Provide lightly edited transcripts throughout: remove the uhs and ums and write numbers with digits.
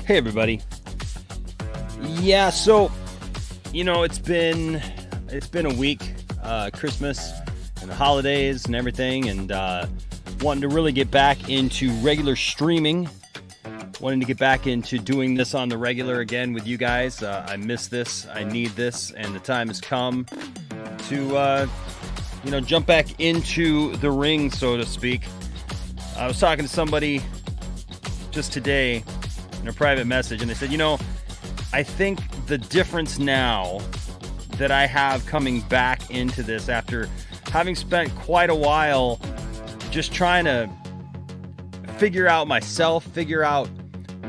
Hey everybody. Yeah, so it's been a week, Christmas and the holidays and everything, and wanting to really get back into regular streaming, wanting to get back into doing this on the regular again with you guys. I miss this, I need this, and the time has come to jump back into the ring, so to speak. I was talking to somebody just today in a private message, and they said, I think the difference now that I have coming back into this after having spent quite a while just trying to figure out myself, figure out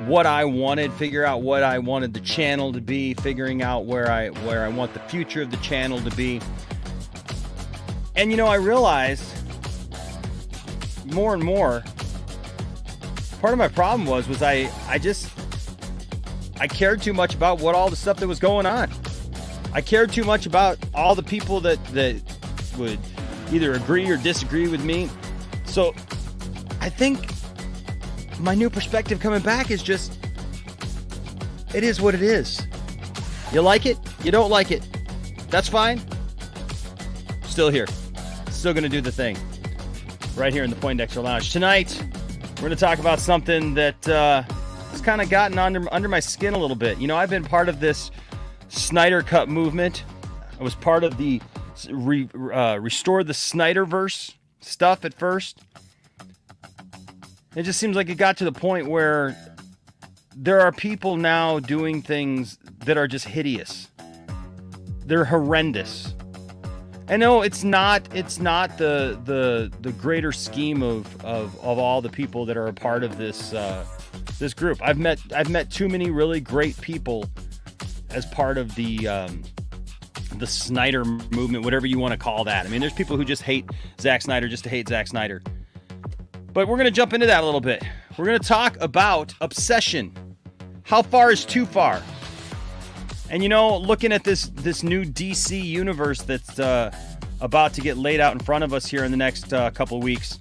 what I wanted, figure out what I wanted the channel to be, figuring out where I want the future of the channel to be. And I realized more and more, part of my problem was I cared too much about all the stuff that was going on. I cared too much about all the people that would either agree or disagree with me. So I think my new perspective coming back is just, it is what it is. You like it, you don't like it, that's fine. Still here, still gonna do the thing right here in the Poindexter Lounge. Tonight we're going to talk about something that has kind of gotten under my skin a little bit. I've been part of this Snyder Cut movement. I was part of the Restore the Snyderverse stuff at first. It just seems like it got to the point where there are people now doing things that are just hideous. They're horrendous. I know it's not the greater scheme of all the people that are a part of this group. I've met too many really great people as part of the Snyder movement, whatever you want to call that. I mean, there's people who just hate Zack Snyder just to hate Zack Snyder. But we're going to jump into that a little bit. We're going to talk about obsession. How far is too far? And looking at this new DC universe that's about to get laid out in front of us here in the next couple of weeks,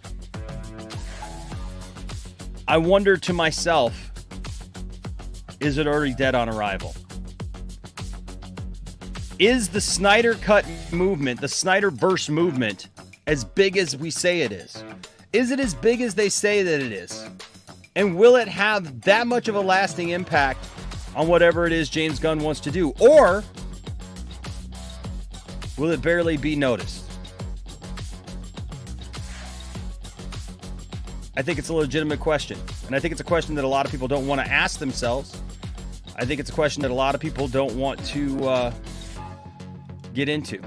I wonder to myself, is it already dead on arrival? Is the Snyder Cut movement, the Snyderverse movement, as big as we say it is? Is it as big as they say that it is? And will it have that much of a lasting impact on whatever it is James Gunn wants to do? Or will it barely be noticed? I think it's a legitimate question. And I think it's a question that a lot of people don't want to ask themselves. I think it's a question that a lot of people don't want to get into.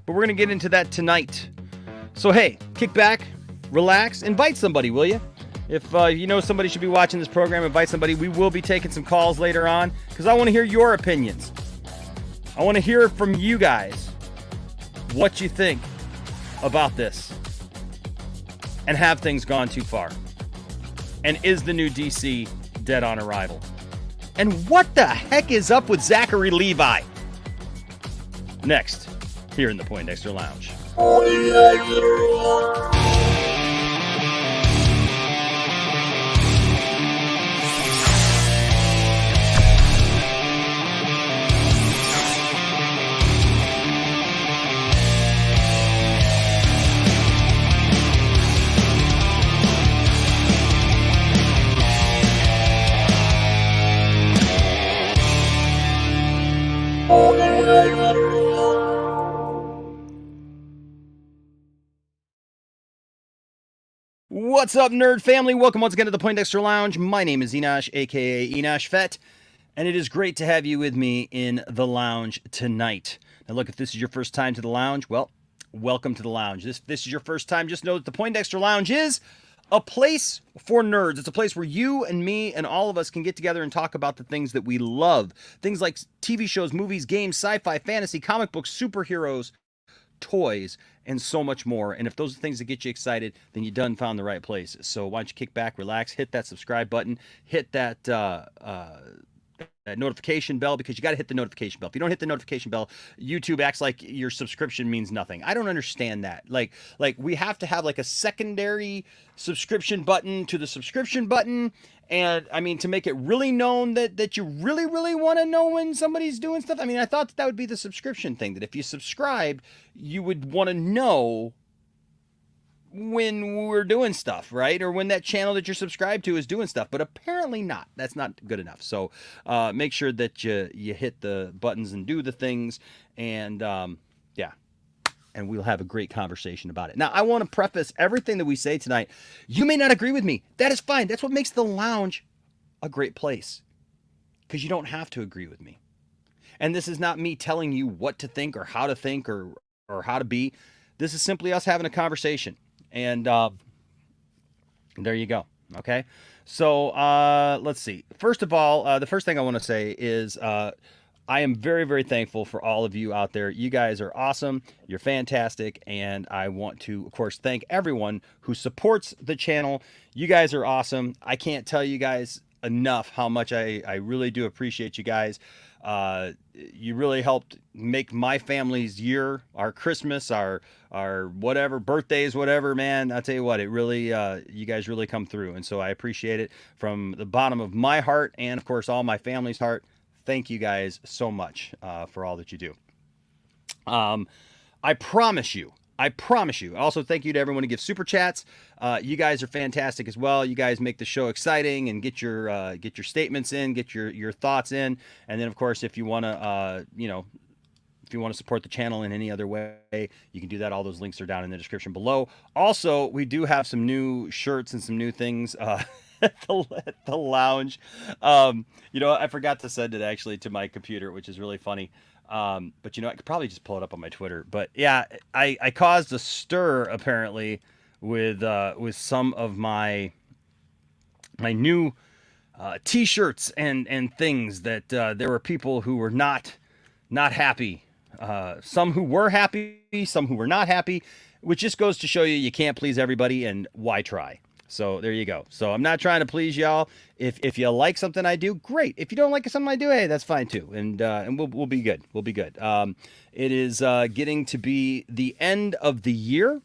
But we're going to get into that tonight. So hey, kick back, relax, invite somebody, will you? If somebody should be watching this program, invite somebody. We will be taking some calls later on because I want to hear your opinions. I want to hear from you guys what you think about this. And have things gone too far? And is the new DC dead on arrival? And what the heck is up with Zachary Levi? Next, here in the Poindexter Lounge. What's up, nerd family? Welcome once again to the Poindexter Lounge. My name is Enosh, aka Enosh Fett, and it is great to have you with me in the lounge tonight. Now look, if this is your first time to the lounge, well, welcome to the lounge. If this is your first time, just know that the Poindexter Lounge is a place for nerds. It's a place where you and me and all of us can get together and talk about the things that we love. Things like TV shows, movies, games, sci-fi, fantasy, comic books, superheroes, toys, and so much more. And if those are things that get you excited, then you done found the right place. So why don't you kick back, relax, hit that subscribe button, hit that that notification bell, because you got to hit the notification bell. If you don't hit the notification bell, YouTube acts like your subscription means nothing. I don't understand that. Like we have to have like a secondary subscription button to the subscription button. And I mean, to make it really known that you really, really want to know when somebody's doing stuff. I mean, I thought that would be the subscription thing, that if you subscribed, you would want to know when we're doing stuff, right? Or when that channel that you're subscribed to is doing stuff, but apparently not. That's not good enough. So make sure that you hit the buttons and do the things, and yeah, and we'll have a great conversation about it. Now, I want to preface everything that we say tonight. You may not agree with me. That is fine. That's what makes the lounge a great place, because you don't have to agree with me. And this is not me telling you what to think or how to be. This is simply us having a conversation. And there you go. Okay. So let's see. First of all, the first thing I want to say is I am very, very thankful for all of you out there. You guys are awesome. You're fantastic. And I want to, of course, thank everyone who supports the channel. You guys are awesome. I can't tell you guys enough how much I really do appreciate you guys. You really helped make my family's year, our Christmas, our whatever, birthdays, whatever, man. I'll tell you what, it really, you guys really come through. And so I appreciate it from the bottom of my heart, and of course, all my family's heart. Thank you guys so much, for all that you do. I promise you. Also, thank you to everyone who gives super chats. You guys are fantastic as well. You guys make the show exciting, and get your statements in, get your thoughts in. And then, of course, if you want to, if you want to support the channel in any other way, you can do that. All those links are down in the description below. Also, we do have some new shirts and some new things at the lounge. I forgot to send it actually to my computer, which is really funny. But I could probably just pull it up on my Twitter. But yeah, I caused a stir apparently with some of my new t-shirts and things, that there were people who were not happy. Some who were happy, some who were not happy, which just goes to show you can't please everybody, and why try? So there you go. So I'm not trying to please y'all. If you like something I do, great. If you don't like something I do, hey, that's fine too. And we'll be good. We'll be good. It is getting to be the end of the year.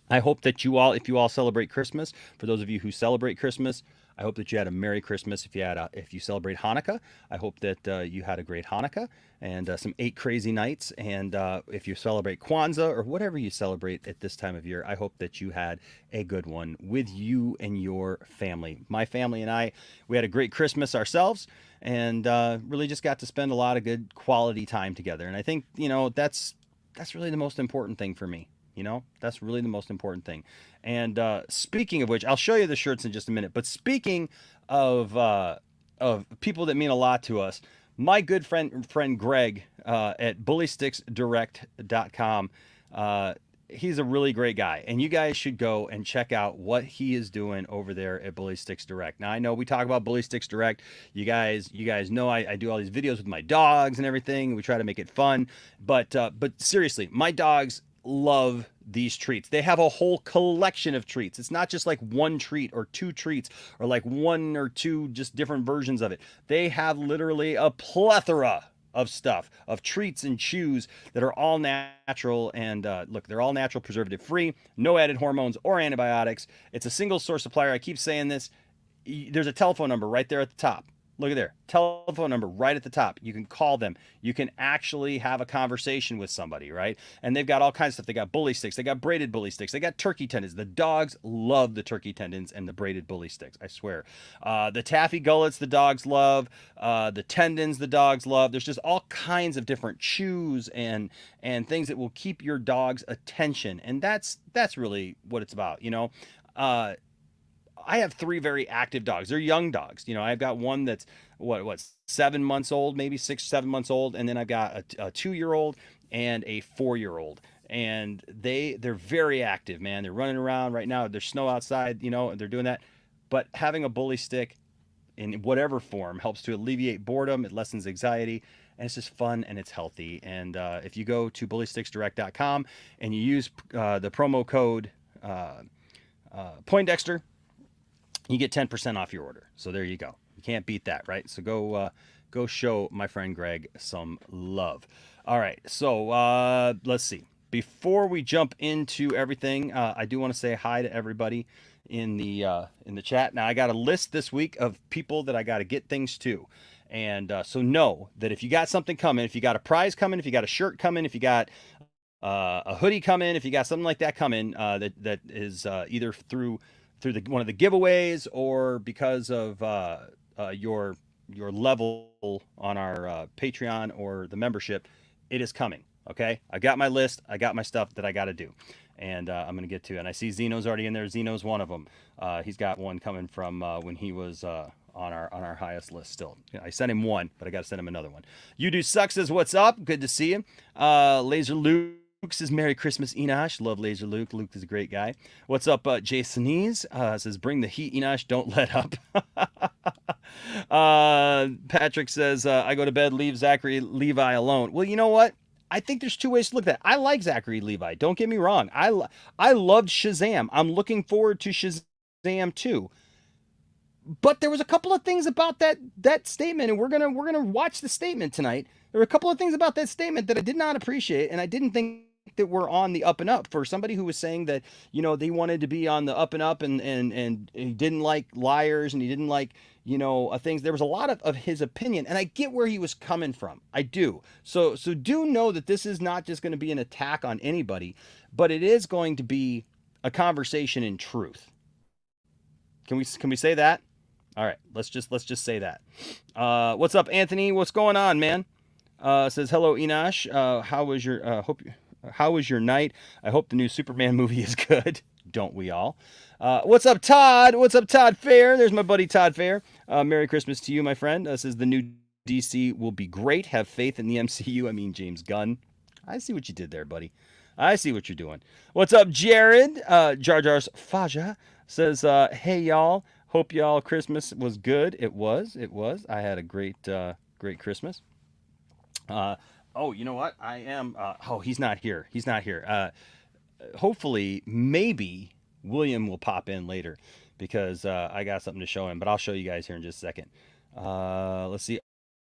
I hope that if you all celebrate Christmas, for those of you who celebrate Christmas, I hope that you had a Merry Christmas. If you celebrate Hanukkah, I hope that you had a great Hanukkah and some 8 crazy nights. And if you celebrate Kwanzaa or whatever you celebrate at this time of year, I hope that you had a good one with you and your family. My family and I, we had a great Christmas ourselves, and really just got to spend a lot of good quality time together. And I think, that's really the most important thing for me. That's really the most important thing. And speaking of which, I'll show you the shirts in just a minute. But speaking of people that mean a lot to us, my good friend Greg at bullysticksdirect.com, he's a really great guy, and you guys should go and check out what he is doing over there at Bully Sticks Direct. Now, I know we talk about Bully Sticks Direct. You guys know I do all these videos with my dogs and everything. We try to make it fun, but seriously, my dogs love these treats. They have a whole collection of treats. It's not just like one treat or 2 treats or like 1 or 2 just different versions of it. They have literally a plethora of stuff, of treats and chews that are all natural. And look, they're all natural, preservative free, no added hormones or antibiotics. It's a single source supplier. I keep saying this. There's a telephone number right there at the top. Look at there, telephone number right at the top. You can call them. You can actually have a conversation with somebody, right? And they've got all kinds of stuff. They got bully sticks. They got braided bully sticks. They got turkey tendons. The dogs love the turkey tendons and the braided bully sticks, I swear. The taffy gullets the dogs love. The tendons the dogs love. There's just all kinds of different chews and things that will keep your dog's attention. And that's really what it's about, I have 3 very active dogs. They're young dogs. I've got one that's what 7 months old, maybe 6, 7 months old. And then I've got a 2-year-old and a 4-year-old. And they're very active, man. They're running around right now. There's snow outside, they're doing that. But having a bully stick in whatever form helps to alleviate boredom. It lessens anxiety. And it's just fun and it's healthy. And if you go to bullysticksdirect.com and you use the promo code Poindexter, you get 10% off your order. So there you go. You can't beat that, right? So go show my friend Greg some love. All right, so let's see. Before we jump into everything, I do want to say hi to everybody in the chat. Now I got a list this week of people that I got to get things to, and so know that if you got something coming, if you got a prize coming, if you got a shirt coming, if you got a hoodie coming, if you got something like that coming, that is either through one of the giveaways or because of your level on our Patreon or the membership, it is coming. Okay, I got my list. I got my stuff that I got to do, and I'm gonna get to it. And I see Zeno's already in there. Zeno's one of them. He's got one coming from when he was on our highest list. Still, I sent him one, but I got to send him another one. You do suck says what's up. Good to see you. Laser Luke says Merry Christmas, Enosh. Love Laser Luke. Luke is a great guy. What's up, Jasonese? Says bring the heat, Enosh. Don't let up. Patrick says I go to bed, leave Zachary Levi alone. Well, you know what? I think there's two ways to look at that. I like Zachary Levi. Don't get me wrong. I loved Shazam. I'm looking forward to Shazam too. But there was a couple of things about that statement, and we're gonna watch the statement tonight. There were a couple of things about that statement that I did not appreciate, and I didn't think that we're on the up and up. For somebody who was saying that, you know, they wanted to be on the up and up, and he didn't like liars, and he didn't like, you know, things. There was a lot of his opinion, and I get where he was coming from. I do. So do know that this is not just going to be an attack on anybody, but it is going to be a conversation in truth. Can we say that? All right, let's just say that. What's up, Anthony? What's going on, man? Says hello, Enosh. How was your night? I hope the new Superman movie is good. Don't we all? What's up, Todd? What's up, Todd Fair? There's my buddy Todd Fair. Merry Christmas to you, my friend. Says the new DC will be great. Have faith in the MCU. I mean, James Gunn. I see what you did there, buddy. I see what you're doing. What's up, Jared? Jar Jar's Faja says, hey, y'all. Hope y'all Christmas was good. It was. I had a great Christmas. Oh, you know what? I am. He's not here. Hopefully, maybe William will pop in later because I got something to show him. But I'll show you guys here in just a second. Let's see.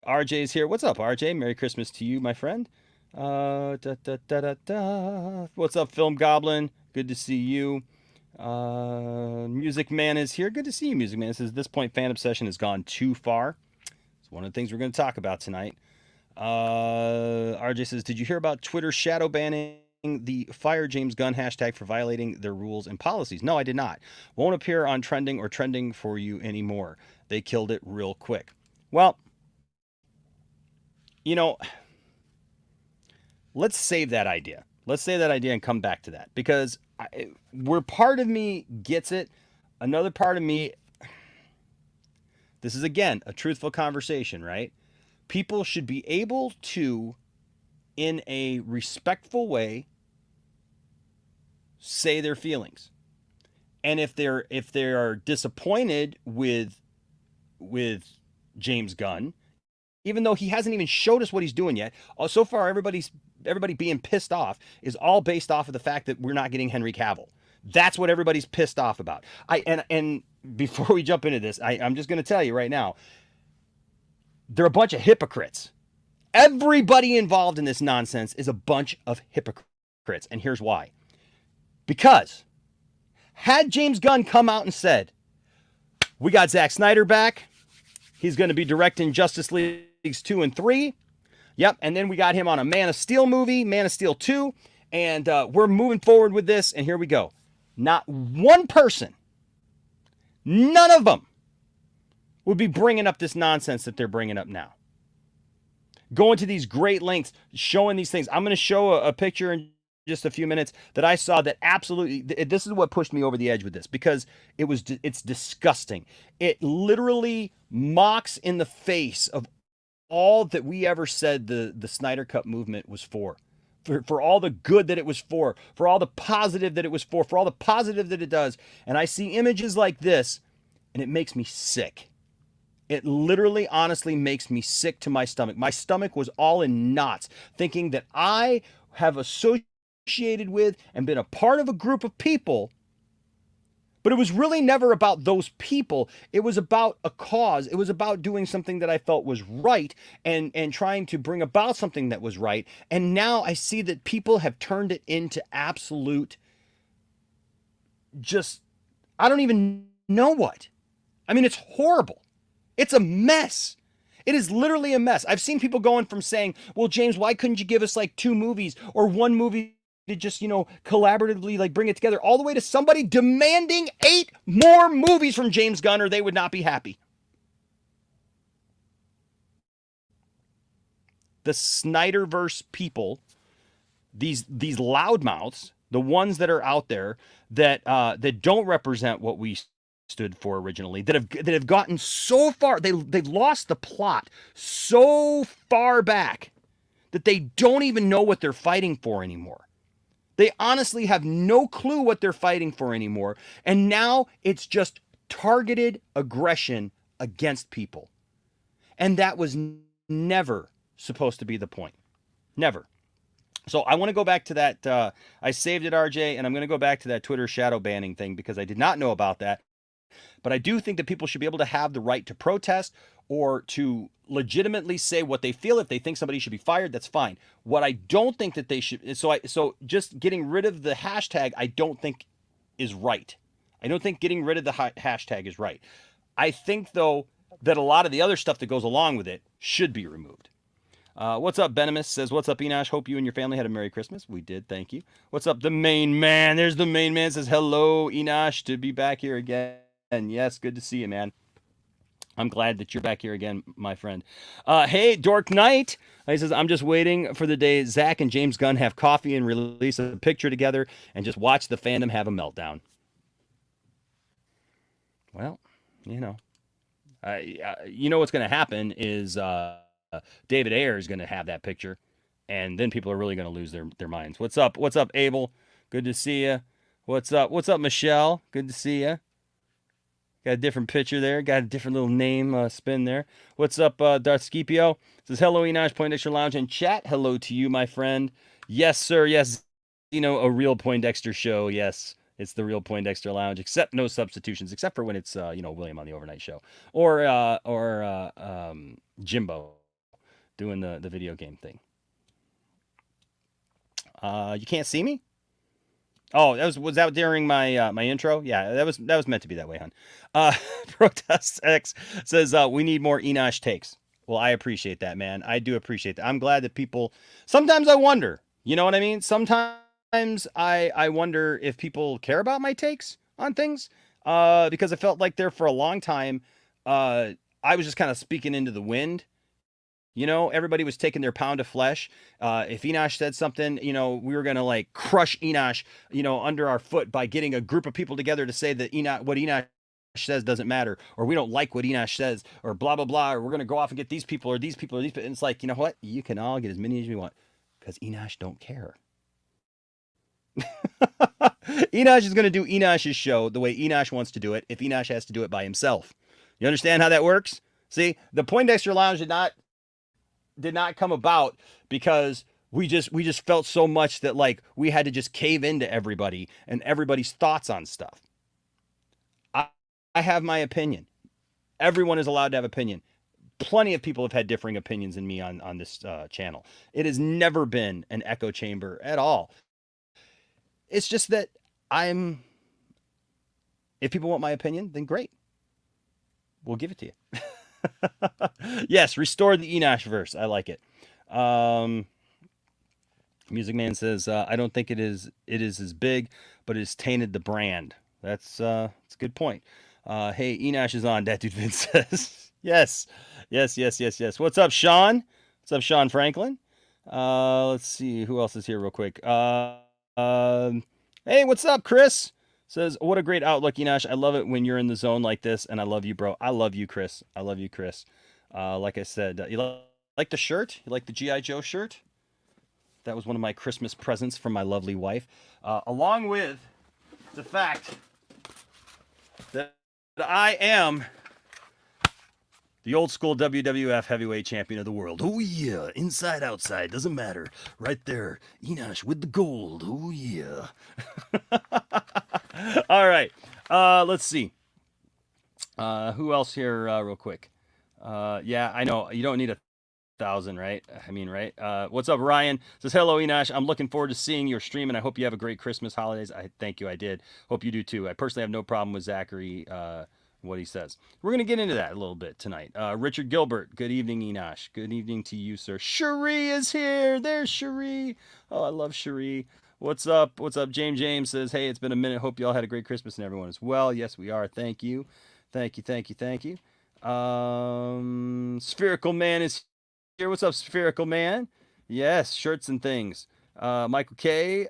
RJ's here. What's up, RJ? Merry Christmas to you, my friend. What's up, Film Goblin? Good to see you. Music Man is here. Good to see you, Music Man. Says at this point, fan obsession has gone too far. It's one of the things we're going to talk about tonight. RJ says, did you hear about Twitter shadow banning the Fire James Gunn hashtag for violating their rules and policies? No, I did not. Won't appear on trending or trending for you anymore. They killed it real quick. Well, you know, let's save that idea. Let's save that idea and come back to that, because where part of me gets it, another part of me, this is again a truthful conversation, right? People should be able to, in a respectful way, say their feelings. And if they are disappointed with James Gunn, even though he hasn't even showed us what he's doing yet, so far everybody being pissed off is all based off of the fact that we're not getting Henry Cavill. That's what everybody's pissed off about. And before we jump into this, I'm just going to tell you right now, they're a bunch of hypocrites. Everybody involved in this nonsense is a bunch of hypocrites. And here's why. Because had James Gunn come out and said, we got Zack Snyder back, he's going to be directing Justice Leagues 2 and 3. Yep, and then we got him on a Man of Steel movie, Man of Steel 2, and we're moving forward with this, and here we go. Not one person, none of them, would be bringing up this nonsense that they're bringing up now. Going to these great lengths, showing these things. I'm going to show a picture in just a few minutes that I saw that absolutely, this is what pushed me over the edge with this, because it's disgusting. It literally mocks in the face of all that we ever said the Snyder Cut movement was for all the good that it was for all the positive that it was for all the positive that it does. And I see images like this, and it makes me sick. It literally, honestly makes me sick to my stomach. My stomach was all in knots, thinking that I have associated with and been a part of a group of people But it was really never about those people. It was about a cause. It was about doing something that I felt was right and trying to bring about something that was right. And now I see that people have turned it into absolute just, I don't even know what. I mean, it's horrible. It's a mess. It is literally a mess. I've seen people going from saying, well, James, why couldn't you give us like 2 movies or 1 movie to just, collaboratively like bring it together, all the way to somebody demanding 8 more movies from James Gunn or they would not be happy. The Snyderverse people, these loudmouths, the ones that are out there that don't represent what we stood for originally, that have gotten so far, they've lost the plot so far back that they don't even know what they're fighting for anymore. They honestly have no clue what they're fighting for anymore. And now it's just targeted aggression against people. And that was never supposed to be the point. Never. So I want to go back to that. I saved it, RJ, and I'm going to go back to that Twitter shadow banning thing because I did not know about that. But I do think that people should be able to have the right to protest or to legitimately say what they feel. If they think somebody should be fired, that's fine. What I don't think that they should, so just getting rid of the hashtag, I don't think is right. I don't think getting rid of the hashtag is right. I think, though, that a lot of the other stuff that goes along with it should be removed. What's up, Benimus says, what's up, Enosh? Hope you and your family had a Merry Christmas. We did, thank you. What's up, the main man? There's the main man, says, hello, Enosh, to be back here again. And yes, good to see you, man. I'm glad that you're back here again, my friend. Hey, Dork Knight. He says, I'm just waiting for the day Zach and James Gunn have coffee and release a picture together and just watch the fandom have a meltdown. Well, you know what's going to happen is David Ayer is going to have that picture, and then people are really going to lose their minds. What's up? What's up, Abel? Good to see you. What's up? What's up, Michelle? Good to see you. Got a different picture there. Got a different little name spin there. What's up, Darth Scipio? Says, hello, Enosh, Poindexter Lounge and chat. Hello to you, my friend. Yes, sir. Yes, a real Poindexter show. Yes, it's the real Poindexter Lounge, except no substitutions, except for when it's, William on the overnight show. Or Jimbo doing the video game thing. You can't see me? Oh, was that during my my intro? Yeah, that was meant to be that way, hon. Protest X says we need more Enosh takes. Well, I appreciate that, man. I do appreciate that. I'm glad that people. Sometimes I wonder. You know what I mean? Sometimes I wonder if people care about my takes on things. Because I felt like there for a long time, I was just kind of speaking into the wind. Everybody was taking their pound of flesh. If Enosh said something, we were going to like crush Enosh, under our foot by getting a group of people together to say that what Enosh says doesn't matter, or we don't like what Enosh says, or blah, blah, blah, or we're going to go off and get these people or these people or these people. And it's like, you know what? You can all get as many as you want because Enosh don't care. Enosh is going to do Enosh's show the way Enosh wants to do it if Enosh has to do it by himself. You understand how that works? See, the Poindexter Lounge did not come about because we just felt so much that like we had to just cave into everybody and everybody's thoughts on stuff. I have my opinion. Everyone is allowed to have opinion. Plenty of people have had differing opinions than me on this channel. It has never been an echo chamber at all. It's just that if people want my opinion, then great. We'll give it to you. Yes, restore the Enosh verse. I like it. Music Man says, I don't think it is as big, but it's tainted the brand. That's a good point. Hey, Enosh is on, that dude Vince says. Yes. What's up, Sean? What's up, Sean Franklin? Let's see who else is here real quick. Hey, what's up, Chris? Says, what a great outlook, Enosh. I love it when you're in the zone like this, and I love you, bro. I love you, Chris. Like I said, you like the shirt? You like the G.I. Joe shirt? That was one of my Christmas presents from my lovely wife. Along with the fact that I am the old school WWF heavyweight champion of the world. Oh, yeah. Inside, outside. Doesn't matter. Right there. Enosh with the gold. Oh, yeah. All right. Let's see. Who else here, real quick? Yeah, I know you don't need 1,000, right? I mean, right? What's up, Ryan? Says hello, Enosh. I'm looking forward to seeing your stream, and I hope you have a great Christmas holidays. I thank you. I did. Hope you do too. I personally have no problem with Zachary. What he says. We're gonna get into that a little bit tonight. Richard Gilbert. Good evening, Enosh. Good evening to you, sir. Cherie is here. There's Cherie. Oh, I love Cherie. What's up? What's up? James says, hey, it's been a minute. Hope you all had a great Christmas and everyone as well. Yes, we are. Thank you. Thank you. Thank you. Thank you. Spherical Man is here. What's up, Spherical Man? Yes, shirts and things. Michael K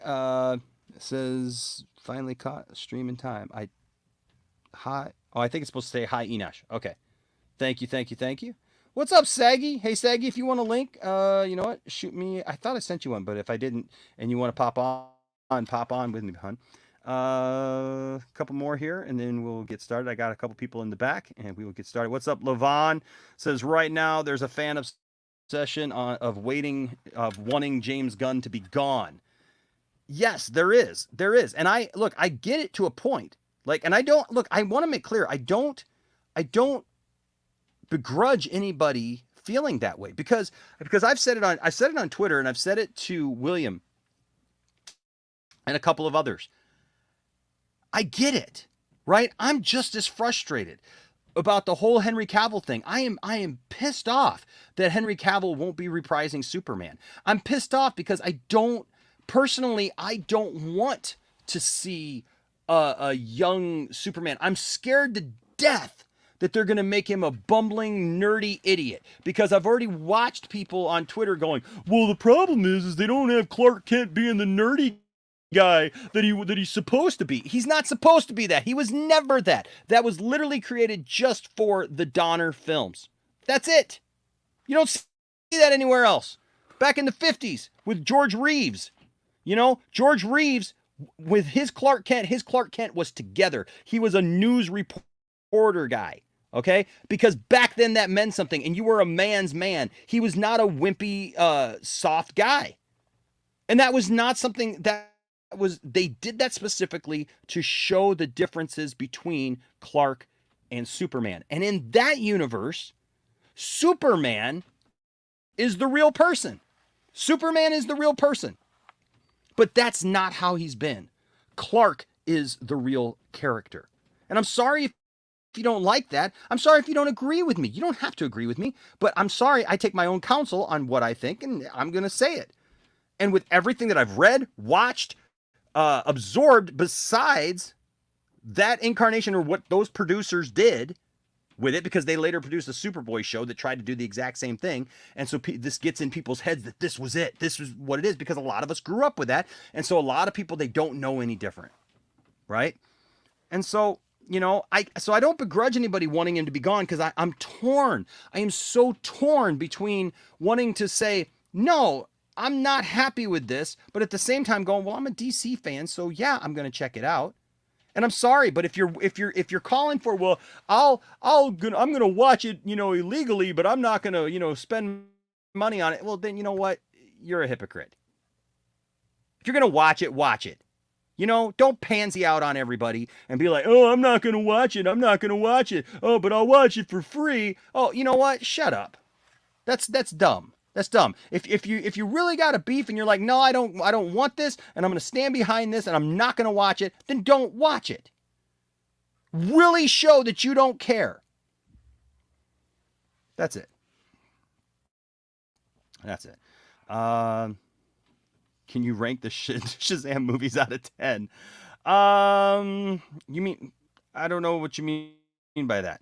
says, finally caught stream in time. Hi. Oh, I think it's supposed to say hi, Enosh. Okay. Thank you, thank you, thank you. What's up, Saggy? Hey, Saggy, if you want a link, you know what? Shoot me. I thought I sent you one, but if I didn't and you want to pop on with me, hun. A couple more here, and then we'll get started. I got a couple people in the back, and we will get started. What's up, Levon? Says right now there's a fan obsession of wanting James Gunn to be gone. Yes, there is. There is. And I get it to a point. Like, and I want to make clear, I don't begrudge anybody feeling that way because I said it on Twitter, and I've said it to William and a couple of others. I get it, right? I'm just as frustrated about the whole Henry Cavill thing. I am pissed off that Henry Cavill won't be reprising Superman. I'm pissed off because I don't want to see a young Superman. I'm scared to death that they're going to make him a bumbling, nerdy idiot, because I've already watched people on Twitter going, well, the problem is they don't have Clark Kent being the nerdy guy that he's supposed to be. He's not supposed to be that. He was never that. That was literally created just for the Donner films. That's it. You don't see that anywhere else. Back in the 50s with George Reeves. You know, George Reeves with his Clark Kent was together. He was a news reporter guy. Okay? Because back then that meant something, and you were a man's man. He was not a wimpy, soft guy. And that was not something they did that specifically to show the differences between Clark and Superman. And in that universe, Superman is the real person. Superman is the real person. But that's not how he's been. Clark is the real character. And I'm sorry if you don't like that. I'm sorry if you don't agree with me. You don't have to agree with me. But I'm sorry, I take my own counsel on what I think, and I'm going to say it. And with everything that I've read, watched, absorbed, besides that incarnation or what those producers did with it, because they later produced a Superboy show that tried to do the exact same thing. And so this gets in people's heads that this was it. This was what it is, because a lot of us grew up with that. And so a lot of people, they don't know any different. Right? And so, you know, I don't begrudge anybody wanting him to be gone, because I'm torn. I am so torn between wanting to say, no, I'm not happy with this, but at the same time going, well, I'm a DC fan, so yeah, I'm going to check it out. And I'm sorry, but if you're calling for, well, I'm going to watch it, you know, illegally, but I'm not going to, you know, spend money on it. Well, then you know what? You're a hypocrite. If you're going to watch it, watch it. You know, don't pansy out on everybody and be like, oh, I'm not going to watch it. I'm not going to watch it. Oh, but I'll watch it for free. Oh, you know what? Shut up. That's dumb. That's dumb. If you really got a beef and you're like, no, I don't want this, and I'm going to stand behind this, and I'm not going to watch it, then don't watch it. Really show that you don't care. That's it. That's it. Can you rank the Shazam movies out of 10? You mean, I don't know what you mean by that.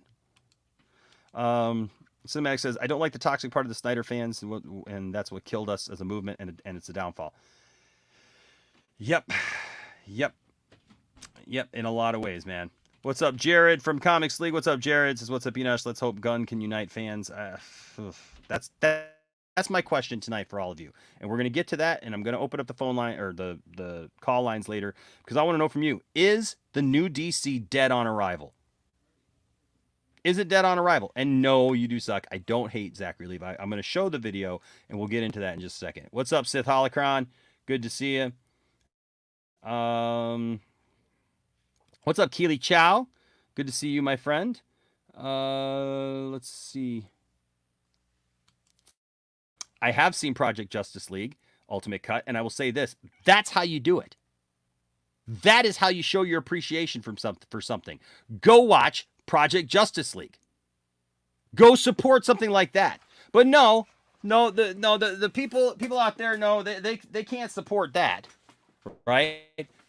Cinematic says, I don't like the toxic part of the Snyder fans, and that's what killed us as a movement, and it's a downfall. Yep. In a lot of ways, man. What's up, Jared from Comics League? What's up, Jared? Says, what's up, Enosh? Let's hope Gunn can unite fans. That's my question tonight for all of you. And we're going to get to that, and I'm going to open up the phone line, or the call lines later, because I want to know from you, is the new DC dead on arrival? Is it dead on arrival? And no, you do suck. I don't hate Zachary Levi. I'm going to show the video, and we'll get into that in just a second. What's up, Sith Holocron? Good to see you. What's up, Keely Chow? Good to see you, my friend. Let's see. I have seen Project Justice League Ultimate Cut, and I will say this: that's how you do it. That is how you show your appreciation for something. Go watch Project Justice League. Go support something like that. But the people out there, no, they can't support that, right?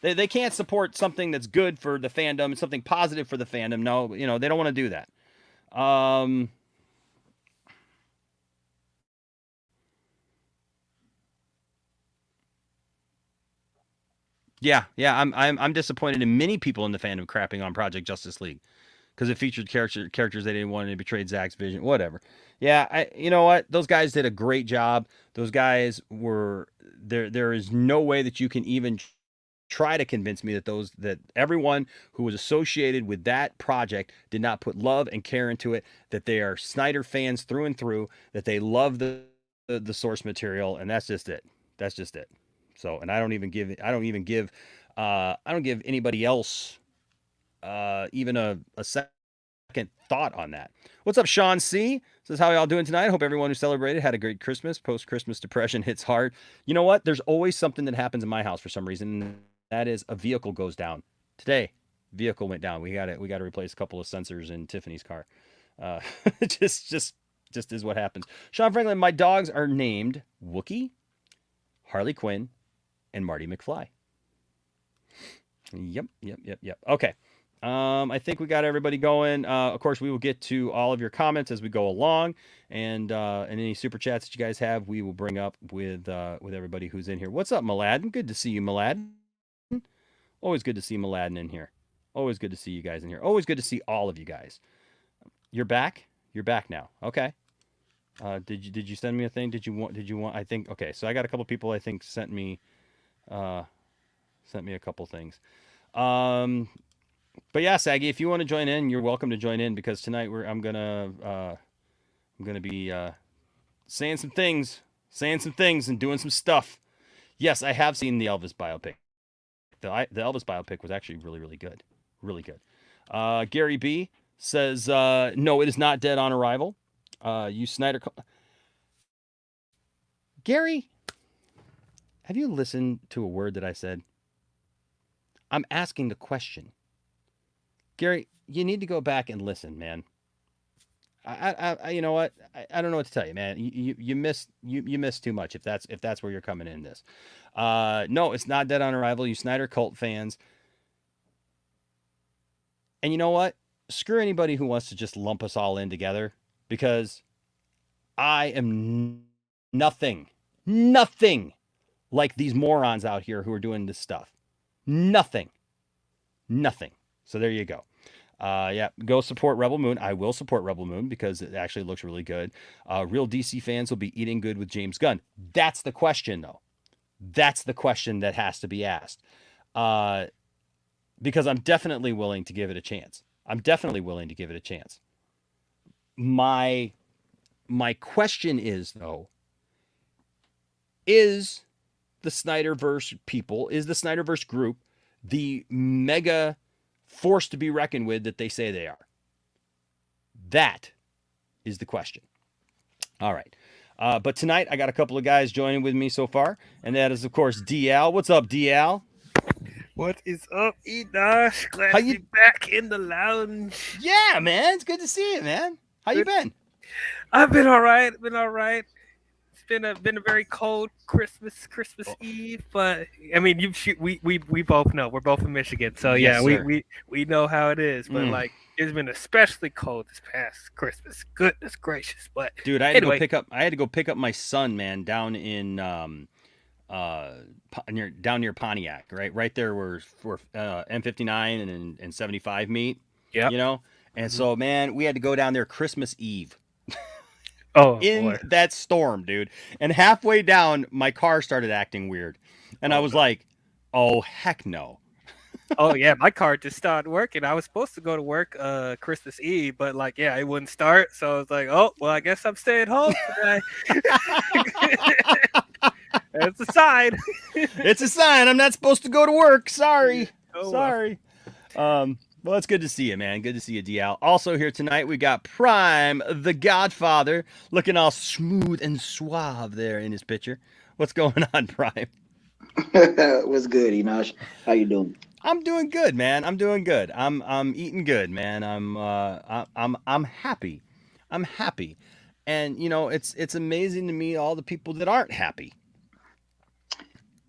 They can't support something that's good for the fandom and something positive for the fandom. No, they don't want to do that. Yeah, I'm disappointed in many people in the fandom crapping on Project Justice League because it featured characters they didn't want and it betrayed Zach's vision. Whatever. Yeah, you know what? Those guys did a great job. Those guys were there. There is no way that you can even try to convince me that everyone who was associated with that project did not put love and care into it. That they are Snyder fans through and through. That they love the source material, and that's just it. That's just it. So, and I don't give anybody else even a second thought on that. What's up, Sean C? Says, how y'all doing tonight? Hope everyone who celebrated had a great Christmas. Post-Christmas depression hits hard. You know what? There's always something that happens in my house for some reason. And that is a vehicle goes down. Today, vehicle went down. We got to replace a couple of sensors in Tiffany's car. Just is what happens. Sean Franklin, my dogs are named Wookie, Harley Quinn, and Marty McFly. Yep. Okay. I think we got everybody going. Of course, we will get to all of your comments as we go along, and any super chats that you guys have, we will bring up with everybody who's in here. What's up, Mladen? Good to see you, Mladen. Always good to see Mladen in here. Always good to see you guys in here. Always good to see all of you guys. You're back. You're back now. Okay. Did you send me a thing? Did you want? I think. Okay. So I got a couple people I think sent me a couple things. But yeah, Saggy, if you want to join in, you're welcome to join in because tonight I'm gonna be saying some things and doing some stuff. Yes, I have seen the Elvis biopic. The Elvis biopic was actually really, really good. Really good. Gary B says, no, it is not dead on arrival. You Snyder. Gary, have you listened to a word that I said? I'm asking the question. Gary, you need to go back and listen, man. I you know what? I don't know what to tell you, man. You missed too much if that's where you're coming in this. No, it's not dead on arrival. You Snyder cult fans. And you know what? Screw anybody who wants to just lump us all in together because I am nothing like these morons out here who are doing this stuff. Nothing. So there you go. Yeah, go support Rebel Moon. I will support Rebel Moon because it actually looks really good. Real DC fans will be eating good with James Gunn. That's the question, though. That's the question that has to be asked. Because I'm definitely willing to give it a chance. My question is, though, is the Snyderverse people, is the Snyderverse group the mega force to be reckoned with that they say they are? That is the question. All right. But tonight, I got a couple of guys joining with me so far, and that is, of course, DL. What's up, DL? What is up, Enosh? Glad to be back in the lounge. Yeah, man. It's good to see you, man. How you been? I've been all right. It's been a very cold Christmas Eve, but I mean, we both know we're both in Michigan, so yes, yeah, we know how it is. But like, it's been especially cold this past Christmas. Goodness gracious! But dude, I had to go pick up my son, man, down in near Pontiac, right there where M59 and 75 meet. Yeah, you know, and so man, we had to go down there Christmas Eve. That storm, dude. And halfway down, my car started acting weird. And I was like, oh, heck no. Oh, yeah, my car just started working. I was supposed to go to work Christmas Eve, but, like, yeah, it wouldn't start. So I was like, oh, well, I guess I'm staying home today. It's a sign. It's a sign. I'm not supposed to go to work. Sorry. Sorry. Well, it's good to see you, man. Good to see you, DL. Also here tonight, we got Prime, the Godfather, looking all smooth and suave there in his picture. What's going on, Prime? What's good, Enosh? How you doing? I'm doing good, man. I'm doing good. I'm eating good, man. I'm happy. I'm happy. And it's amazing to me all the people that aren't happy.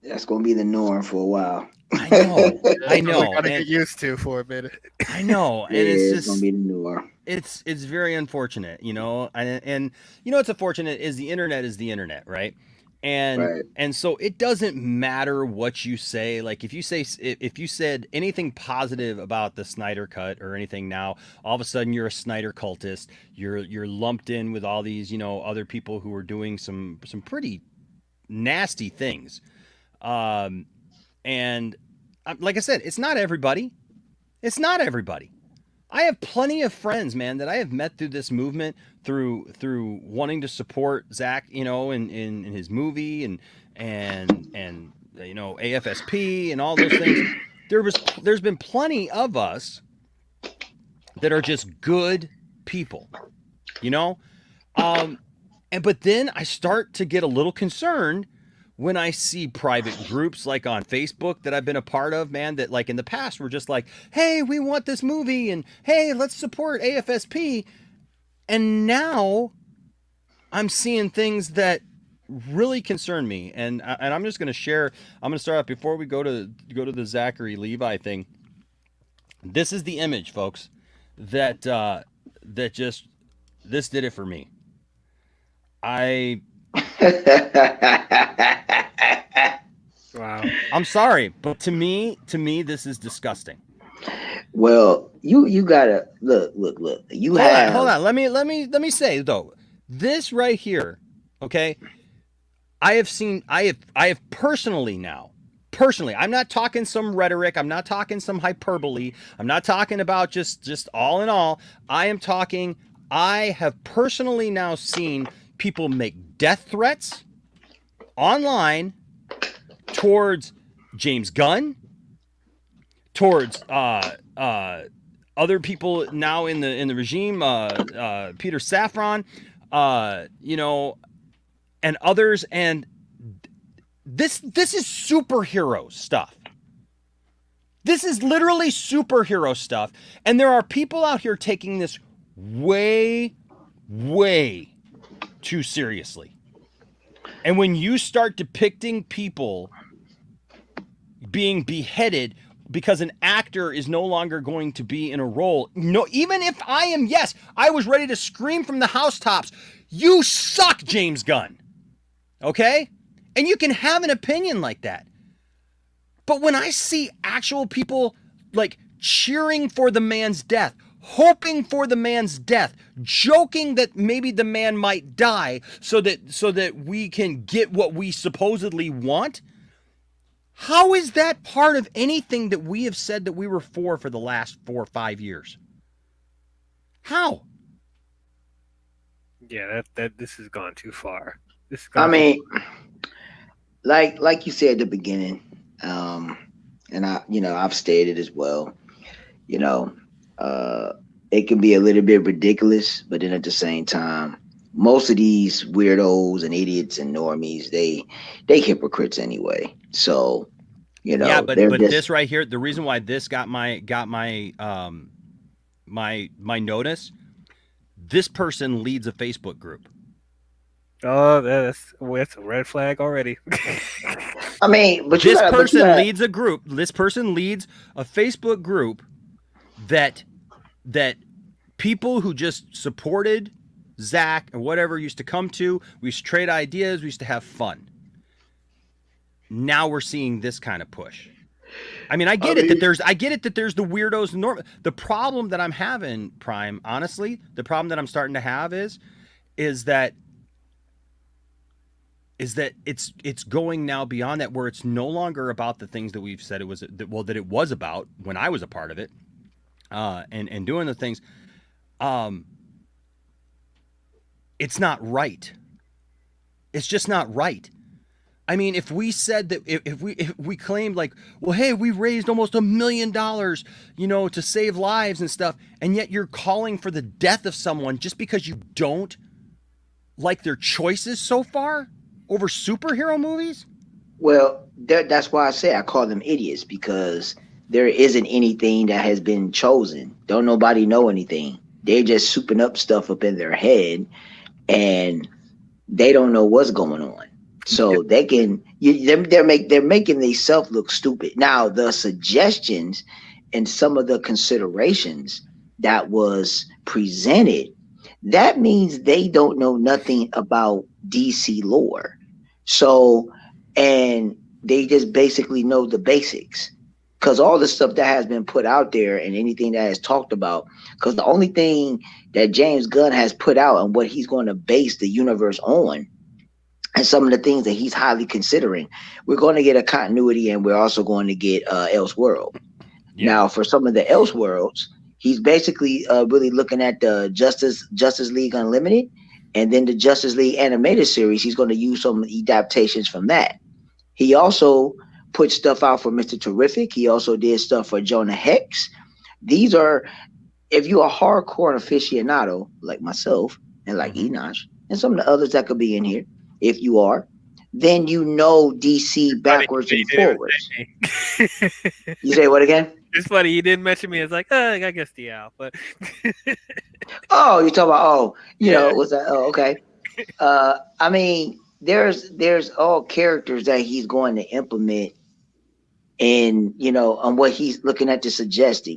That's gonna be the norm for a while. I know. I know. We gotta get used to for a minute. I know. And Yeah, it's it's gonna just be the norm. it's very unfortunate, and what's unfortunate is the internet is the internet, right? And Right. and so it doesn't matter what you say. Like if you said anything positive about the Snyder cut or anything now, all of a sudden you're a Snyder cultist. You're lumped in with all these, other people who are doing some pretty nasty things. And like I said, it's not everybody. It's not everybody. I have plenty of friends, man, that I have met through this movement, through wanting to support Zach, in his movie and AFSP and all those things. There's been plenty of us that are just good people, but then I start to get a little concerned when I see private groups like on Facebook that I've been a part of, man, that like in the past were just like, hey, we want this movie and hey, let's support AFSP. And now I'm seeing things that really concern me. And I'm just going to share, I'm going to start off before we go to the Zachary Levi thing. This is the image, folks, that this did it for me. Wow. I'm sorry, but to me, this is disgusting. Well, you gotta look. Hold on. Let me say though, this right here, okay. I have personally, I'm not talking some rhetoric. I'm not talking some hyperbole. I'm not talking about just all in all. I have personally now seen people make death threats online towards James Gunn, towards other people now in the regime, Peter Safran, and others, and this is superhero stuff. This is literally superhero stuff, and there are people out here taking this way too seriously. And when you start depicting people being beheaded because an actor is no longer going to be in a role, even if I was ready to scream from the housetops, you suck, James Gunn. Okay? And you can have an opinion like that. But when I see actual people like cheering for the man's death, hoping for the man's death, joking that maybe the man might die so that we can get what we supposedly want, how is that part of anything that we have said that we were for the last 4 or 5 years? How? Yeah, that this has gone too far. Like you said at the beginning, and I've stated as well, it can be a little bit ridiculous, but then at the same time, most of these weirdos and idiots and normies, they hypocrites anyway. So, yeah, but this right here, the reason why this got my my notice, this person leads a Facebook group. Oh, that's a red flag already. I mean, but this person leads a group. This person leads a Facebook group that people who just supported Zach or whatever used to come to. We used to trade ideas. We used to have fun. Now we're seeing this kind of push. I mean, I get it that there's the weirdos. The problem that I'm having, Prime, honestly, the problem that I'm starting to have is that it's going now beyond that, where it's no longer about the things that we've said that it was about when I was a part of it, and doing the things. It's not right. It's just not right. I mean, if we said that, if we claimed like, well, hey, we raised almost $1 million, to save lives and stuff, and yet you're calling for the death of someone just because you don't like their choices so far over superhero movies? Well, that's why I say I call them idiots, because there isn't anything that has been chosen. Don't nobody know anything. They're just souping up stuff up in their head, and they don't know what's going on. So they can they're making themselves look stupid. Now the suggestions and some of the considerations that was presented, that means they don't know nothing about DC lore. So, and they just basically know the basics, because all the stuff that has been put out there and anything that is talked about, because the only thing that James Gunn has put out and what he's going to base the universe on, and some of the things that he's highly considering, we're going to get a continuity, and we're also going to get Elseworld. Yeah. Now, for some of the Elseworlds, he's basically really looking at the Justice League Unlimited, and then the Justice League animated series. He's going to use some adaptations from that. He also put stuff out for Mr. Terrific. He also did stuff for Jonah Hex. These are, if you're a hardcore aficionado like myself and like Enoch and some of the others that could be in here, if you are, then you know DC backwards and forwards. You say what again? It's funny you didn't mention me. It's like, I guess DL, but oh, you're talking about what's that? Oh, okay. I mean, there's all characters that he's going to implement, and on what he's looking at to suggest.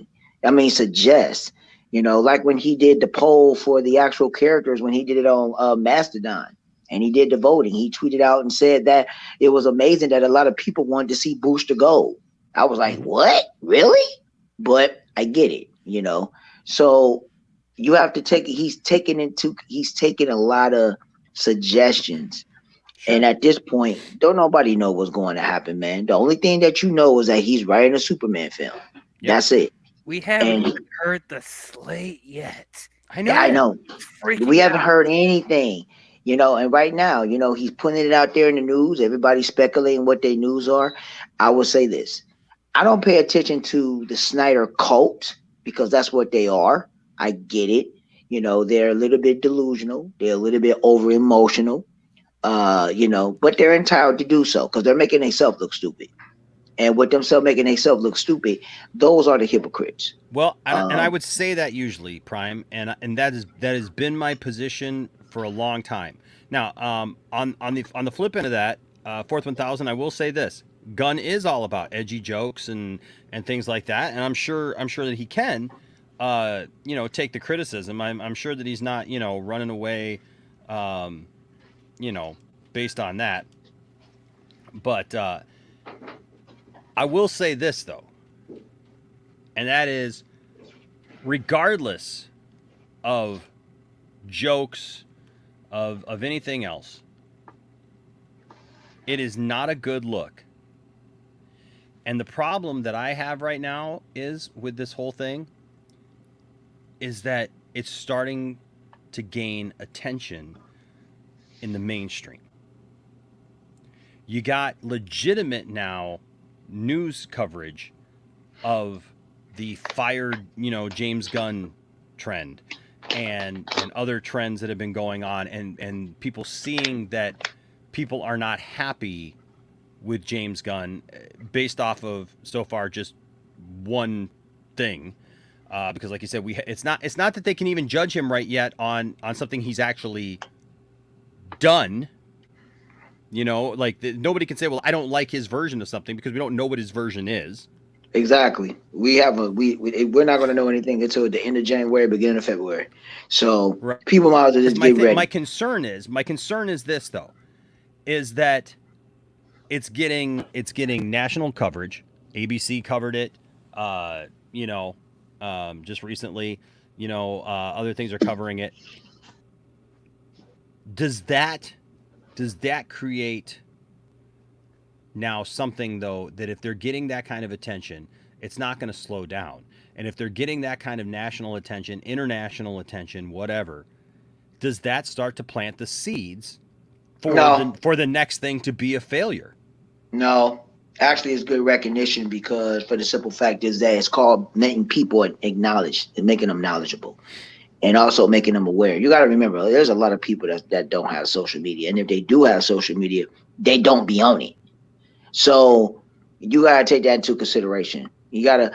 Like when he did the poll for the actual characters, when he did it on Mastodon. And he did the voting. He tweeted out and said that it was amazing that a lot of people wanted to see Booster Gold. I was like, what? Really? But I get it, So you have to take it. He's taking a lot of suggestions. Sure. And at this point, don't nobody know what's going to happen, man. The only thing that you know is that he's writing a Superman film. Yep. That's it. We haven't even heard the slate yet. I know. We haven't heard anything. And right now, he's putting it out there in the news. Everybody's speculating what their news are. I will say this. I don't pay attention to the Snyder cult, because that's what they are. I get it. They're a little bit delusional. They're a little bit over emotional, but they're entitled to do so because they're making themselves look stupid. And with themselves making themselves look stupid, those are the hypocrites. Well, and I would say that usually, Prime, and that has been my position for a long time. Now, on the flip end of that, Fourth 1000, I will say this: Gunn is all about edgy jokes and things like that, and I'm sure that he can, take the criticism. I'm sure that he's not, running away, based on that. But I will say this though, and that is, regardless of jokes, of anything else, it is not a good look. And the problem that I have right now is with this whole thing is that it's starting to gain attention in the mainstream. You got legitimate now news coverage of the fired, James Gunn trend and other trends that have been going on, and people seeing that people are not happy with James Gunn based off of so far just one thing, because like you said, it's not that they can even judge him right yet on something he's actually done. Nobody can say, well, I don't like his version of something, because we don't know what his version is. Exactly. We're not going to know anything until the end of January, beginning of February. So right. People might as well just get ready. My concern is this though, is that it's getting national coverage. ABC covered it, just recently. Other things are covering it. Does that create now something though, that if they're getting that kind of attention, it's not going to slow down? And if they're getting that kind of national attention, international attention, whatever, does that start to plant the seeds for the next thing to be a failure. No, actually, it's good recognition because for the simple fact is that it's called making people acknowledge and making them knowledgeable, and also making them aware. You got to remember, there's a lot of people that don't have social media, and if they do have social media, they don't be on it. So you got to take that into consideration. The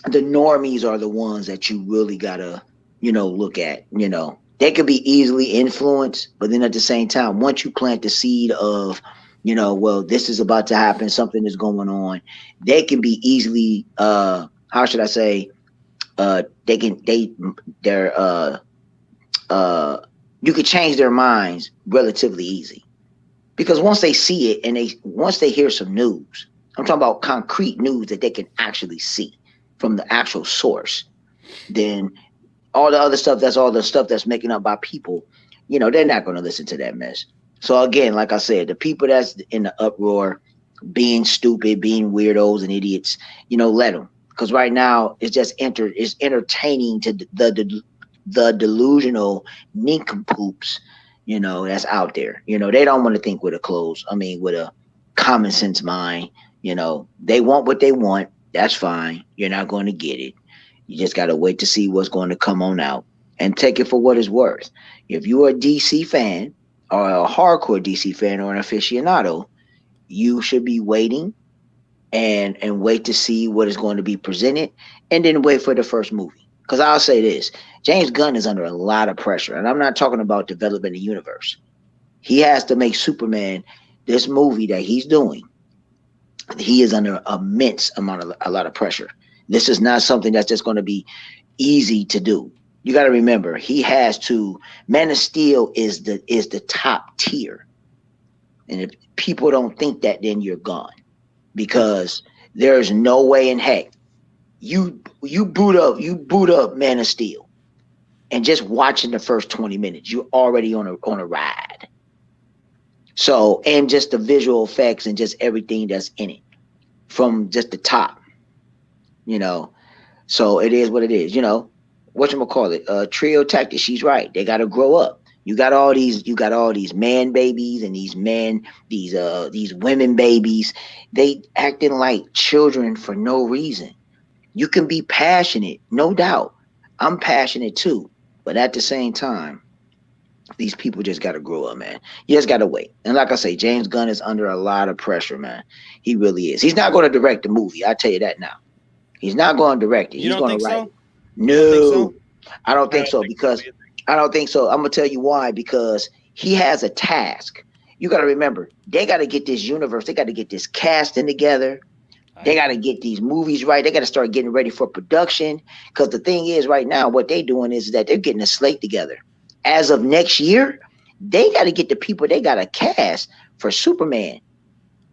normies are the ones that you really got to, look at. They could be easily influenced, but then at the same time, once you plant the seed of, well, this is about to happen, something is going on, they can be easily, how should I say, you could change their minds relatively easy. Because once they see it and once they hear some news, I'm talking about concrete news that they can actually see from the actual source, then all the other stuff, that's all the stuff that's making up by people, they're not going to listen to that mess. So again, like I said, the people that's in the uproar, being stupid, being weirdos and idiots, let them. Because right now it's just it's entertaining to the delusional nincompoops, that's out there. They don't want to think with a common sense mind. They want what they want. That's fine. You're not going to get it. You just got to wait to see what's going to come on out and take it for what it's worth. If you're a DC fan or a hardcore DC fan or an aficionado, you should be waiting and wait to see what is going to be presented and then wait for the first movie. Because I'll say this, James Gunn is under a lot of pressure, and I'm not talking about developing the universe. He has to make Superman, this movie that he's doing, he is under immense amount of a lot of pressure. This is not something that's just going to be easy to do. You got to remember, he has to. Man of Steel is the top tier, and if people don't think that, then you're gone, because there's no way in heck you boot up Man of Steel, and just watching the first 20 minutes, you're already on a ride. So, and just the visual effects and just everything that's in it from just the top. So it is what it is. Whatchamacallit, trio tactics. She's right. They got to grow up. You got all these man babies and these women babies. They acting like children for no reason. You can be passionate, no doubt. I'm passionate too, but at the same time, these people just got to grow up, man. You just got to wait. And like I say, James Gunn is under a lot of pressure, man. He really is. He's not going to direct the movie. I tell you that now. He's not going to direct it. He's going to write it. No, I don't think so. Because I don't think so. I'm going to tell you why. Because he has a task. You got to remember, they got to get this universe. They got to get this casting together. They got to get these movies right. They got to start getting ready for production. Because the thing is, right now, what they're doing is that they're getting a slate together. As of next year, they got to get the people they got to cast for Superman.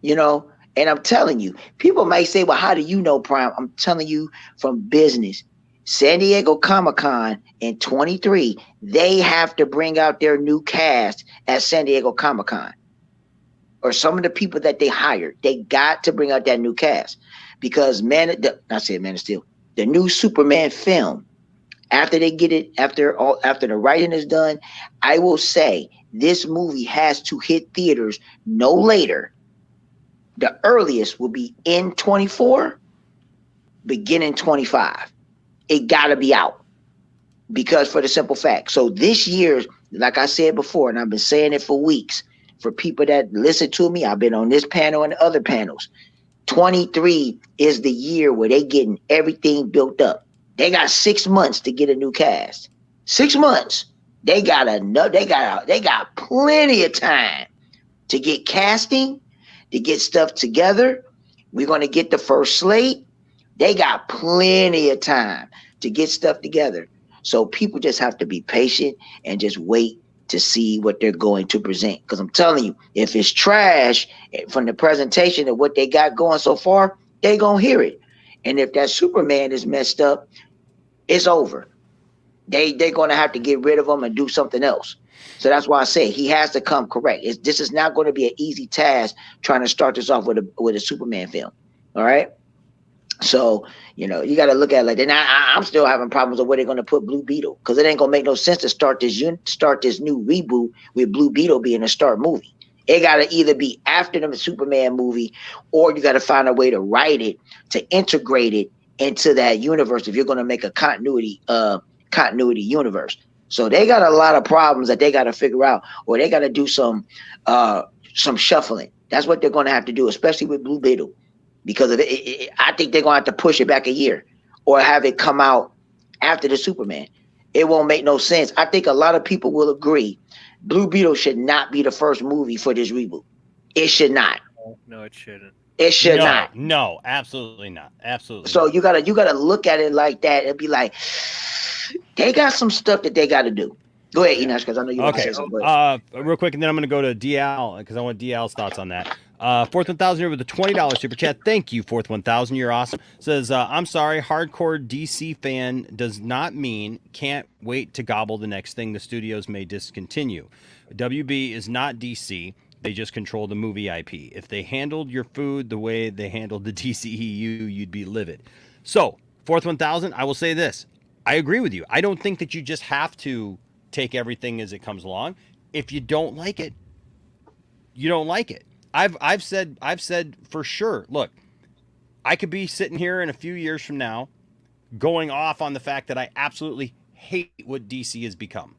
And I'm telling you, people might say, well, how do you know, Prime? I'm telling you from business. San Diego Comic-Con in 23, they have to bring out their new cast at San Diego Comic-Con. Or some of the people that they hired, they got to bring out that new cast. Because Man of Steel, the new Superman film, after they get it, after the writing is done, I will say this movie has to hit theaters no later. The earliest will be in 24, beginning 25. It got to be out, because for the simple fact. So this year, like I said before, and I've been saying it for weeks, for people that listen to me, I've been on this panel and other panels. 23 is the year where they getting everything built up. They got 6 months to get a new cast. 6 months. They got plenty of time to get casting, to get stuff together. We're going to get the first slate. They got plenty of time to get stuff together. So people just have to be patient and just wait to see what they're going to present. Because I'm telling you, if it's trash from the presentation of what they got going so far, they going to hear it. And if that Superman is messed up, it's over. They're going to have to get rid of him and do something else. So that's why I say he has to come correct. This is not going to be an easy task trying to start this off with a Superman film. All right. So, you know, you got to look at it like that. Now, I'm still having problems with where they're going to put Blue Beetle, because it ain't going to make no sense to start this new reboot with Blue Beetle being a start movie. It got to either be after the Superman movie, or you got to find a way to write it to integrate it into that universe if you're going to make a continuity universe. So they got a lot of problems that they got to figure out, or they got to do some shuffling. That's what they're going to have to do, especially with Blue Beetle, because I think they're going to have to push it back a year or have it come out after the Superman. It won't make no sense. I think a lot of people will agree Blue Beetle should not be the first movie for this reboot. It should not. No, it shouldn't. It should not. No, absolutely not. Absolutely. So not. you gotta look at it like that and be like, they got some stuff that they got to do. Go ahead, Enosh, because I know you want to say something. Real quick, and then I'm going to go to DL because I want DL's thoughts on that. Fourth 1,000 here with a $20 super chat. Thank you, Fourth 1,000. You're awesome. Says, I'm sorry, hardcore DC fan does not mean can't wait to gobble the next thing the studios may discontinue. WB is not DC. They just control the movie IP. If they handled your food the way they handled the DCEU, you'd be livid. So, Fourth 1,000, I will say this. I agree with you. I don't think that you just have to take everything as it comes along. If you don't like it, you don't like it. I've said for sure, look, I could be sitting here in a few years from now going off on the fact that I absolutely hate what DC has become.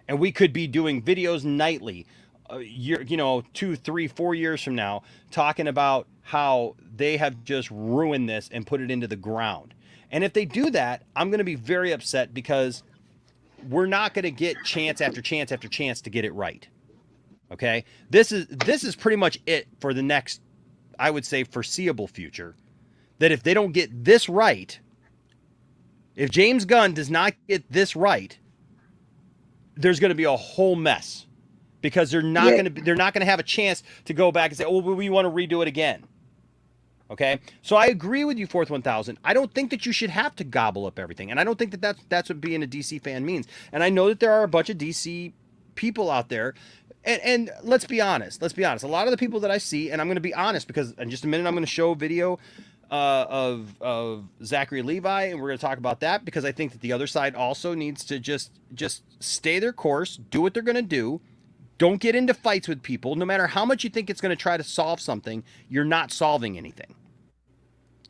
And we could be doing videos nightly, 2, 3, 4 years from now, talking about how they have just ruined this and put it into the ground. And if they do that, I'm going to be very upset because we're not going to get chance after chance after chance to get it right. Okay? This is pretty much it for the next, I would say, foreseeable future. That if they don't get this right, if James Gunn does not get this right, there's going to be a whole mess because they're not going to have a chance to go back and say, "Oh, we want to redo it again." Okay, so I agree with you, Fourth 1,000. I don't think that you should have to gobble up everything, and I don't think that that's what being a DC fan means. And I know that there are a bunch of DC people out there, and let's be honest. A lot of the people that I see, and I'm going to be honest because in just a minute I'm going to show a video of Zachary Levi, and we're going to talk about that because I think that the other side also needs to just stay their course, do what they're going to do. Don't get into fights with people. No matter how much you think it's going to try to solve something, you're not solving anything.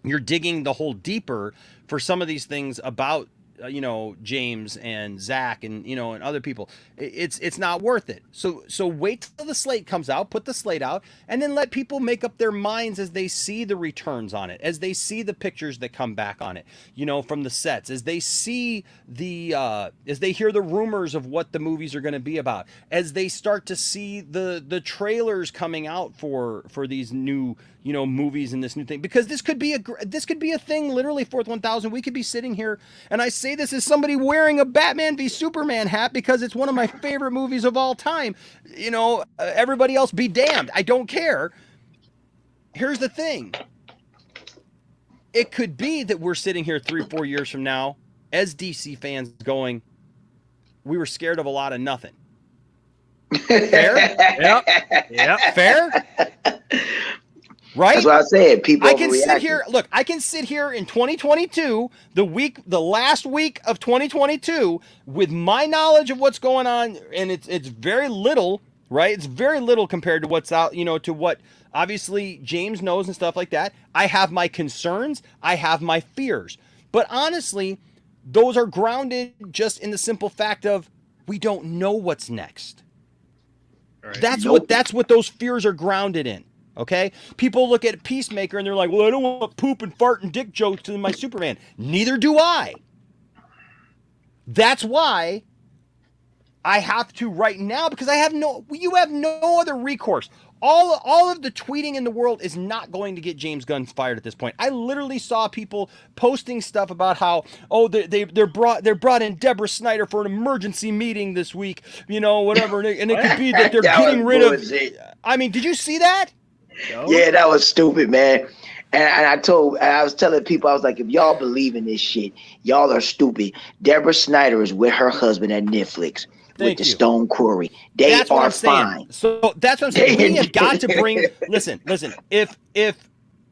You're digging the hole deeper for some of these things about, James and Zach and, and other people. It's not worth it. So wait till the slate comes out, put the slate out, and then let people make up their minds as they see the returns on it, as they see the pictures that come back on it, from the sets, as they see as they hear the rumors of what the movies are going to be about, as they start to see the trailers coming out for these new, movies and this new thing, because this could be a thing. Literally, Fourth 1,000, we could be sitting here, and I say this as somebody wearing a Batman v Superman hat because it's one of my favorite movies of all time. Everybody else be damned. I don't care. Here's the thing. It could be that we're sitting here 3-4 years from now as DC fans going, we were scared of a lot of nothing. Fair? Yep. Fair? Right? That's what I said. People I can sit here. Look, I can sit here in 2022, the last week of 2022, with my knowledge of what's going on, and it's very little, right? It's very little compared to what's out, to what obviously James knows and stuff like that. I have my concerns. I have my fears. But honestly, those are grounded just in the simple fact of we don't know what's next. Right. That's what those fears are grounded in. Okay? People look at Peacemaker and they're like, well, I don't want poop and fart and dick jokes in my Superman. Neither do I. That's why I have to right now, because you have no other recourse. All of the tweeting in the world is not going to get James Gunn fired at this point. I literally saw people posting stuff about how, they're brought in Deborah Snyder for an emergency meeting this week, whatever, and it could be that they're getting rid of. I mean, did you see that? No. Yeah, that was stupid, man. And I was telling people, I was like, if y'all believe in this shit, y'all are stupid. Deborah Snyder is with her husband at Netflix. With the Stone Quarry. They are fine. So that's what I'm saying. We have got to bring listen, if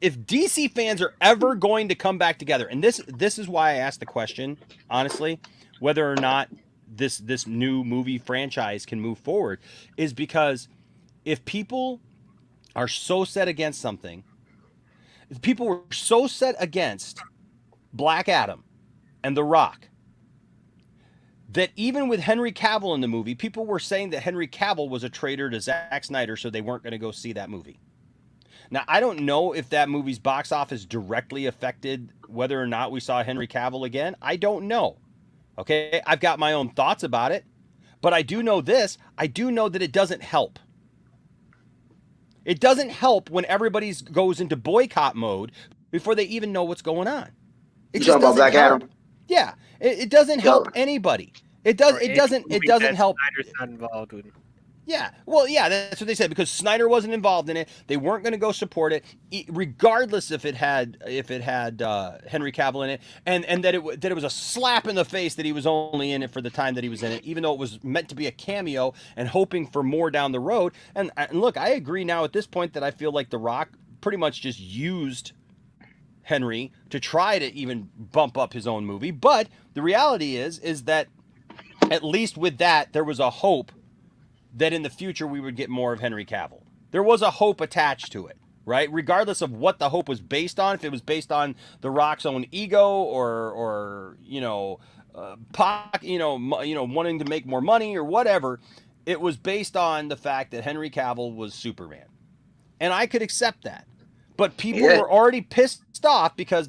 DC fans are ever going to come back together, and this is why I asked the question, honestly, whether or not this new movie franchise can move forward, is because if people are so set against something, if people were so set against Black Adam and The Rock, that even with Henry Cavill in the movie, people were saying that Henry Cavill was a traitor to Zack Snyder, so they weren't going to go see that movie. Now, I don't know if that movie's box office directly affected whether or not we saw Henry Cavill again. I don't know. Okay, I've got my own thoughts about it, but I do know this. I do know that it doesn't help. It doesn't help when everybody goes into boycott mode before they even know what's going on. You talking about Black Adam? Yeah, it doesn't help anybody. It doesn't help. Snyder's not involved with it. Yeah, well, yeah, that's what they said, because Snyder wasn't involved in it. They weren't going to go support it, regardless if it had Henry Cavill in it, and that it was a slap in the face that he was only in it for the time that he was in it, even though it was meant to be a cameo and hoping for more down the road. And look, I agree now at this point that I feel like The Rock pretty much just used Henry to try to even bump up his own movie. But the reality is that at least with that, there was a hope that in the future we would get more of Henry Cavill. There was a hope attached to it, right? Regardless of what the hope was based on, if it was based on The Rock's own ego or wanting to make more money or whatever, it was based on the fact that Henry Cavill was Superman, and I could accept that. But people were already pissed off because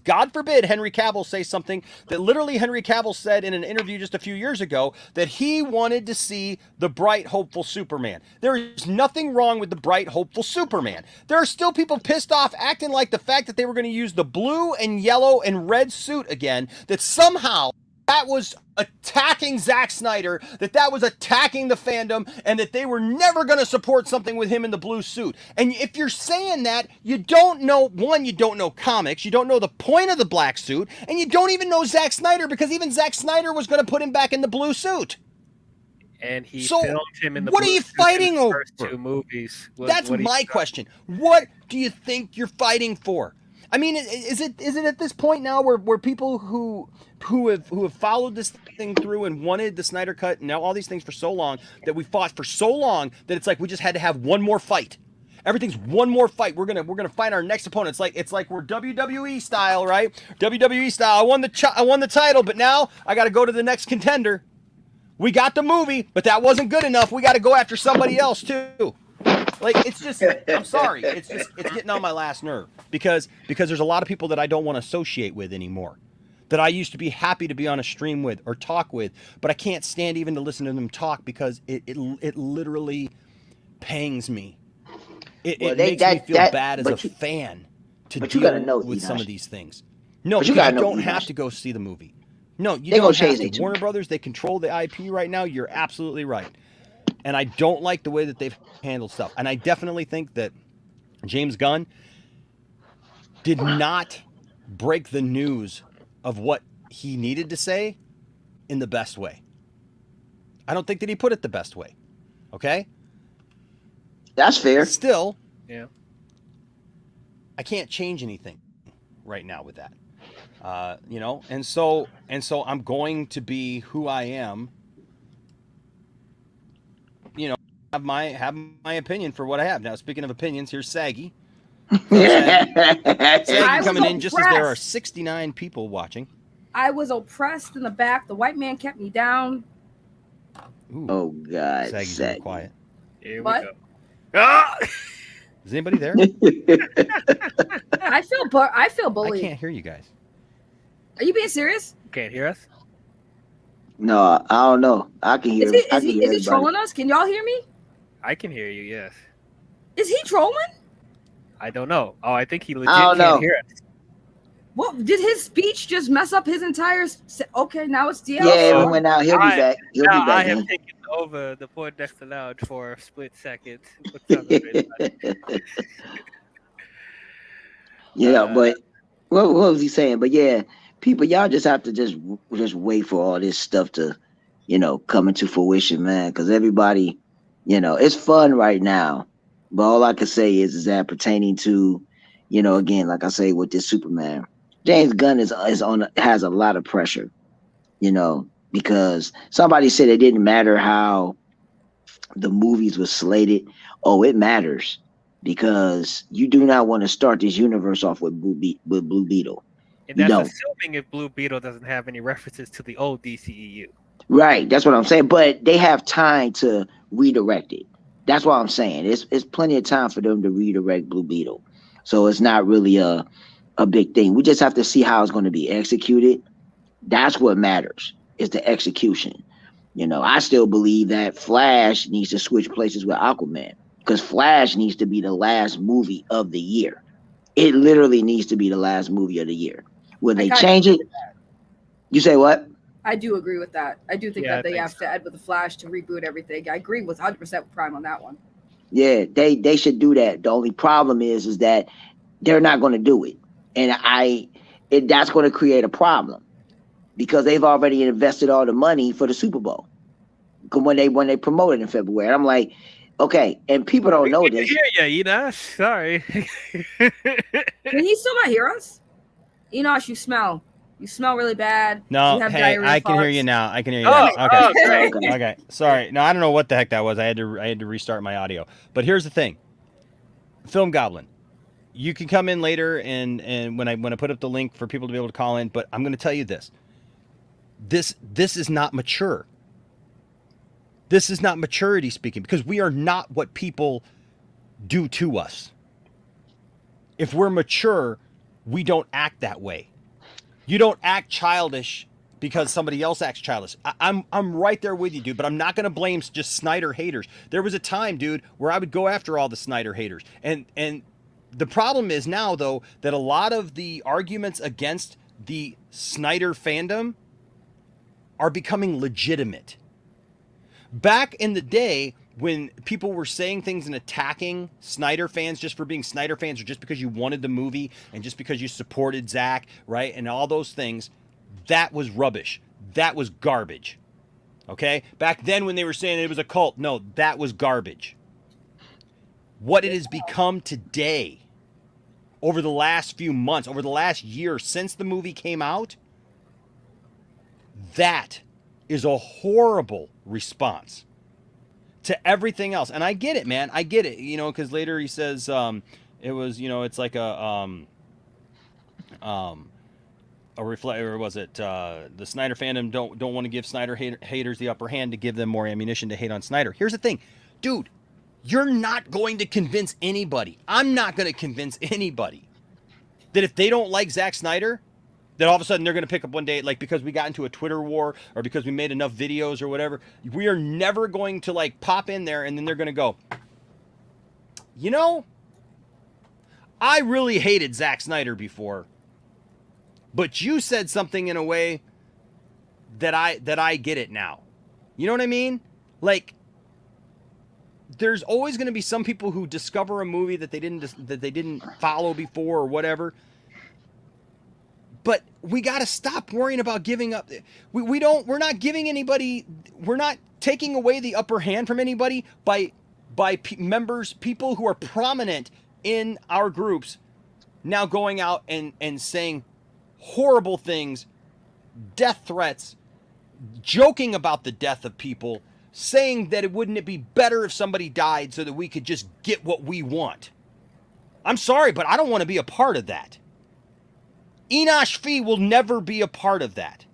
God forbid Henry Cavill say something that literally Henry Cavill said in an interview just a few years ago, that he wanted to see the bright, hopeful Superman. There is nothing wrong with the bright, hopeful Superman. There are still people pissed off acting like the fact that they were going to use the blue and yellow and red suit again, that somehow that was attacking Zack Snyder, that was attacking the fandom, and that they were never going to support something with him in the blue suit. And if you're saying that, you don't know, one, you don't know comics, you don't know the point of the black suit, and you don't even know Zack Snyder, because even Zack Snyder was going to put him back in the blue suit. And he filmed him in the what are you fighting over? First two movies. That's my question. What do you think you're fighting for? I mean, is it at this point now where people who have followed this thing through and wanted the Snyder Cut and now all these things for so long, that we fought for so long, that it's like we just had to have one more fight. Everything's one more fight. We're gonna fight our next opponent. It's like we're WWE style, right? WWE style. I won the title, but now I got to go to the next contender. We got the movie, but that wasn't good enough. We got to go after somebody else too. Like, it's just, I'm sorry, it's getting on my last nerve, because there's a lot of people that I don't want to associate with anymore, that I used to be happy to be on a stream with or talk with, but I can't stand even to listen to them talk, because it literally pangs me. It makes me feel bad as a fan to deal with some of these things. No, you don't have to go see the movie. No, you don't have to. Warner Brothers, they control the IP right now. You're absolutely right. And I don't like the way that they've handled stuff. And I definitely think that James Gunn did not break the news of what he needed to say in the best way. I don't think that he put it the best way. Okay? That's fair. Still, yeah, I can't change anything right now with that. And so I'm going to be who I am. Have my opinion for what I have. Now, speaking of opinions, here's Saggy. Saggy coming in just as there are 69 people watching. I was oppressed in the back. The white man kept me down. Ooh. Oh, God. Saggy's very quiet. Here what? we go. Ah! Is anybody there? I feel bullied. I can't hear you guys. Are you being serious? Can't hear us? No, I don't know. I can hear. Is he trolling us? Can y'all hear me? I can hear you, yes. Is he trolling? I don't know. Oh, I think he legit can't hear us. What, did his speech just mess up his entire... Okay, now it's DL. Yeah, we went out. He'll be back. He'll be back. I have taken over the point next to lounge for a split second. Yeah, but what was he saying? But yeah, people, y'all just have to just wait for all this stuff to, come into fruition, man. Because everybody, it's fun right now. But all I can say is that pertaining to, You know, again, like I say with this Superman, James Gunn has a lot of pressure. You know, because somebody said it didn't matter how the movies were slated. Oh, it matters because you do not want to start this universe off with Blue Beetle. And You that's don't. assuming if Blue Beetle doesn't have any references to the old DCEU. Right. That's what I'm saying. But they have time to redirect it. That's what I'm saying. It's plenty of time for them to redirect Blue Beetle. So it's not really a big thing. We just have to see how it's going to be executed. That's what matters, is the execution. You know, I still believe that Flash needs to switch places with Aquaman because Flash needs to be the last movie of the year. It literally needs to be the last movie of the year. Will they change it? You say what? I do agree with that. I do think Yeah, that they I think have to add with the Flash to reboot everything. I agree with 100% with Prime on that one. Yeah, they should do that. The only problem is that they're not going to do it, and that's going to create a problem because they've already invested all the money for the Super Bowl when they promote it in February. And I'm like, okay, and people don't know this. Yeah, Enosh. Sorry. Can he still not hear us? Enosh, you smell. You smell really bad. No, you have hey, diarrhea I can hear thoughts. you now. I can hear you Oh, now. Okay. great. Okay. Sorry. No, I don't know what the heck that was. I had to restart my audio. But here's the thing. Film Goblin. You can come in later and when I put up the link for people to be able to call in, but I'm going to tell you this. This is not mature. This is not maturity speaking because we are not what people do to us. If we're mature, we don't act that way. You don't act childish because somebody else acts childish. I'm right there with you, dude, but I'm not going to blame just Snyder haters. There was a time, dude, where I would go after all the Snyder haters. And the problem is now, though, that a lot of the arguments against the Snyder fandom are becoming legitimate. Back in the day, when people were saying things and attacking Snyder fans just for being Snyder fans or just because you wanted the movie and just because you supported Zach, right, and all those things, that was rubbish. That was garbage. Okay? Back then when they were saying it was a cult, no, that was garbage. What it has become today, over the last few months, over the last year since the movie came out, that is a horrible response to everything else. And I get it, man. I get it. You know, because later he says it was, you know, it's like a reflect, or was it the Snyder fandom don't want to give Snyder haters the upper hand to give them more ammunition to hate on Snyder. Here's the thing, dude. You're not going to convince anybody. I'm not going to convince anybody that if they don't like Zack Snyder, that all of a sudden they're going to pick up one day, like because we got into a Twitter war or because we made enough videos or whatever. We are never going to like pop in there and then they're going to go, you know, I really hated Zack Snyder before, but you said something in a way that I get it now. You know what I mean? Like, there's always going to be some people who discover a movie that they didn't follow before or whatever. But we got to stop worrying about giving up. We're not giving anybody, we're not taking away the upper hand from anybody by members, people who are prominent in our groups now going out and saying horrible things, death threats, joking about the death of people, saying that wouldn't it be better if somebody died so that we could just get what we want. I'm sorry, but I don't want to be a part of that. Enosh Fee will never be a part of that.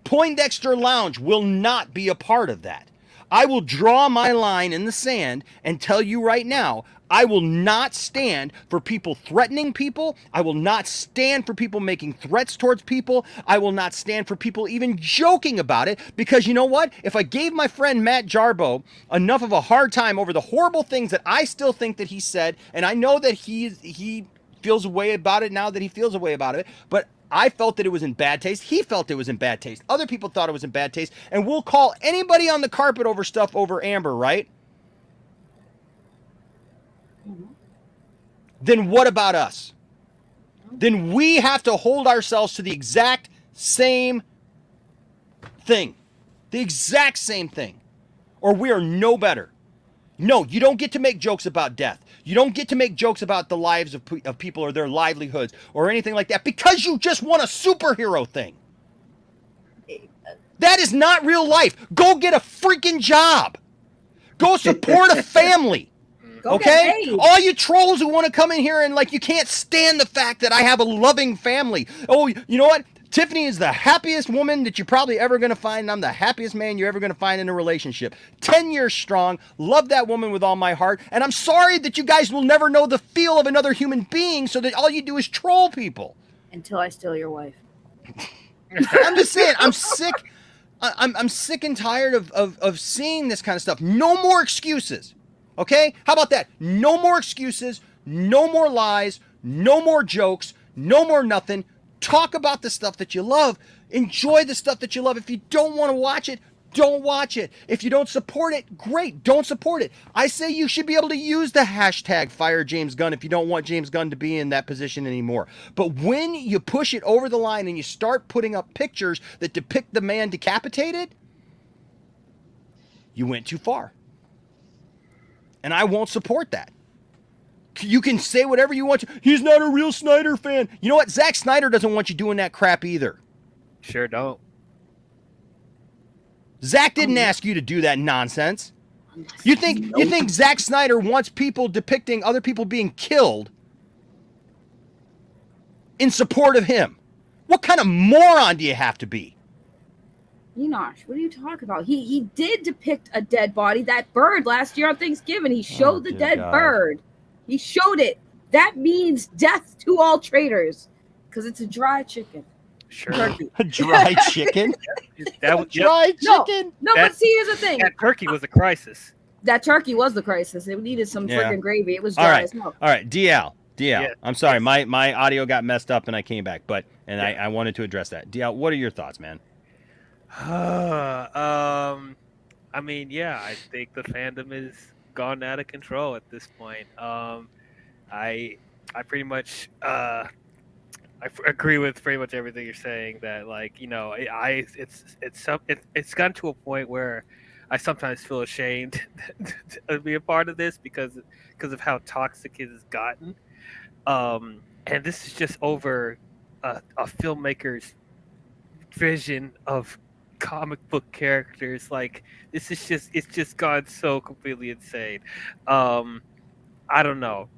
Poindexter Lounge will not be a part of that. I will draw my line in the sand and tell you right now, I will not stand for people threatening people. I will not stand for people making threats towards people. I will not stand for people even joking about it, because you know what? If I gave my friend Matt Jarbo enough of a hard time over the horrible things that I still think that he said, and I know that he feels a way about it now that he feels a way about it, but I felt that it was in bad taste. He felt it was in bad taste. Other people thought it was in bad taste. And we'll call anybody on the carpet over stuff over Amber, right? Mm-hmm. Then what about us? Then we have to hold ourselves to the exact same thing. The exact same thing. Or we are no better. No, you don't get to make jokes about death. You don't get to make jokes about the lives of people or their livelihoods or anything like that because you just want a superhero thing. That is not real life. Go get a freaking job. Go support a family. Okay? All you trolls who want to come in here and like you can't stand the fact that I have a loving family. Oh, you know what? Tiffany is the happiest woman that you're probably ever going to find, and I'm the happiest man you're ever going to find in a relationship. 10 years strong. Love that woman with all my heart. And I'm sorry that you guys will never know the feel of another human being so that all you do is troll people. Until I steal your wife. I'm just saying, I'm sick. I'm sick and tired of seeing this kind of stuff. No more excuses. Okay? How about that? No more excuses. No more lies. No more jokes. No more nothing. Talk about the stuff that you love. Enjoy the stuff that you love. If you don't want to watch it, don't watch it. If you don't support it, great. Don't support it. I say you should be able to use the hashtag fire James Gunn if you don't want James Gunn to be in that position anymore. But when you push it over the line and you start putting up pictures that depict the man decapitated, you went too far. And I won't support that. You can say whatever you want to. He's not a real Snyder fan. You know what? Zack Snyder doesn't want you doing that crap either. Sure don't. Zack didn't ask you to do that nonsense. You think Zack Snyder wants people depicting other people being killed in support of him? What kind of moron do you have to be? Enosh, what are you talking about? He did depict a dead body, that bird last year on Thanksgiving. He showed the dead bird. He showed it. That means death to all traitors because it's a dry chicken. Sure. Turkey. A dry chicken? That was Dry chicken? No, but see, here's the thing. That turkey was a crisis. That turkey was the crisis. It needed some freaking gravy. It was dry as hell. All right, DL. Yeah. I'm sorry, my audio got messed up and I came back, I wanted to address that. DL, what are your thoughts, man? I mean, yeah, I think the fandom is gone out of control at this point. I pretty much I agree with pretty much everything you're saying. That, like, you know, it's gotten to a point where I sometimes feel ashamed to be a part of this because of how toxic it has gotten. And this is just over a filmmaker's vision of comic book characters. Like, it's just gone so completely insane. I don't know.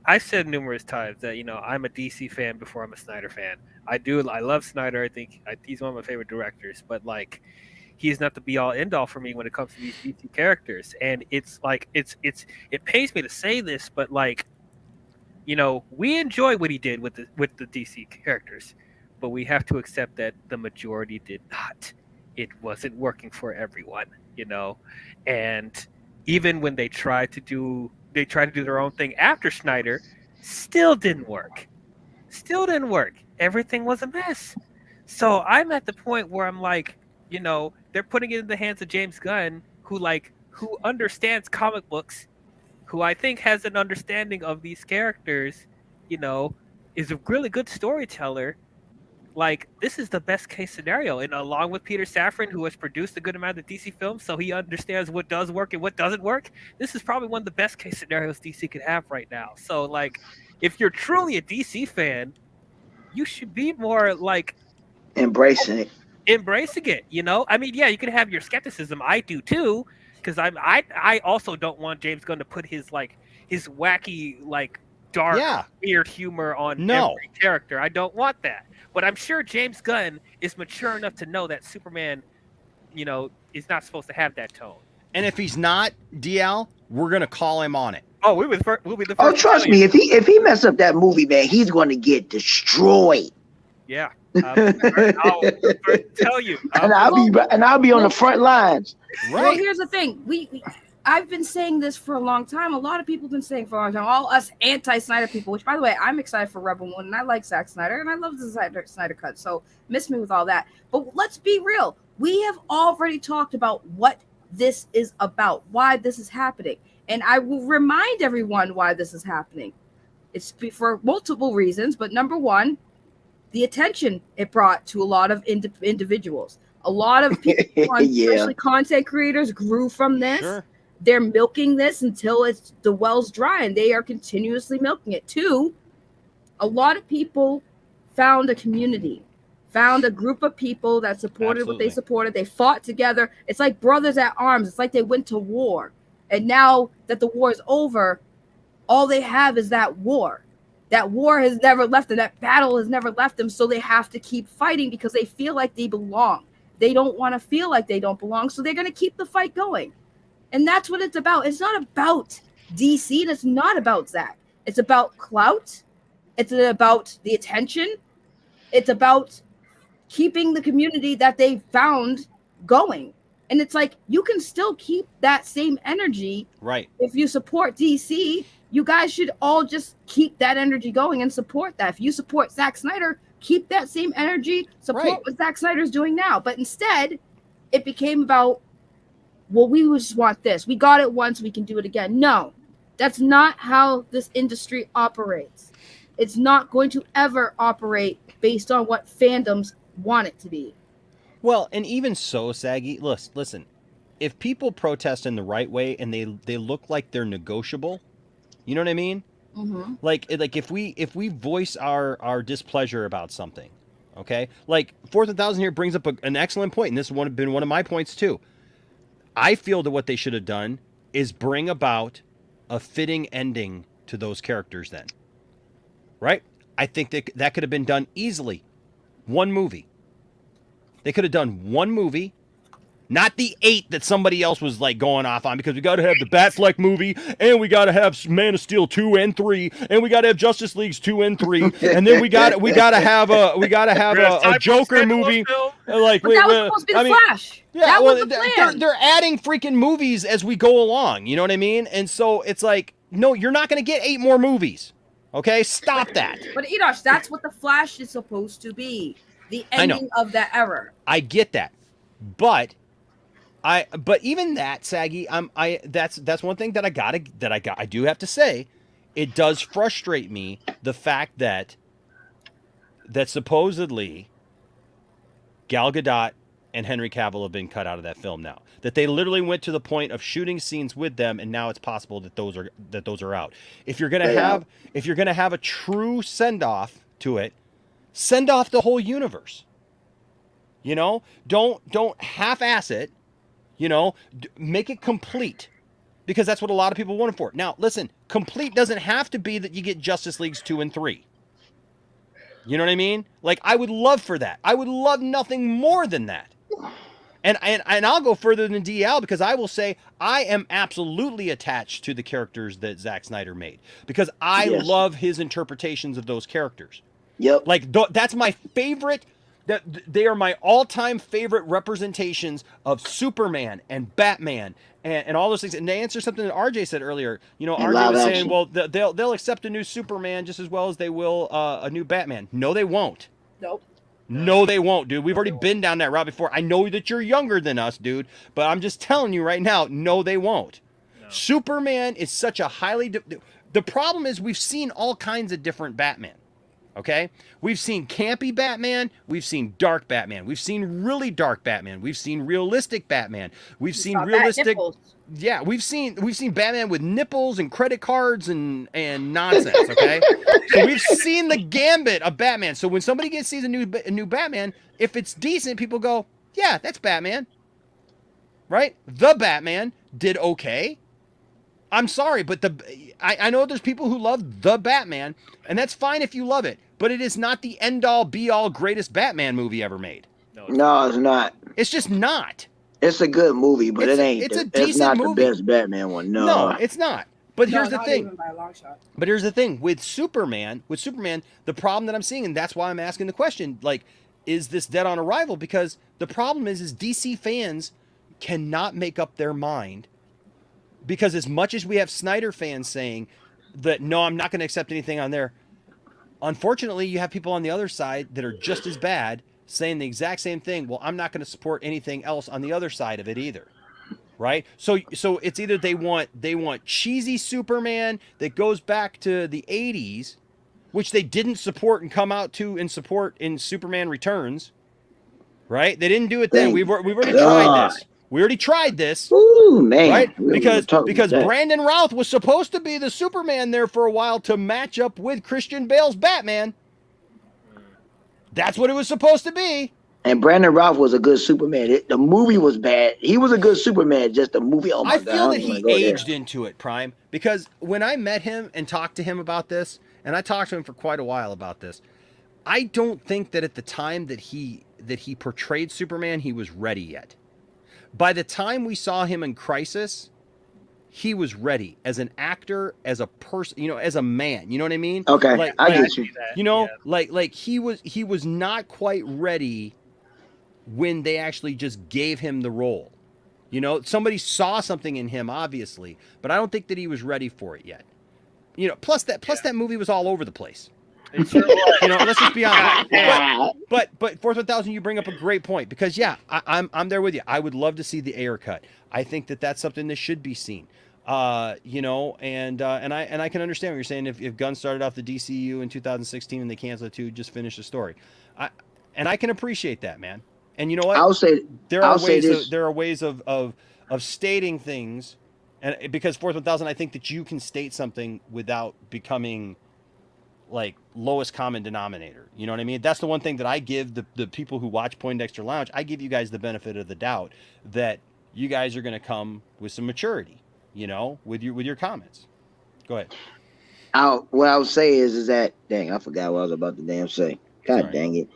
I said numerous times that, you know, I'm a DC fan before I'm a Snyder fan. I love Snyder. I think he's one of my favorite directors, but like, he's not the be all end all for me when it comes to these DC characters. And it's like, it pains me to say this, but like, you know, we enjoy what he did with the DC characters, but we have to accept that the majority did not. It wasn't working for everyone, you know. And even when they tried to do their own thing after Snyder, still didn't work. Everything was a mess. So I'm at the point where I'm like, you know, they're putting it in the hands of James Gunn, who understands comic books, who I think has an understanding of these characters, you know, is a really good storyteller. Like, this is the best case scenario. And along with Peter Safran, who has produced a good amount of DC films, so he understands what does work and what doesn't work, this is probably one of the best case scenarios DC could have right now. So, like, if you're truly a DC fan, you should be more, like, embracing it, you know? I mean, yeah, you can have your skepticism. I do too, because I also don't want James Gunn to put his wacky, like, dark, weird humor on every character. I don't want that. But I'm sure James Gunn is mature enough to know that Superman, you know, is not supposed to have that tone. And if he's not, DL, we're gonna call him on it. Oh, we'll be the first. Oh, trust me, if he mess up that movie, man, he's going to get destroyed. Yeah, I'll tell you. I'll be on the front lines. Right. Well, here's the thing. I've been saying this for a long time. A lot of people have been saying for a long time. All us anti-Snyder people, which, by the way, I'm excited for Rebel Moon, and I like Zack Snyder, and I love the Snyder cut. So miss me with all that. But let's be real. We have already talked about what this is about, why this is happening. And I will remind everyone why this is happening. It's for multiple reasons, but number one, the attention it brought to a lot of individuals. A lot of people, especially content creators, grew from this. Sure. they're milking this until it's the well's dry, and they are continuously milking it. Two, a lot of people found a community, found a group of people that supported what they supported. They fought together. It's like brothers at arms. It's like they went to war. And now that the war is over, all they have is that war. That war has never left them. That battle has never left them. So they have to keep fighting because they feel like they belong. They don't want to feel like they don't belong. So they're going to keep the fight going. And that's what it's about. It's not about DC. And it's not about Zach. It's about clout. It's about the attention. It's about keeping the community that they found going. And it's like, you can still keep that same energy. Right. If you support DC, you guys should all just keep that energy going and support that. If you support Zack Snyder, keep that same energy, support what Zack Snyder's doing now. But instead, it became about, well, we just want this. We got it once, we can do it again. No, that's not how this industry operates. It's not going to ever operate based on what fandoms want it to be. Well, and even so, Saggy, listen, if people protest in the right way and they look like they're negotiable, you know what I mean? Mm-hmm. Like if we voice our displeasure about something, okay? Like Fourth and Thousand here brings up an excellent point, and this has been one of my points too. I feel that what they should have done is bring about a fitting ending to those characters then. Right? I think that could have been done easily. One movie. They could have done one movie, not the 8 that somebody else was like going off on, because we got to have the Batfleck movie, and we got to have Man of Steel 2 and 3, and we got to have Justice Leagues 2 and 3, and then we got to have a Joker movie. Like but that was supposed to be the Flash. Yeah, that was the plan. They're adding freaking movies as we go along. You know what I mean? And so it's like, no, you're not going to get 8 more movies. Okay, stop that. But Edosh, that's what the Flash is supposed to be. The ending of that era. I get that. But even that, Saggy, that's one thing that I do have to say. It does frustrate me, the fact that supposedly Gal Gadot and Henry Cavill have been cut out of that film now. That they literally went to the point of shooting scenes with them, and now it's possible that those are out. If you're gonna have a true send off to it, send off the whole universe. You know, don't half-ass it. You know, make it complete, because that's what a lot of people want it for. Now, listen, complete doesn't have to be that you get Justice Leagues 2 and 3. You know what I mean? Like, I would love for that. I would love nothing more than that. And I'll go further than DL, because I will say I am absolutely attached to the characters that Zack Snyder made, because I love his interpretations of those characters. Yep. Like, that's my favorite. They are my all-time favorite representations of Superman and Batman and all those things. And to answer something that RJ said earlier, you know, RJ was saying, well, they'll accept a new Superman just as well as they will a new Batman. No, they won't. Nope. No, they won't, dude. We've already been down that route before. I know that you're younger than us, dude, but I'm just telling you right now, no, they won't. No. Superman is such a highly... The problem is we've seen all kinds of different Batman. Okay? We've seen campy Batman. We've seen dark Batman. We've seen really dark Batman. We've seen realistic Batman. We've seen realistic... Yeah, we've seen Batman with nipples and credit cards and nonsense, okay? So we've seen the gambit of Batman. So when somebody sees a new Batman, if it's decent, people go, yeah, that's Batman. Right? The Batman did okay. I'm sorry, but I know there's people who love the Batman, and that's fine if you love it, but it is not the end-all, be-all, greatest Batman movie ever made. No, it's not. It's just not. It's a good movie, but it ain't. It's a decent it's not movie. The best Batman one. No, it's not. But here's the thing. Even by a long shot. But here's the thing with Superman, the problem that I'm seeing, and that's why I'm asking the question, like, is this dead on arrival? Because the problem is DC fans cannot make up their mind. Because as much as we have Snyder fans saying that, no, I'm not going to accept anything on there, unfortunately, you have people on the other side that are just as bad saying the exact same thing. Well, I'm not going to support anything else on the other side of it either. Right? So it's either they want cheesy Superman that goes back to the 80s, which they didn't support and come out to and support in Superman Returns. Right? They didn't do it then. We've already tried this. We already tried this. Ooh, man. Right? We Because talking about that. Brandon Routh was supposed to be the Superman there for a while to match up with Christian Bale's Batman. That's what it was supposed to be. And Brandon Routh was a good Superman. The movie was bad. He was a good Superman, just the movie. Oh my God. I feel that don't he wanna go there. aged into it, Prime, because when I met him and talked to him about this, and I talked to him for quite a while about this, I don't think that at the time that he portrayed Superman, he was ready yet. By the time we saw him in Crisis, he was ready as an actor, as a person, you know, as a man. You know what I mean? Okay, I get you. You know, like he was not quite ready when they actually just gave him the role. You know, somebody saw something in him, obviously, but I don't think that he was ready for it yet. You know, plus that movie was all over the place. It sure was. You know, let's just be honest. But Fourth 1000, you bring up a great point because I'm there with you. I would love to see the Ayer cut. I think that that's something that should be seen. You know, and I can understand what you're saying. If Gunn started off the DCEU in 2016 and they canceled it to just finish the story, I can appreciate that, man. And you know what? I'll say there are ways of stating things, and because Fourth 1000, I think that you can state something without becoming like lowest common denominator. You know what I mean? That's the one thing that I give the people who watch Poindexter Lounge. I give you guys the benefit of the doubt that you guys are going to come with some maturity, you know, with your comments. Go ahead. What I would say is that, dang, I forgot what I was about to damn say. God Sorry. dang it.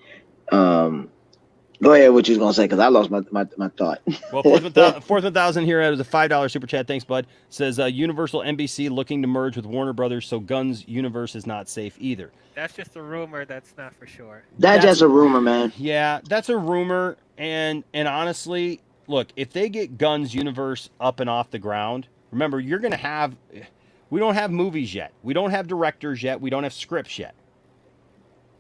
Go ahead, what you was gonna say, because I lost my thought. Well, Fourth 1000 here has a $5 super chat. Thanks, bud. Says Universal NBC looking to merge with Warner Brothers, so Gunn's universe is not safe either. That's just a rumor. That's not for sure. That's just a rumor, man. Yeah, that's a rumor. And honestly, look, if they get Gunn's universe up and off the ground, remember, you're going to have... We don't have movies yet. We don't have directors yet. We don't have scripts yet.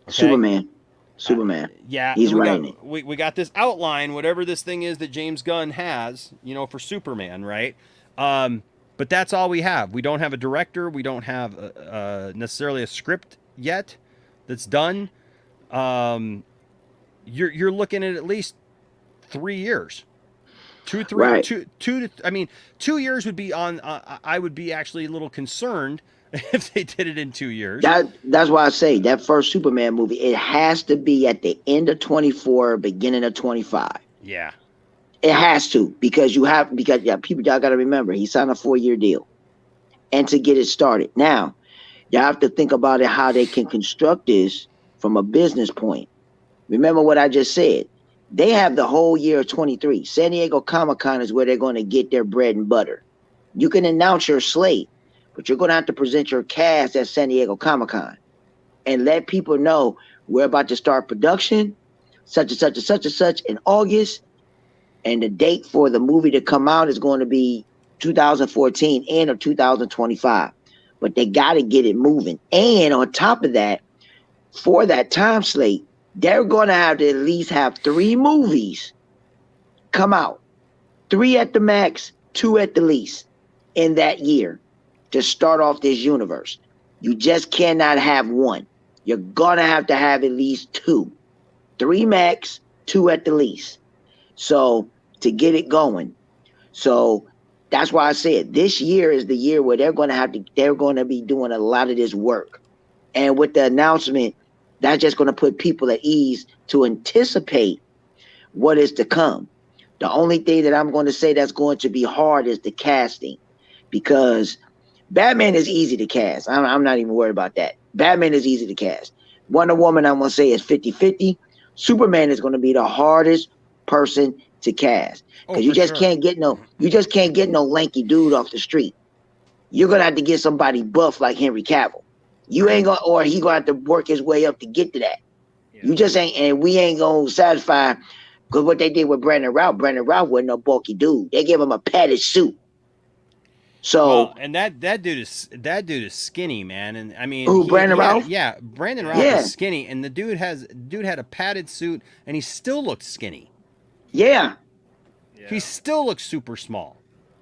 Okay? Superman. Yeah. He's writing it. We got this outline, whatever this thing is that James Gunn has, you know, for Superman, right? But that's all we have. We don't have a director. We don't have necessarily a script yet that's done. You're looking at least 3 years. 2 years would be on. I would be actually a little concerned if they did it in 2 years. That's why I say that first Superman movie, it has to be at the end of 24, beginning of 25. Yeah. It has to, because y'all got to remember, he signed a 4-year deal. And to get it started. Now, y'all have to think about it, how they can construct this from a business point. Remember what I just said. They have the whole year of 23. San Diego Comic-Con is where they're going to get their bread and butter. You can announce your slate, but you're going to have to present your cast at San Diego Comic-Con and let people know we're about to start production, such and such and such and such in August. And the date for the movie to come out is going to be 2014 and or 2025. But they got to get it moving. And on top of that, for that time slate, they're going to have to at least have 3 movies come out. 3 at the max, 2 at the least in that year to start off this universe. You just cannot have 1. You're going to have at least 2. 3 max, 2 at the least. So to get it going. So that's why I said this year is the year where they're going to be doing a lot of this work. And with the announcement, that's just going to put people at ease to anticipate what is to come. The only thing that I'm going to say that's going to be hard is the casting, because Batman is easy to cast. I'm not even worried about that. Batman is easy to cast. Wonder Woman, I'm going to say, is 50-50. Superman is going to be the hardest person to cast, because you just can't get no lanky dude off the street. You're going to have to get somebody buff like Henry Cavill. You ain't gonna, or he gonna have to work his way up to get to that. Yeah. You just ain't, and we ain't gonna satisfy, because what they did with Brandon Routh wasn't no bulky dude. They gave him a padded suit. So and that dude is skinny, man. And I mean, Brandon Routh? Yeah, Brandon Routh is skinny, and the dude had a padded suit, and he still looked skinny. Yeah. He still looks super small.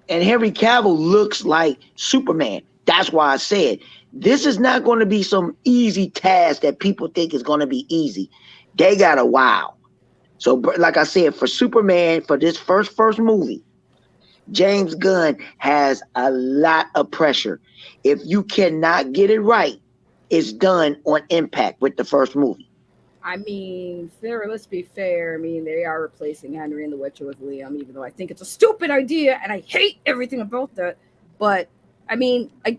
And Henry Cavill looks like Superman. That's why I said this is not going to be some easy task that people think is going to be easy. They got a wow. So, like I said, for Superman, for this first movie, James Gunn has a lot of pressure. If you cannot get it right, it's done on impact with the first movie. I mean, let's be fair. I mean, they are replacing Henry and the Witcher with Liam, even though I think it's a stupid idea and I hate everything about that. But I mean, I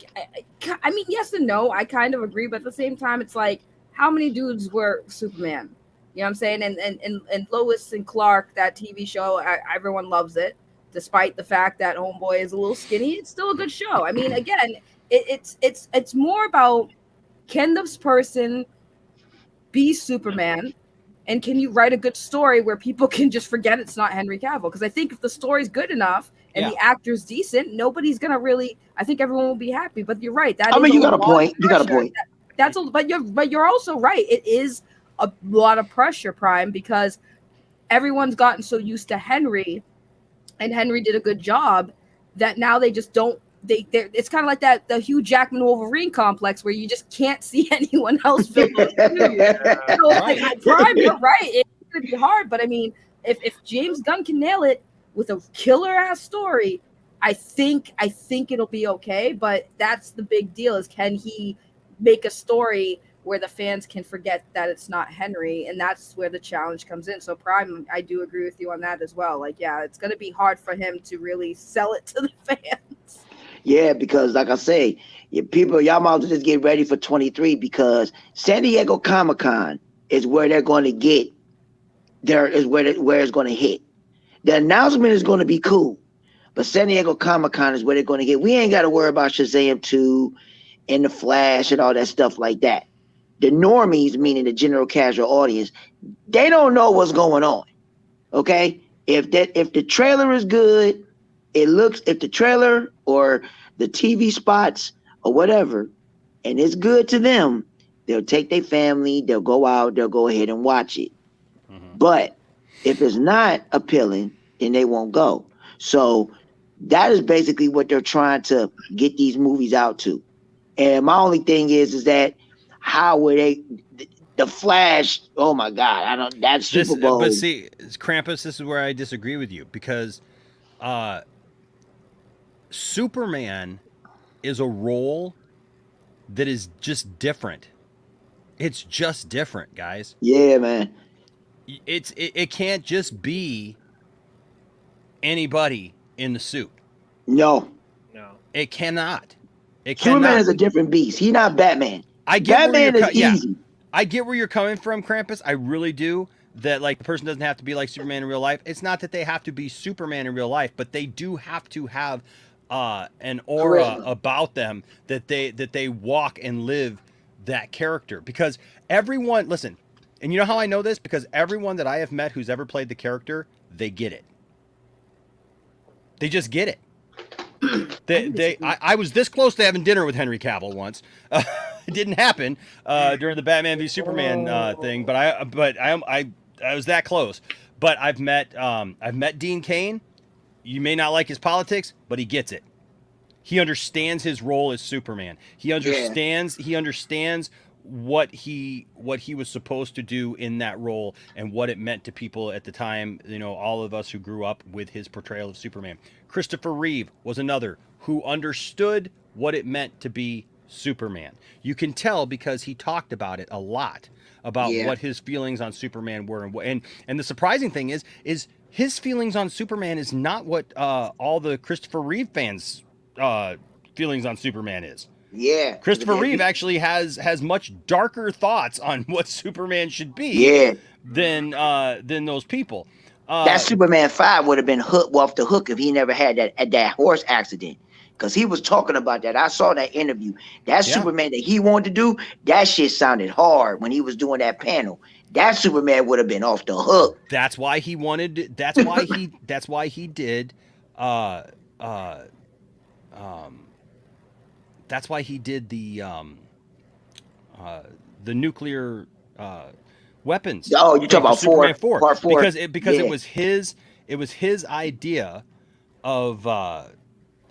mean, yes and no. I kind of agree, but at the same time, it's like, how many dudes were Superman? You know what I'm saying? And Lois and Clark, that TV show, everyone loves it, despite the fact that Homeboy is a little skinny. It's still a good show. I mean, again, it's more about, can this person be Superman, and can you write a good story where people can just forget it's not Henry Cavill? Because I think if the story's good enough and the actor's decent, nobody's gonna really. I think everyone will be happy. But you're right. That, I mean, you got a point. You got a point. That's a, but you're also right. It is a lot of pressure, Prime, because everyone's gotten so used to Henry, and Henry did a good job, that now they just don't. It's kind of like the Hugh Jackman Wolverine complex, where you just can't see anyone else fill those shoes. So, Prime, you're right. It's gonna be hard, but I mean, if James Gunn can nail it with a killer ass story, I think it'll be okay. But that's the big deal: is can he make a story where the fans can forget that it's not Henry, and that's where the challenge comes in. So Prime, I do agree with you on that as well. Like, yeah, it's gonna be hard for him to really sell it to the fans. Yeah, because like I say, y'all might as well just get ready for 23, because San Diego Comic-Con is where they're going to get. Where it's going to hit. The announcement is going to be cool, but San Diego Comic-Con is where they're going to get. We ain't got to worry about Shazam 2 and the Flash and all that stuff like that. The normies, meaning the general casual audience, they don't know what's going on. Okay, if the trailer is good. If the trailer or the TV spots or whatever, and it's good to them, they'll take their family, they'll go out, they'll go ahead and watch it. Mm-hmm. But if it's not appealing, then they won't go. So that is basically what they're trying to get these movies out to. And my only thing is that how would the Flash? Oh my God, that's Super Bowl. But see, Krampus, this is where I disagree with you, because Superman is a role that is just different. It's just different, guys. Yeah, man. It can't just be anybody in the suit. No. It cannot. Superman is a different beast. He's not Batman. Batman is easy. I get where you're coming from, Krampus. I really do. That, like, the person doesn't have to be like Superman in real life. It's not that they have to be Superman in real life, but they do have to have an aura about them that they walk and live that character. Because everyone, listen, and you know how I know this? Because everyone that I have met who's ever played the character, they get it. They just get it. I was this close to having dinner with Henry Cavill once. It didn't happen during the Batman v Superman thing, but I was that close. But I've met Dean Cain. You may not like his politics, but he gets it. He understands his role as Superman. He understands. Yeah. He understands what he was supposed to do in that role and what it meant to people at the time. You know, all of us who grew up with his portrayal of Superman. Christopher Reeve was another who understood what it meant to be Superman. You can tell because he talked about it a lot, about what his feelings on Superman were, and the surprising thing is his feelings on Superman is not what all the Christopher Reeve fans' feelings on Superman is. Yeah, Christopher Reeve actually has much darker thoughts on what Superman should be than those people. That Superman 5 would have been off the hook if he never had that horse accident. Because he was talking about that. I saw that interview. That Superman that he wanted to do, that shit sounded hard when he was doing that panel. That Superman would have been off the hook. That's why he wanted. That's why he. That's why he did. That's why he did the nuclear weapons. Oh, you're talking about Superman 4. Part 4. Because it was his idea of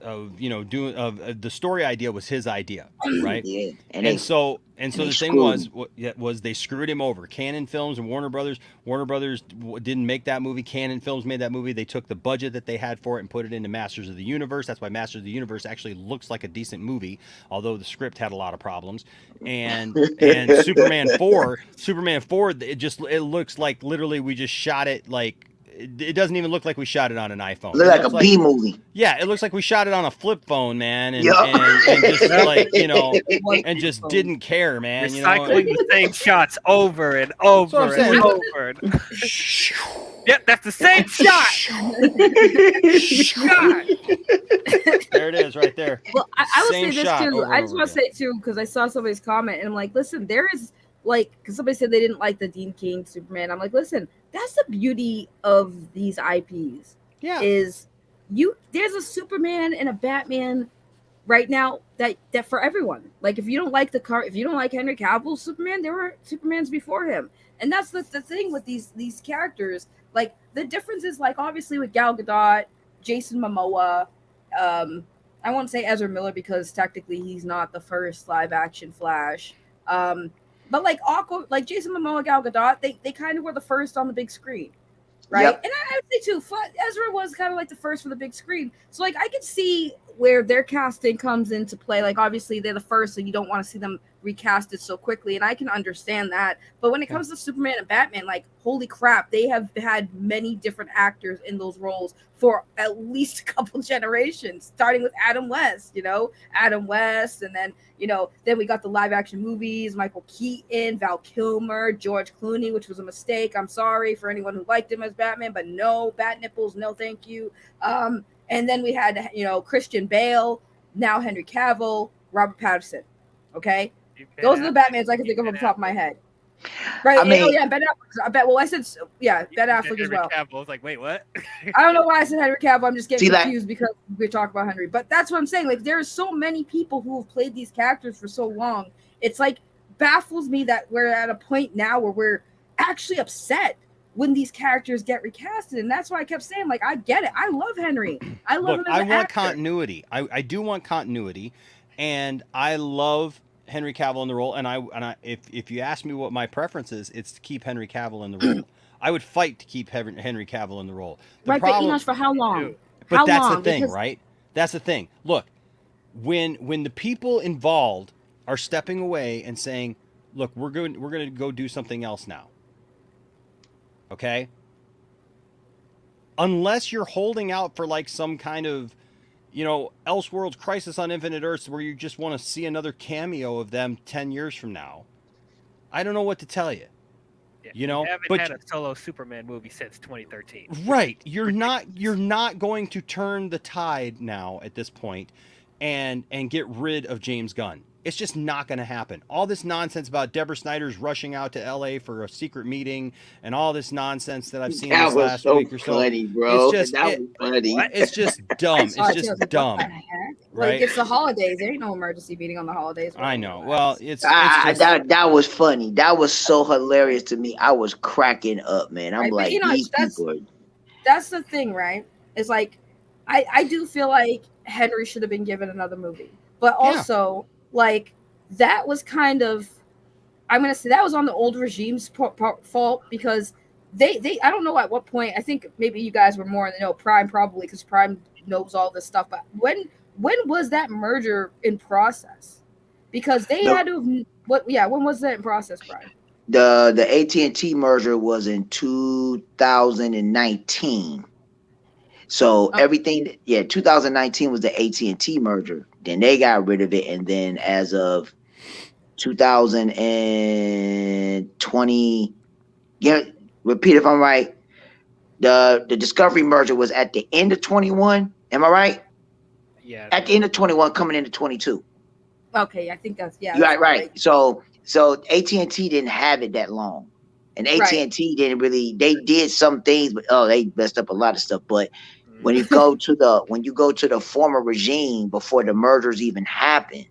the story idea was his idea, right? Yeah, And so the thing was they screwed him over. Canon Films and Warner Brothers didn't make that movie. Canon Films made that movie. They took the budget that they had for it and put it into Masters of the Universe. That's why Masters of the Universe actually looks like a decent movie, although the script had a lot of problems. And Superman 4, it looks like literally we just shot it like. It doesn't even look like we shot it on an iPhone. Look like a B movie. Yeah, it looks like we shot it on a flip phone, man, and just like and just didn't care, man. Recycling the same shots over and over and over. Yep, that's the same shot. There it is, right there. Well, I will say this too. I just want to say too because I saw somebody's comment and I'm like, listen, there is because somebody said they didn't like the Dean King Superman. I'm like, listen, that's the beauty of these IPs. Yeah, there's a Superman and a Batman right now that for everyone. Like if you don't like if you don't like Henry Cavill's Superman, there were Supermans before him, and that's the thing with these characters. Like the difference is like obviously with Gal Gadot, Jason Momoa. I won't say Ezra Miller because technically he's not the first live action Flash. But like Jason Momoa, Gal Gadot, they kind of were the first on the big screen, right? Yep. And I would say too, Ezra was kind of like the first for the big screen. So like I could see where their casting comes into play. Like obviously they're the first, so you don't want to see them recast it so quickly, and I can understand that. But when it comes to Superman and Batman, like holy crap, they have had many different actors in those roles for at least a couple generations, starting with Adam West, and then then we got the live action movies, Michael Keaton, Val Kilmer, George Clooney, which was a mistake. I'm sorry for anyone who liked him as Batman, but no, bat nipples, no thank you. And then we had Christian Bale, now Henry Cavill, Robert Pattinson. Okay, those are the Batmans I can think of off the top of my head. Right? I mean, Ben Affleck. Well, I said Ben Affleck as well. Cavill. I was like, wait, what? I don't know why I said Henry Cavill. I'm just getting confused because we talk about Henry. But that's what I'm saying. Like, there are so many people who have played these characters for so long. It's like baffles me that we're at a point now where we're actually upset when these characters get recasted, and that's why I kept saying, like, I get it. I love Henry. I love him as an actor. I want continuity. I do want continuity, and I love Henry Cavill in the role. And I if you ask me what my preference is, it's to keep Henry Cavill in the role. I would fight to keep Henry Cavill in the role. But for how long? But that's the thing, right? That's the thing. Look, when the people involved are stepping away and saying, "Look, we're going to go do something else now." Okay? Unless you're holding out for like some kind of, Elseworlds Crisis on Infinite Earths where you just want to see another cameo of them 10 years from now, I don't know what to tell you. Yeah, haven't had a solo Superman movie since 2013. Right. You're not going to turn the tide now at this point and get rid of James Gunn. It's just not going to happen. All this nonsense about Deborah Snyder's rushing out to LA for a secret meeting and all this nonsense that I've seen this last week or so. Funny, bro. It's just dumb. It's just dumb. Right? Like, it's the holidays. There ain't no emergency meeting on the holidays. I know. Well, it's just... that was funny. That was so hilarious to me. I was cracking up, man. I'm like, that's the thing, right? It's like, I do feel like Henry should have been given another movie, but also. Like, that was kind of, I'm going to say that was on the old regime's fault because they I don't know at what point, I think maybe you guys were more in the know, Prime probably, because Prime knows all this stuff, but when was that merger in process? Because they had to, when was that in process, Prime? The AT&T merger was in 2019. So everything, 2019 was the AT&T merger. Then they got rid of it, and then as of 2020, repeat if I'm right. The Discovery merger was at the end of 21. Am I right? Yeah. At the end of 21, coming into 22. Okay, I think that's right. So AT&T didn't have it that long, and AT&T didn't really. They did some things, but they messed up a lot of stuff. But when you go to the former regime before the mergers even happened,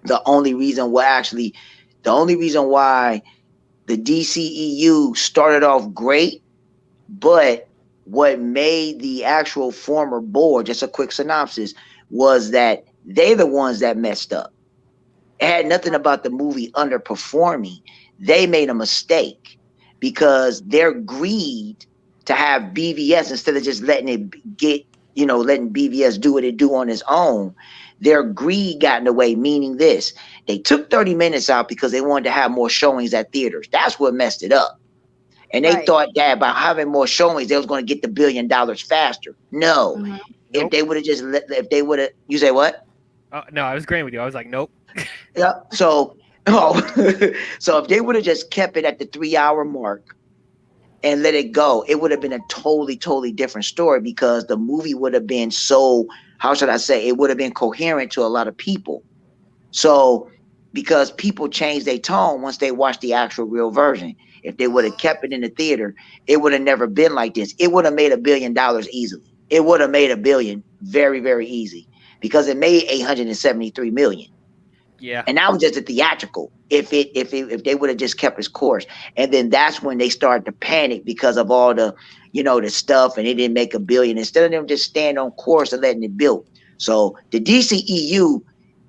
the only reason why the DCEU started off great, but what made the actual former board, just a quick synopsis, was that they the ones that messed up. It had nothing about the movie underperforming. They made a mistake because their greed to have BVS instead of just letting it get, letting BVS do what it do on its own. Their greed got in the way, meaning this. They took 30 minutes out because they wanted to have more showings at theaters. That's what messed it up. And they thought that by having more showings, they was going to get the $1 billion faster. No. Mm-hmm. If Nope. they would have just if they would have, you say what? Oh, no, I was agreeing with you. I was like, nope. Yeah. So, so if they would have just kept it at the 3-hour mark and let it go, it would have been a totally different story because the movie would have been so, how should I say, it would have been coherent to a lot of people. So, because people changed their tone once they watched the actual real version. If they would have kept it in the theater, it would have never been like this. It would have made $1 billion easily. It would have made $1 billion very easy because it made $873 million. Yeah. And that was just a theatrical. If they would have just kept its course, and then that's when they started to panic because of all the, the stuff, and it didn't make $1 billion. Instead of them just staying on course and letting it build. So the DCEU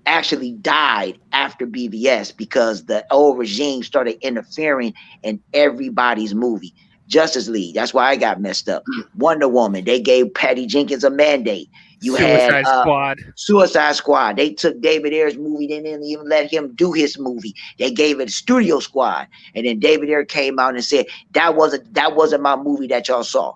actually died after BVS because the old regime started interfering in everybody's movie. Justice League, that's why I got messed up. Wonder Woman, they gave Patty Jenkins a mandate. You Suicide had Squad. Suicide Squad. They took David Ayer's movie. They didn't even let him do his movie. They gave it Studio Squad, and then David Ayer came out and said that wasn't my movie that y'all saw.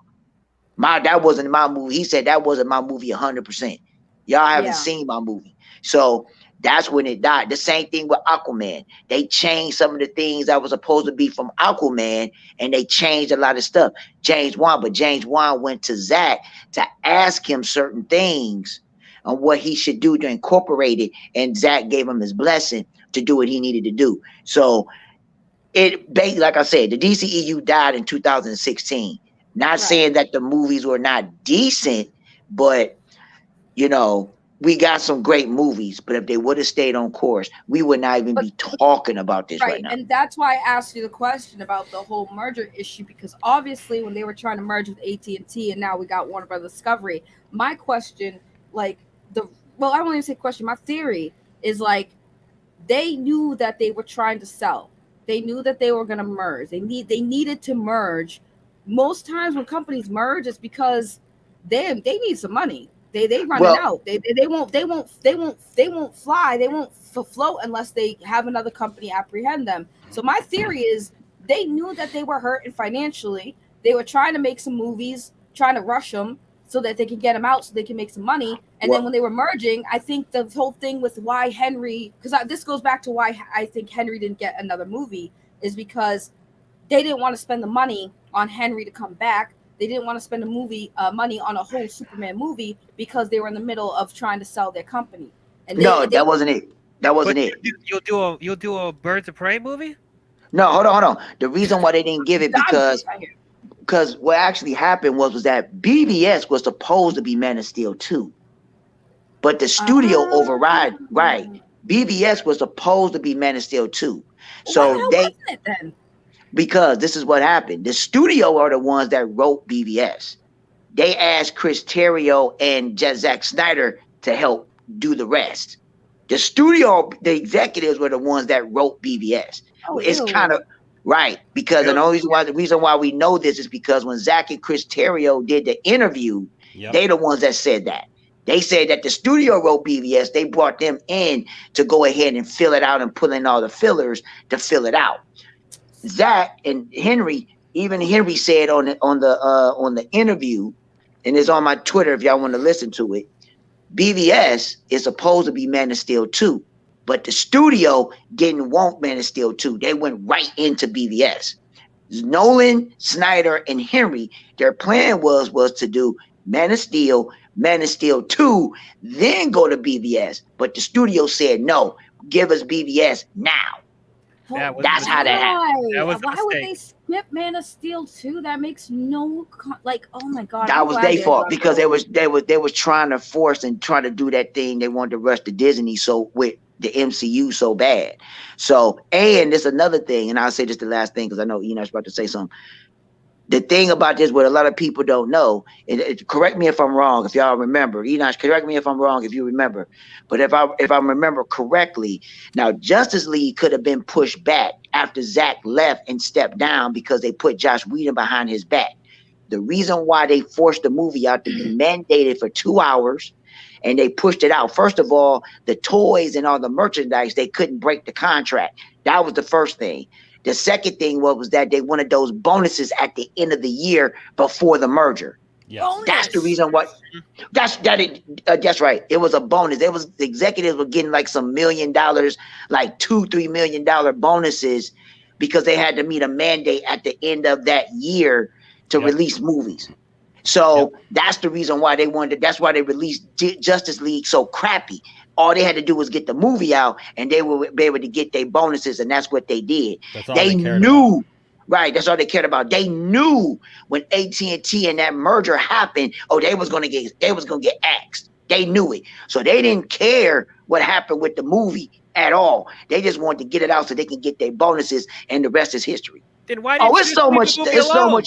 That wasn't my movie. He said that wasn't my movie 100%. Y'all haven't seen my movie. So that's when it died. The same thing with Aquaman. They changed some of the things that was supposed to be from Aquaman, and they changed a lot of stuff. James Wan went to Zach to ask him certain things on what he should do to incorporate it, and Zach gave him his blessing to do what he needed to do. So like I said, the DCEU died in 2016. Not saying that the movies were not decent, but we got some great movies, but if they would have stayed on course, we would not even be talking about this right now. And that's why I asked you the question about the whole merger issue, because obviously when they were trying to merge with AT&T and now we got Warner Bros. Discovery, my question, I don't want to say question, my theory is they knew that they were trying to sell. They knew that they were going to merge. They needed to merge. Most times when companies merge, it's because they need some money. They run it out. They won't fly. They won't float unless they have another company apprehend them. So my theory is they knew that they were hurting financially. They were trying to make some movies, trying to rush them so that they can get them out so they can make some money. And then when they were merging, I think the whole thing with why Henry, because this goes back to why I think Henry didn't get another movie, is because they didn't want to spend the money on Henry to come back. They didn't want to spend money on a whole Superman movie because they were in the middle of trying to sell their company. And that wasn't it. That wasn't it. You'll do a Birds of Prey movie? No, hold on. The reason why they didn't give it because what actually happened was that BVS was supposed to be Man of Steel 2, but the studio override. Right, BVS was supposed to be Man of Steel 2, so wasn't it then? Because this is what happened. The studio are the ones that wrote BVS. They asked Chris Terrio and Zack Snyder to help do the rest. The studio, the executives were the ones that wrote BVS. It's kind of right, because the reason why we know this is because when Zach and Chris Terrio did the interview, they the ones that said that. They said that the studio wrote BVS. They brought them in to go ahead and fill it out and put in all the fillers to fill it out. Zach and Henry, even Henry said on the interview, and it's on my Twitter if y'all want to listen to it. BVS is supposed to be Man of Steel 2, but the studio didn't want Man of Steel 2. They went right into BVS. Nolan, Snyder, and Henry, their plan was to do Man of Steel 2, then go to BVS. But the studio said no, give us BVS now. That's how that happened. Why would they skip Man of Steel 2? That makes no oh my god. That was their fault because they was trying to force and trying to do that thing. They wanted to rush to Disney with the MCU so bad. So, and there's another thing, and I'll say just the last thing because I know Enoch's about to say something. the thing about this, what a lot of people don't know, correct me if I'm wrong, if y'all remember, Enosh, correct me if I'm wrong, if you remember, but if I remember correctly, now Justice League could have been pushed back after Zach left and stepped down because they put Josh Whedon behind his back. The reason why they forced the movie out to be mandated for 2 hours and they pushed it out, first of all, the toys and all the merchandise, they couldn't break the contract. That was the first thing. The second thing was that they wanted those bonuses at the end of the year before the merger. Yes. That's the reason why. That's right. It was a bonus. It was, the executives were getting like some $1 million, like $2-3 million bonuses because they had to meet a mandate at the end of that year to release movies. So that's the reason why they wanted. That's why they released Justice League so crappy. All they had to do was get the movie out, and they would be able to get their bonuses, and that's what they did. They knew, right? That's all they cared about. They knew when AT&T and that merger happened, they was gonna get axed. They knew it, so they didn't care what happened with the movie at all. They just wanted to get it out so they can get their bonuses, and the rest is history. Then why? It's so much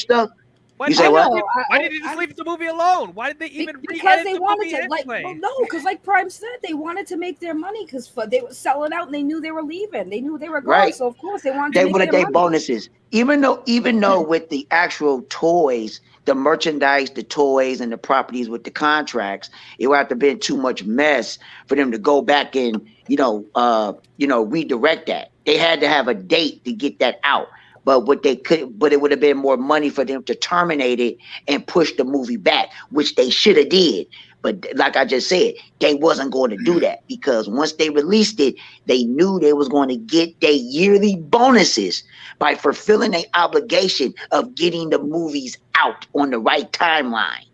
stuff. Why you say what? Why did they just leave the movie alone? Why did they even because they wanted to anyway? because like Prime said, they wanted to make their money because they were selling out and they knew they were leaving. They knew they were going, so of course they wanted to make their money. Bonuses. Even though with the actual toys, the merchandise, the toys, and the properties with the contracts, it would have to been too much mess for them to go back and redirect that. They had to have a date to get that out. But it would have been more money for them to terminate it and push the movie back, which they should have did. But like I just said, they wasn't going to do that because once they released it, they knew they was going to get their yearly bonuses by fulfilling their obligation of getting the movies out on the right timeline.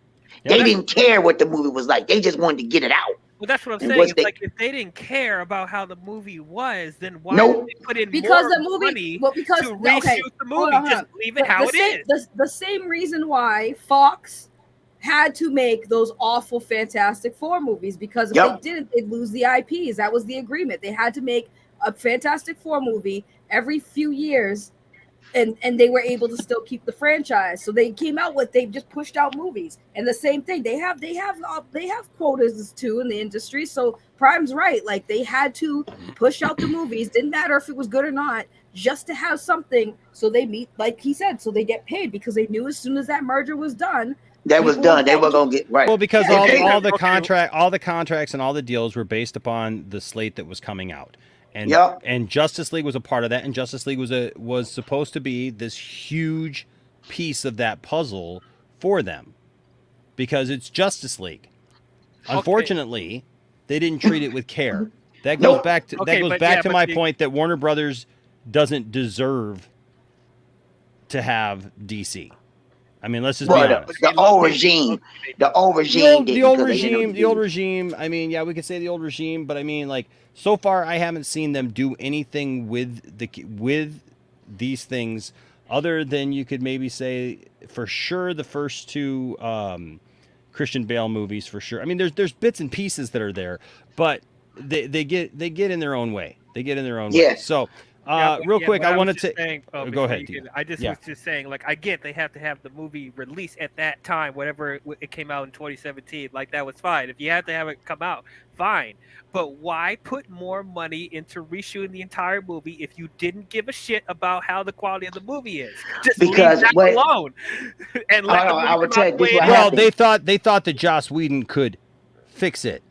They didn't care what the movie was like. They just wanted to get it out. Well, that's what I'm saying. It's like if they didn't care about how the movie was, then why did they put in more money to reshoot the movie? Just leave it how it is. The same reason why Fox had to make those awful Fantastic Four movies, because if they didn't, they'd lose the IPs. That was the agreement. They had to make a Fantastic Four movie every few years, and they were able to still keep the franchise. So they just pushed out movies. And the same thing, they have quotas too in the industry. So Prime's right. Like they had to push out the movies. Didn't matter if it was good or not, just to have something. So they meet, like he said, so they get paid because they knew as soon as that merger was done. They were gonna get right. Well, because all the contracts and all the deals were based upon the slate that was coming out. And Justice League was a part of that, and Justice League was supposed to be this huge piece of that puzzle for them, because it's Justice League. Unfortunately, they didn't treat it with care. That goes back to my point that Warner Brothers doesn't deserve to have DC. I mean, let's just be honest. The old regime. The old regime. I mean, we could say the old regime, but I mean, like, so far I haven't seen them do anything with these things other than you could maybe say for sure the first two Christian Bale movies, for sure. I mean, there's bits and pieces that are there, but they get in their own way. Way. So. Real quick, I wanted to go ahead. I was just saying, like, I get they have to have the movie released at that time, whatever it came out in 2017. Like, that was fine. If you had to have it come out, fine. But why put more money into reshooting the entire movie if you didn't give a shit about how the quality of the movie is? Just leave that alone. And let the movie I would tell you this. Well, they thought that Joss Whedon could fix it.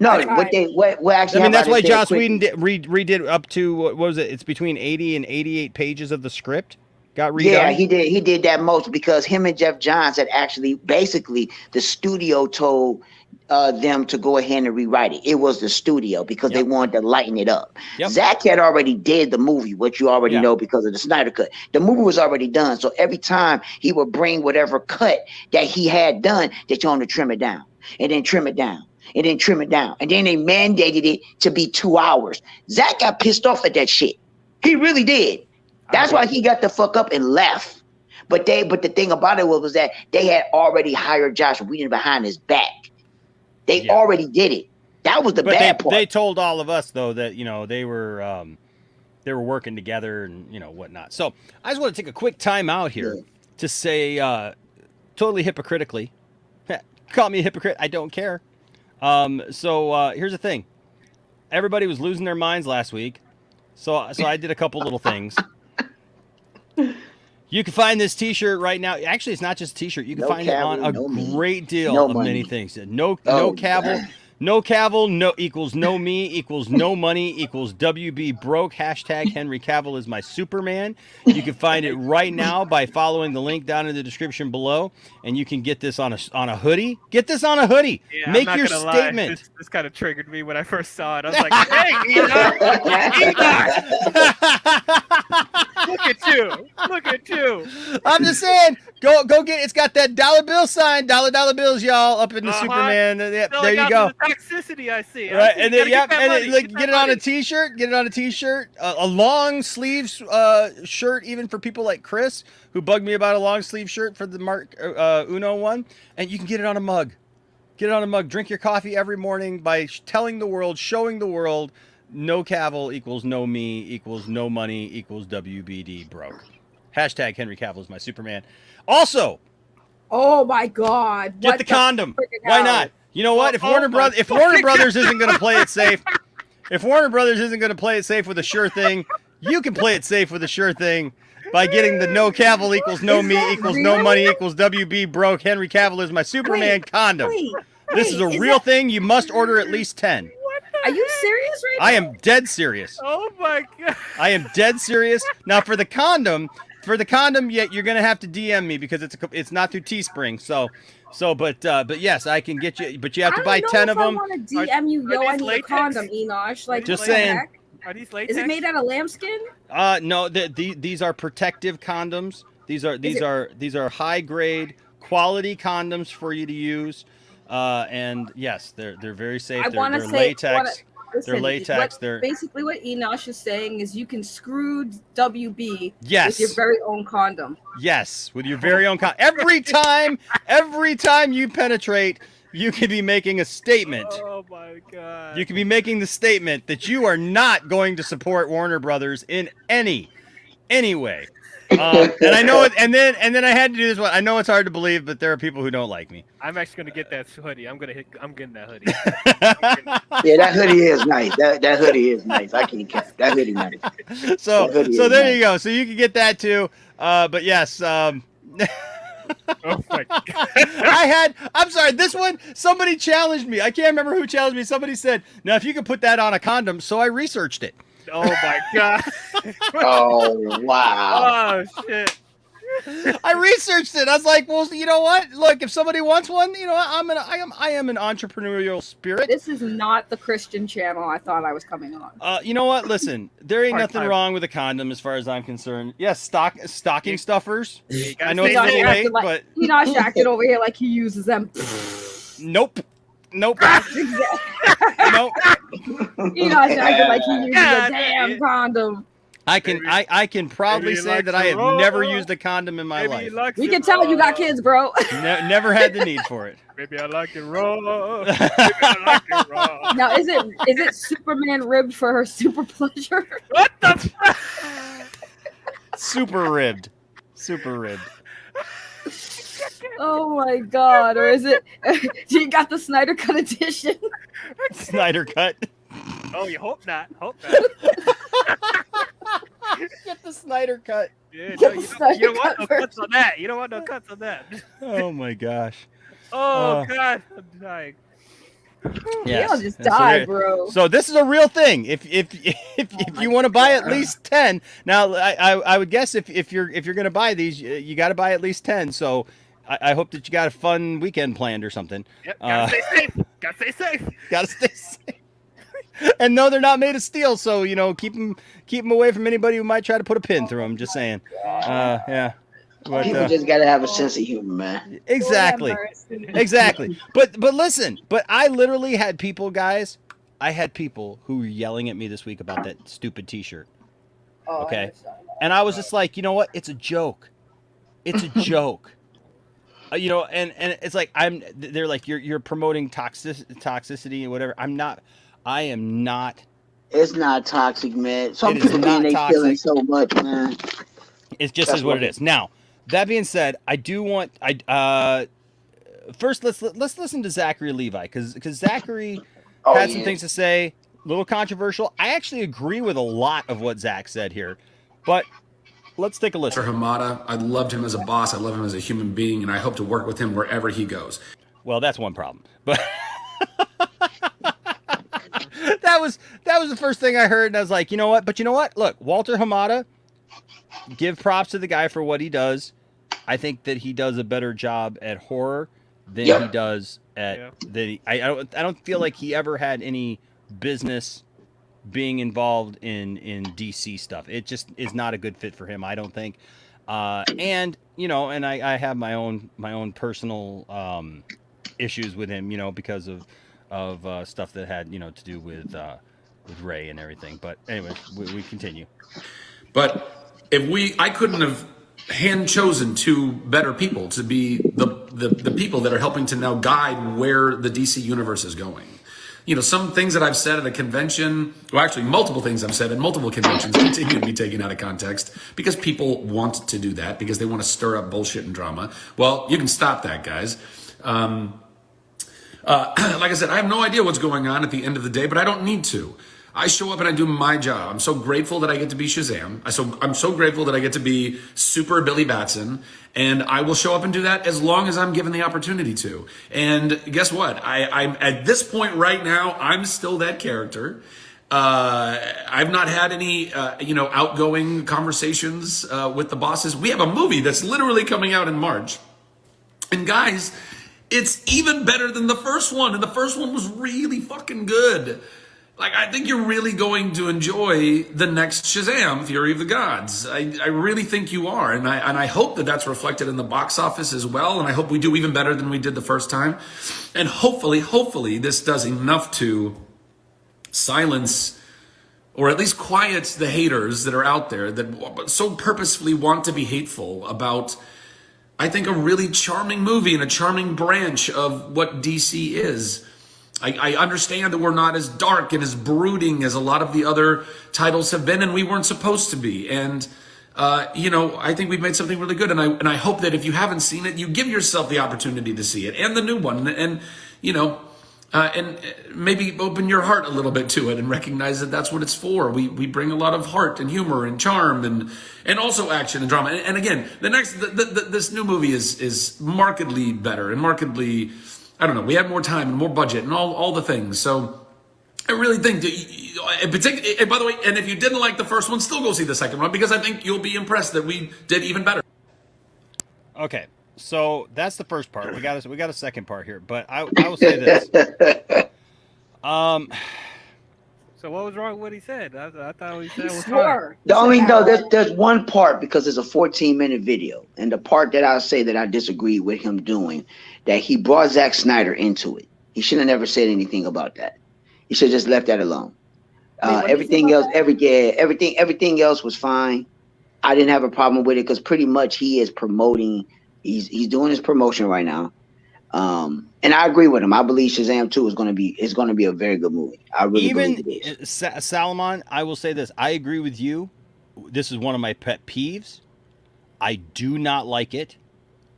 No, what actually? I mean, that's why Joss Whedon redid up to what was it? It's between 80 and 88 pages of the script got redone. Yeah, he did. He did that most because him and Jeff Johns had actually basically the studio told them to go ahead and rewrite it. It was the studio because they wanted to lighten it up. Zach had already did the movie, which you already know because of the Snyder cut. The movie was already done, so every time he would bring whatever cut that he had done, they told him to trim it down and then trim it down. And then trim it down. And then they mandated it to be 2 hours. Zach got pissed off at that shit. He really did. That's why he got the fuck up and left. But the thing about it was that they had already hired Josh Whedon behind his back. They already did it. That was the bad part. They told all of us though that they were working together and whatnot. So I just want to take a quick time out here. to say totally hypocritically, call me a hypocrite, I don't care. So here's the thing. Everybody was losing their minds last week. So I did a couple little things. You can find this T-shirt right now. Actually, it's not just a T-shirt. You can find it on a great deal of many things. No Cavill. No Cavill, no equals no me equals no money equals WB broke. Hashtag Henry Cavill is my Superman. You can find it right now by following the link down in the description below, and you can get this on a hoodie. Get this on a hoodie. Yeah, Make your statement. This kind of triggered me when I first saw it. I was like, "Hey, Enoch! Look at you! I'm just saying, go get. It's got that dollar bill sign, dollar bills, y'all, up in the Superman. There you go. Toxicity, I see. Right, and then get it on a T-shirt. Get it on a T-shirt, a long sleeves shirt, even for people like Chris, who bugged me about a long sleeve shirt for the Mark Uno one. And you can get it on a mug. Get it on a mug. Drink your coffee every morning by telling the world, showing the world, no Cavill equals no me equals no money equals WBD broke. Hashtag Henry Cavill is my Superman. Also, oh my God, get the condom. Why not? You know what? If Warner Brothers isn't going to play it safe, if Warner Brothers isn't going to play it safe with a sure thing, you can play it safe with a sure thing by getting the no Cavill equals no me equals no money equals WB broke. Henry Cavill is my Superman condom. This is a real thing. You must order at least 10. Are you serious right now? I am dead serious. Oh my God. I am dead serious. Now for the condom, yet you're gonna have to DM me because it's not through Teespring. But yes, I can get you. But you have to buy 10 of them. I want to DM you. Yo, I need a condom, Enosh. Like, just saying. Are these latex? Is it made out of lambskin? No. These are protective condoms. These are high grade quality condoms for you to use. And yes, they're very safe. They're latex. They're latex. Basically what Enosh is saying is you can screw WB with your very own condom. Yes, with your very own condom. Every time you penetrate, you could be making a statement. Oh my God. You could be making the statement that you are not going to support Warner Brothers in any way. And I know it, and then I had to do this one. I know it's hard to believe, but there are people who don't like me. I'm actually gonna get that hoodie. I'm getting that hoodie. Yeah, that hoodie is nice. That hoodie is nice. I can't cap. That hoodie nice. So there you go. So you can get that too. But yes. Oh my God. I'm sorry, this one, somebody challenged me. I can't remember who challenged me. Somebody said, now if you could put that on a condom, so I researched it. Oh my God. Oh wow. Oh shit. I researched it. I was like, well, you know what? Look, if somebody wants one, you know, I am an entrepreneurial spirit. This is not the Christian channel I thought I was coming on. You know what? Listen, there ain't nothing wrong with a condom as far as I'm concerned. Yes, stocking stuffers. I know it's a little late, but Enosh acted over here like he uses them. Nope. Nope. Enosh Nope. acted like he uses a damn condom. I can proudly say that I have never used a condom in my life. We can tell you got kids, bro. Never had the need for it. Maybe I like it raw. Maybe I like it raw. Now, is it Superman ribbed for her super pleasure? What the? Super ribbed. Super ribbed. Oh my God! Or is it? You got the Snyder Cut edition. Snyder Cut. Oh, you hope not. Hope not. Get the Snyder Cut. Yeah, no, you don't want no cuts on that. You don't want no cuts on that. Oh my gosh. Oh God, I'm dying. Yes. You'll just die, bro. So this is a real thing. If you want to buy at least 10, now I would guess if you're gonna buy these, you got to buy at least 10. So I hope that you got a fun weekend planned or something. Yep. Gotta stay safe. Gotta stay safe. Gotta stay safe. And no, they're not made of steel, so you know, keep them away from anybody who might try to put a pin through them. Just saying. Yeah. But, people just gotta have a sense of humor, man. Exactly. But listen. But I literally had people, guys. I had people who were yelling at me this week about that stupid T-shirt. Okay, and I was just like, you know what? It's a joke. It's a joke. You know, and it's like they're like you're promoting toxicity and whatever. I am not. It's not toxic, man. Some people think they feeling so much, man. It just is what it is. Now, That being said, I do want first let's listen to Zachary Levi because Zachary had some things to say, a little controversial. I actually agree with a lot of what Zach said here, but let's take a listen. For Hamada, I loved him as a boss. I love him as a human being, and I hope to work with him wherever he goes. Well, that's one problem, but that was the first thing I heard, and I was like, you know what? But you know what? Look, Walter Hamada, give props to the guy for what he does. I think that he does a better job at horror than he does at I don't feel like he ever had any business being involved in DC stuff. It just is not a good fit for him, I don't think. And you know, and I have my own personal issues with him, you know, because of stuff that had, you know, to do with Ray and everything. But anyway, we continue. But I couldn't have hand chosen two better people to be the people that are helping to now guide where the DC universe is going. You know, some things that I've said at a convention, well, actually multiple things I've said at multiple conventions continue to be taken out of context because people want to do that because they want to stir up bullshit and drama. Well, you can stop that, guys. Like I said, I have no idea what's going on at the end of the day, but I don't need to. I show up and I do my job. I'm so grateful that I get to be Shazam. I'm so grateful that I get to be Super Billy Batson. And I will show up and do that as long as I'm given the opportunity to. And guess what? I'm at this point right now, I'm still that character. I've not had any, outgoing conversations with the bosses. We have a movie that's literally coming out in March. And guys, it's even better than the first one. And the first one was really fucking good. Like, I think you're really going to enjoy the next Shazam, Fury of the Gods. I really think you are. And I hope that that's reflected in the box office as well. And I hope we do even better than we did the first time. And hopefully this does enough to silence or at least quiet the haters that are out there that so purposefully want to be hateful about, I think, a really charming movie and a charming branch of what DC is. I understand that we're not as dark and as brooding as a lot of the other titles have been, and we weren't supposed to be. And, I think we've made something really good. And I hope that if you haven't seen it, you give yourself the opportunity to see it and the new one. And, and maybe open your heart a little bit to it and recognize that that's what it's for. We bring a lot of heart and humor and charm and also action and drama. And again, this new movie is markedly better and markedly, I don't know, we have more time and more budget and all the things. So I really think that, by the way, and if you didn't like the first one, still go see the second one because I think you'll be impressed that we did even better. Okay, so that's the first part. We got a second part here, but I will say this. So what was wrong with what he said? I thought what he said was Swore. There's one part because it's a 14-minute video, and the part that I say that I disagree with him doing, that he brought Zack Snyder into it. He should have never said anything about that. He should have just left that alone. Everything else was fine. I didn't have a problem with it because pretty much he is promoting. He's doing his promotion right now. And I agree with him. I believe Shazam 2 is going to be a very good movie. I really believe it is. Salomon, I will say this. I agree with you. This is one of my pet peeves. I do not like it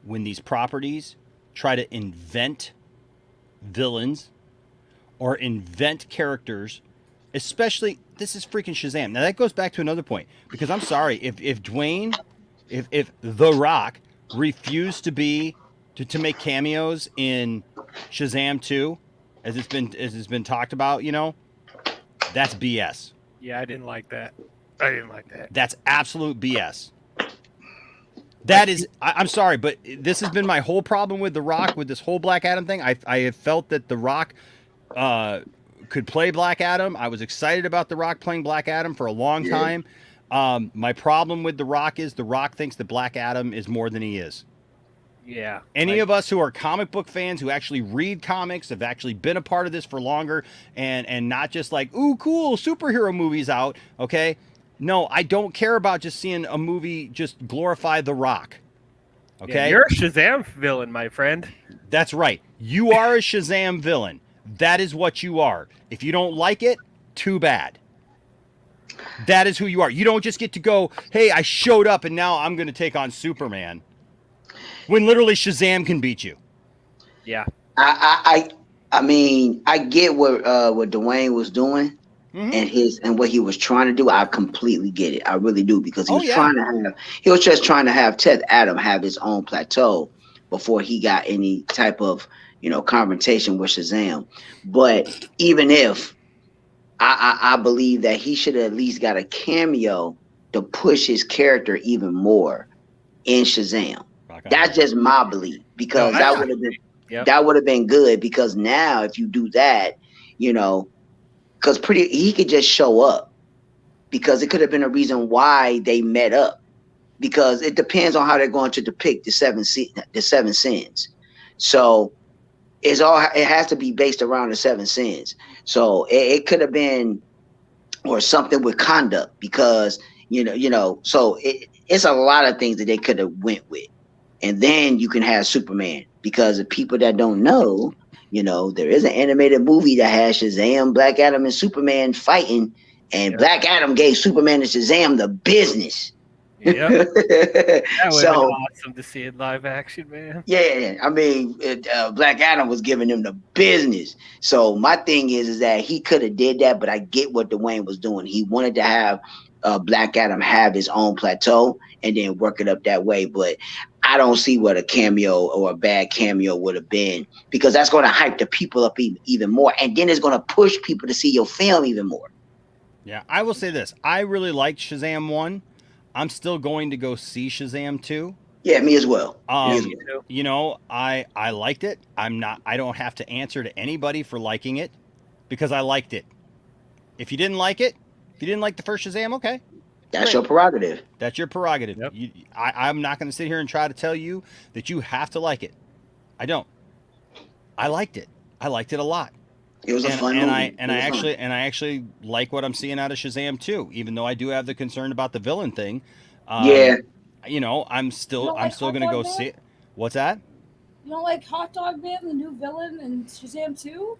when these properties try to invent villains or invent characters, especially this is freaking Shazam. Now that goes back to another point because I'm sorry if Dwayne, if The Rock refused to make cameos in Shazam 2, as it's been talked about, that's BS. Yeah, I didn't like that. That's absolute BS. That is, I'm sorry, but this has been my whole problem with The Rock, with this whole Black Adam thing. I have felt that The Rock could play Black Adam. I was excited about The Rock playing Black Adam for a long time. My problem with The Rock is The Rock thinks that Black Adam is more than he is. Yeah. Any of us who are comic book fans, who actually read comics, have actually been a part of this for longer, and not just like, ooh, cool, superhero movies out, okay? No, I don't care about just seeing a movie just glorify The Rock. Okay? Yeah, you're a Shazam villain, my friend. That's right. You are a Shazam villain. That is what you are. If you don't like it, too bad. That is who you are. You don't just get to go, hey, I showed up and now I'm going to take on Superman. when literally Shazam can beat you. Yeah. I mean, I get what Dwayne was doing and what he was trying to do. I completely get it. I really do, because he was just trying to have Teth Adam have his own plateau before he got any type of, confrontation with Shazam. But even if I believe that he should have at least got a cameo to push his character even more in Shazam. That's just my belief, because that would have been that would have been good. Because now if you do that, because he could just show up, because it could have been a reason why they met up, because it depends on how they're going to depict the seven sins. So it has to be based around the seven sins. So it could have been, or something with conduct, because so it's a lot of things that they could have went with. And then you can have Superman, because the people that don't know, there is an animated movie that has Shazam, Black Adam, and Superman fighting, and Black Adam gave Superman and Shazam the business. Yeah, that would have been awesome to see in live action, man. Yeah, I mean, Black Adam was giving them the business. So my thing is that he could have did that, but I get what Dwayne was doing. He wanted to have Black Adam have his own plateau and then work it up that way. But I don't see what a cameo or a bad cameo would have been, because that's going to hype the people up even more, and then it's going to push people to see your film even more. Yeah, I will say this: I really liked Shazam 1. I'm still going to go see Shazam 2. Yeah, me as well. I liked it. I don't have to answer to anybody for liking it, because I liked it. If you didn't like it, if you didn't like the first Shazam, okay. That's your prerogative. That's your prerogative. Yep. I'm not going to sit here and try to tell you that you have to like it. I don't. I liked it. I liked it a lot. It was a fun movie. I actually like what I'm seeing out of Shazam 2, even though I do have the concern about the villain thing. I'm still going to go see it. What's that? You don't like Hot Dog Man, the new villain in Shazam 2?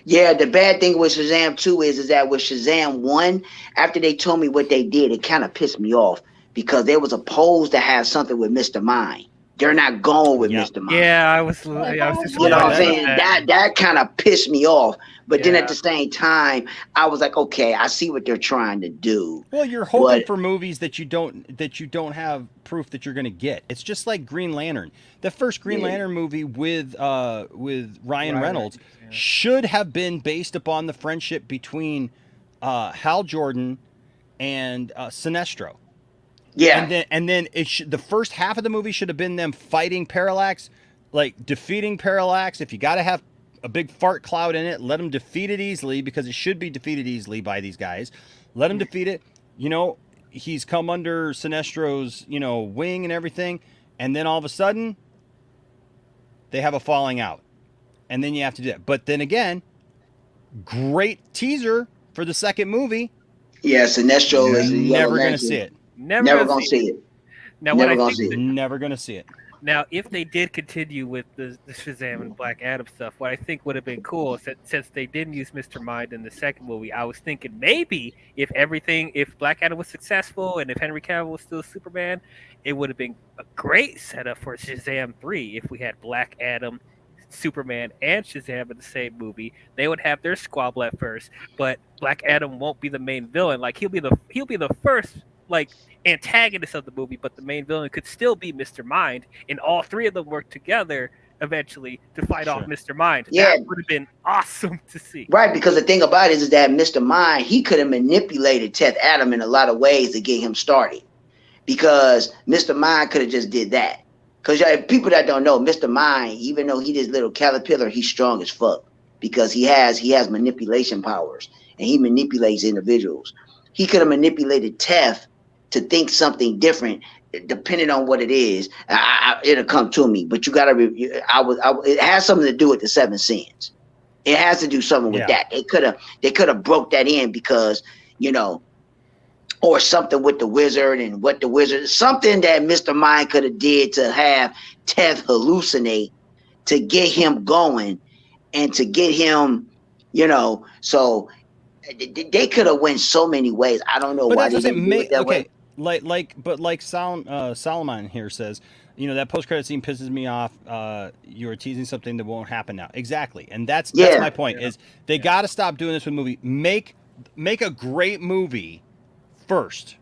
Yeah, the bad thing with Shazam 2 is that with Shazam 1, after they told me what they did, it kind of pissed me off, because they was supposed to have something with Mr. Mind. They're not going with Mr. Mind. Yeah, I was just what I'm saying? That kind of pissed me off. But then at the same time, I was like, okay, I see what they're trying to do. Well, you're hoping for movies that you don't have proof that you're going to get. It's just like Green Lantern. The first Green Lantern movie with Ryan Reynolds should have been based upon the friendship between Hal Jordan and Sinestro. Yeah, and then the first half of the movie should have been them fighting Parallax, like defeating Parallax. If you got to have a big fart cloud in it, let them defeat it easily, because it should be defeated easily by these guys. Let them defeat it. He's come under Sinestro's wing and everything, and then all of a sudden they have a falling out, and then you have to do that. But then again, great teaser for the second movie. Yeah, Sinestro is never going to see it. Never gonna see it. Now, never gonna see it. Never gonna see it. Now, if they did continue with the Shazam and Black Adam stuff, what I think would have been cool is that since they didn't use Mr. Mind in the second movie, I was thinking maybe if Black Adam was successful and if Henry Cavill was still Superman, it would have been a great setup for Shazam 3 if we had Black Adam, Superman, and Shazam in the same movie. They would have their squabble at first, but Black Adam won't be the main villain. Like he'll be the first antagonist of the movie, but the main villain could still be Mr. Mind, and all three of them work together eventually to fight off Mr. Mind. Yeah, that would have been awesome to see. Right, because the thing about it is that Mr. Mind, he could have manipulated Teth Adam in a lot of ways to get him started, because Mr. Mind could have just did that. Because people that don't know, Mr. Mind, even though he this little caterpillar, he's strong as fuck, because he has manipulation powers, and he manipulates individuals. He could have manipulated Teth to think something different, depending on what it is. It'll come to me, but you gotta. It has something to do with the seven sins. It has to do something with that. They could have broke that in, because or something with the wizard and what the wizard, something that Mr. Mind could have did to have Teth hallucinate, to get him going and to get him, so they could have went so many ways. I don't know why they didn't do it that way. Like Solomon here says, that post-credit scene pisses me off. You are teasing something that won't happen now. Exactly. And that's my point is they got to stop doing this with movie. Make a great movie first.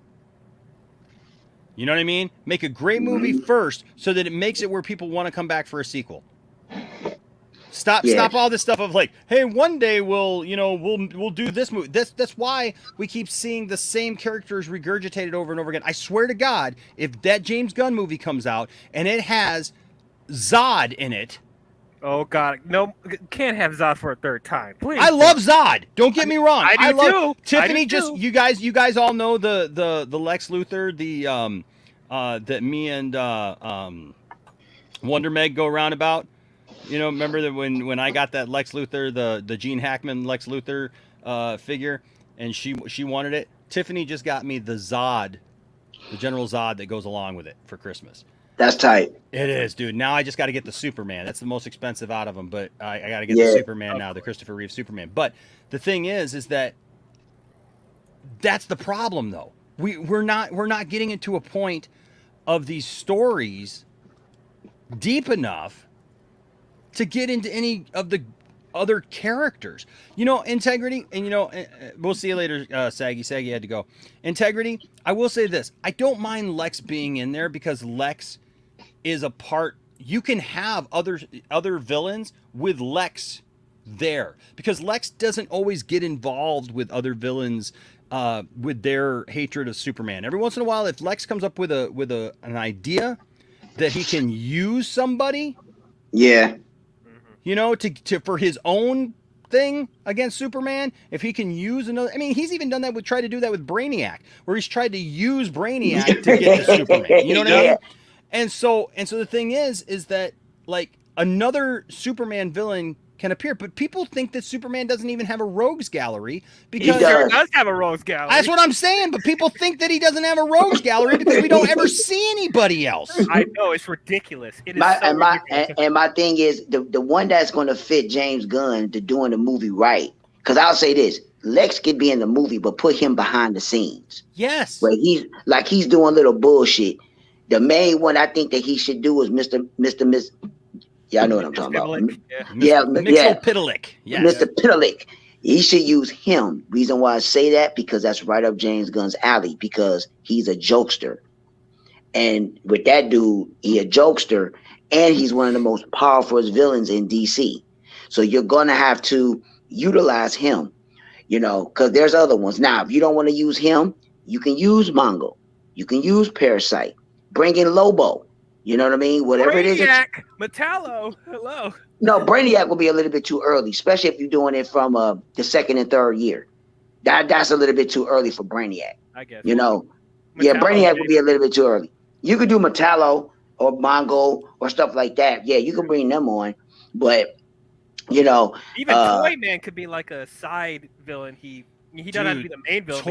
You know what I mean? Make a great movie first so that it makes it where people want to come back for a sequel. Stop all this stuff of like, hey, one day we'll do this movie. That's why we keep seeing the same characters regurgitated over and over again. I swear to God, if that James Gunn movie comes out and it has Zod in it. Oh God, no, can't have Zod for a third time. Please. I love Zod. Don't get me wrong. I do too. Tiffany. You guys all know the Lex Luthor, that me and Wonder Meg go around about. Remember that when I got that Lex Luthor, the Gene Hackman Lex Luthor figure, and she wanted it. Tiffany just got me the Zod, the General Zod that goes along with it for Christmas. That's tight. It is, dude. Now I just got to get the Superman. That's the most expensive out of them, but I got to get the Superman now, the Christopher Reeve Superman. But the thing is that that's the problem, though. We're not getting into a point of these stories deep enough to get into any of the other characters. Integrity, and we'll see you later, Saggy. Saggy had to go. Integrity, I will say this. I don't mind Lex being in there because Lex is a part. You can have other villains with Lex there because Lex doesn't always get involved with other villains with their hatred of Superman. Every once in a while, if Lex comes up with an idea that he can use somebody, to for his own thing against Superman, if he can use another. I mean, he's even done that tried to do that with Brainiac, where he's tried to use Brainiac to get to Superman. You know what I mean? And so the thing is that like another Superman villain can appear, but people think that Superman doesn't even have a rogues gallery because he does have a rogues gallery. That's what I'm saying, but people think that he doesn't have a rogues gallery because we don't ever see anybody else. I know, it's ridiculous. It is my thing is the one that's going to fit James Gunn to doing the movie right. Because I'll say this: Lex could be in the movie, but put him behind the scenes. Yes, where he's doing little bullshit. The main one I think that he should do is Mr. Y'all know what I'm talking about. Pitalik. Yeah. Mr. Pitalik. He should use him. Reason why I say that, because that's right up James Gunn's alley, because he's a jokester. And with that dude, he a jokester, and he's one of the most powerful villains in DC. So you're going to have to utilize him, because there's other ones. Now, if you don't want to use him, you can use Mongo. You can use Parasite. Bring in Lobo. You know what I mean? Whatever Brainiac, it is. Metallo, hello. No, Brainiac will be a little bit too early, especially if you're doing it from the second and third year. That's a little bit too early for Brainiac. I guess. Metallo, Brainiac will be a little bit too early. You could do Metallo or Mongo or stuff like that. Yeah, you can bring them on, but even Toyman could be like a side villain. He doesn't have to be the main villain.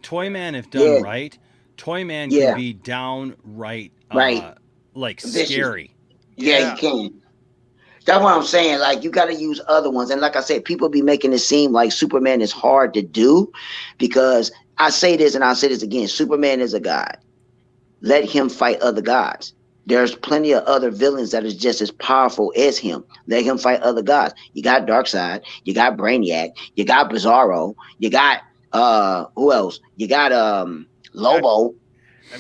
Toyman, if done right, Toyman can be downright like scary. Yeah, you can. That's what I'm saying. Like, you got to use other ones. And like I said, people be making it seem like Superman is hard to do, because I say this and I'll say this again. Superman is a god. Let him fight other gods. There's plenty of other villains that is just as powerful as him. Let him fight other gods. You got Darkseid. You got Brainiac. You got Bizarro. You got who else? You got Lobo.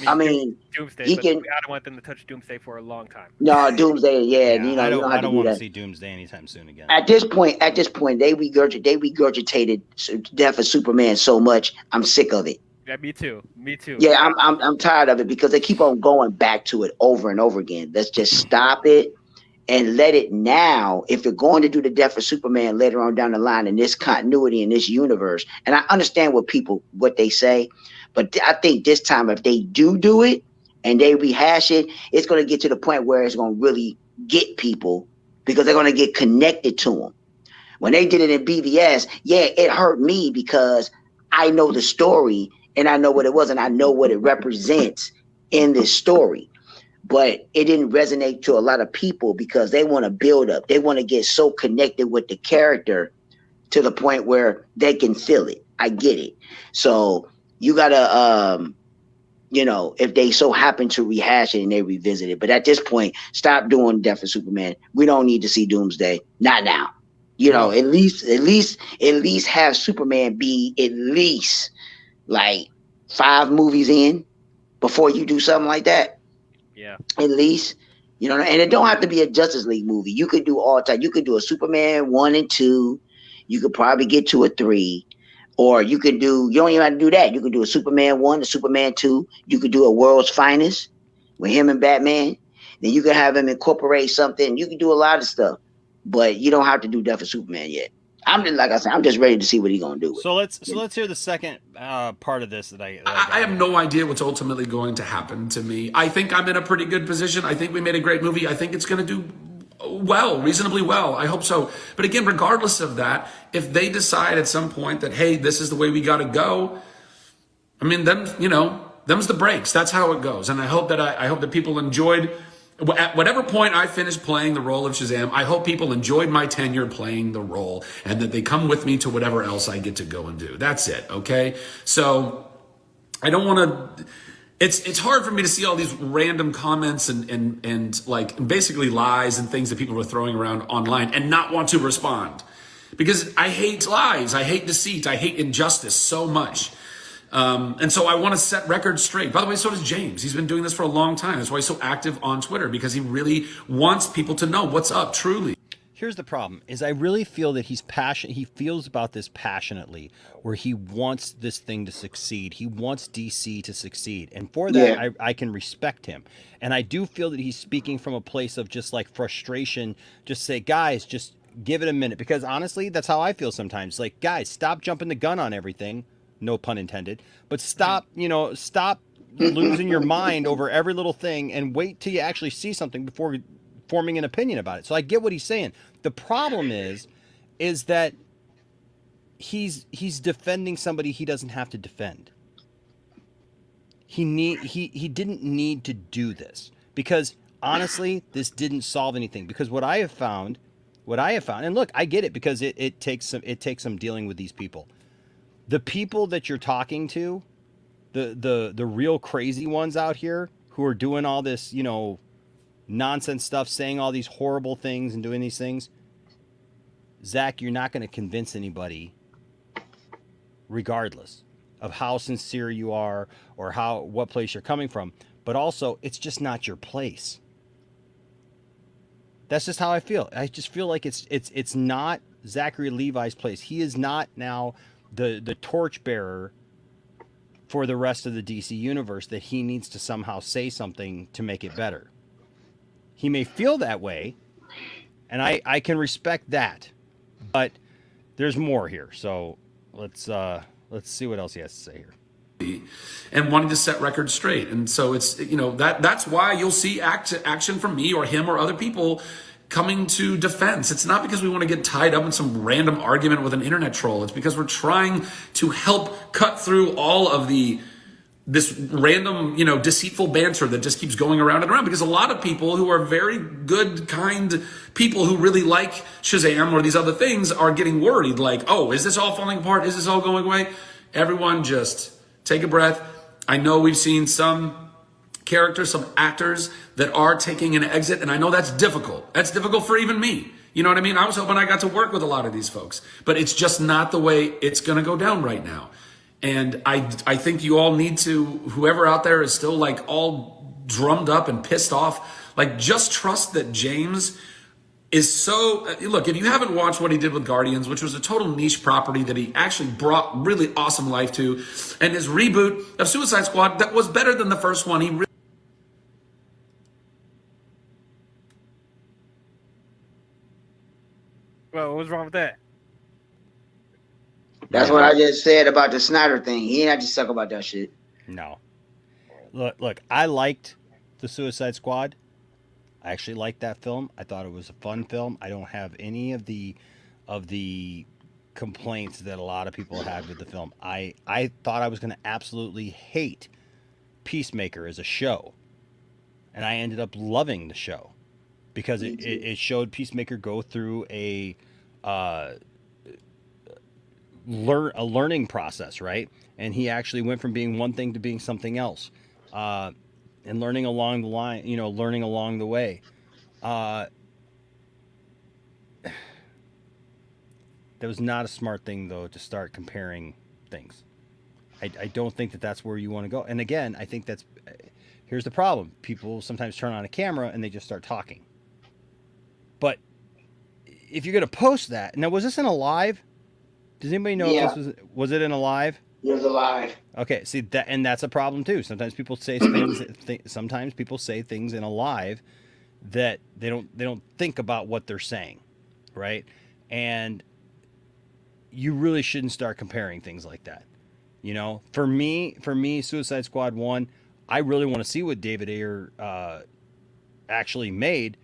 I mean, Doomsday. He but can. I don't want them to touch Doomsday for a long time. No, Doomsday. Yeah, I don't want to see Doomsday anytime soon again. At this point, they regurgitated Death of Superman so much. I'm sick of it. Yeah, me too. Yeah, I'm tired of it because they keep on going back to it over and over again. Let's just stop it and let it now. If you're going to do the Death of Superman later on down the line in this continuity in this universe, and I understand what they say. But I think this time, if they do it and they rehash it, it's going to get to the point where it's going to really get people because they're going to get connected to them. When they did it in BVS, it hurt me because I know the story and I know what it was and I know what it represents in this story. But it didn't resonate to a lot of people because they want to build up. They want to get so connected with the character to the point where they can feel it. I get it. So you gotta you know, if they so happen to rehash it and they revisit it. But at this point, stop doing Death of Superman. We don't need to see Doomsday. Not now. You know, at least have Superman be at least like 5 movies in before you do something like that. Yeah. At least, you know, and it don't have to be a Justice League movie. You could do all time. You could do a Superman 1 and 2. You could probably get to a 3. Or you could do, you don't even have to do that. You could do a Superman 1, a Superman 2. You could do a World's Finest with him and Batman. Then you could have him incorporate something. You could do a lot of stuff. But you don't have to do Death of Superman yet. I'm just, like I said, I'm just ready to see what he's gonna do. So let's hear the second part of this that I have no idea what's ultimately going to happen to me. I think I'm in a pretty good position. I think we made a great movie. I think it's going to do well, reasonably well. I hope so. But again, regardless of that, if they decide at some point that, hey, this is the way we got to go, I mean, then, you know, them's the breaks. That's how it goes. And I hope that people enjoyed. At whatever point I finished playing the role of Shazam, I hope people enjoyed my tenure playing the role and that they come with me to whatever else I get to go and do. That's it, okay? So I don't want to... It's hard for me to see all these random comments and like basically lies and things that people are throwing around online and not want to respond. Because I hate lies, I hate deceit, I hate injustice so much. And so I want to set records straight. By the way, so does James. He's been doing this for a long time. That's why he's so active on Twitter, because he really wants people to know what's up, truly. Here's the problem, is I really feel that he's passionate. He feels about this passionately, where he wants this thing to succeed. He wants DC to succeed. And for that, I can respect him. And I do feel that he's speaking from a place of just like frustration. Just say, guys, just give it a minute. Because honestly, that's how I feel sometimes. Like, guys, stop jumping the gun on everything. No pun intended, but stop losing your mind over every little thing and wait till you actually see something before forming an opinion about it. So I get what he's saying. The problem is that he's defending somebody he doesn't have to defend. He didn't need to do this, because honestly, this didn't solve anything. Because what I have found, and look, I get it, because it takes some dealing with these people. The people that you're talking to, the real crazy ones out here who are doing all this, you know, nonsense stuff, saying all these horrible things and doing these things, Zach, you're not going to convince anybody, regardless of how sincere you are or what place you're coming from. But also, it's just not your place. That's just how I feel. I just feel like it's not Zachary Levi's place. He is not now the torchbearer for the rest of the DC universe, that he needs to somehow say something to make it better. He may feel that way, and I can respect that, but there's more here. So let's see what else he has to say here. And wanting to set records straight. And so it's, you know, that's why you'll see action from me or him or other people coming to defense. It's not because we want to get tied up in some random argument with an internet troll. It's because we're trying to help cut through all of this random, you know, deceitful banter that just keeps going around and around. Because a lot of people who are very good, kind people who really like Shazam or these other things are getting worried. Like, oh, is this all falling apart? Is this all going away? Everyone just take a breath. I know we've seen some characters, some actors that are taking an exit, and I know that's difficult. That's difficult for even me. You know what I mean? I was hoping I got to work with a lot of these folks, but it's just not the way it's going to go down right now. And I think you all need to, whoever out there is still like all drummed up and pissed off, like just trust that James is so, look, if you haven't watched what he did with Guardians, which was a total niche property that he actually brought really awesome life to, and his reboot of Suicide Squad that was better than the first one. He really Well, what's wrong with that? That's what I just said about the Snyder thing. He ain't have to suck about that shit. No. Look, I liked the Suicide Squad. I actually liked that film. I thought it was a fun film. I don't have any of the complaints that a lot of people had with the film. I thought I was going to absolutely hate Peacemaker as a show. And I ended up loving the show because it showed Peacemaker go through a learning process, right? And he actually went from being one thing to being something else. and learning along the line, learning along the way. That was not a smart thing, though, to start comparing things. I don't think that that's where you want to go. And again, I think here's the problem. People sometimes turn on a camera and they just start talking. But if you're going to post that, now, was this in a live? Does anybody know if this was it in a live? It was a live. Okay, see that, and that's a problem too. Sometimes people say things. Sometimes people say things in a live that they don't think about what they're saying, right? And you really shouldn't start comparing things like that. For me, Suicide Squad 1, I really want to see what David Ayer actually made,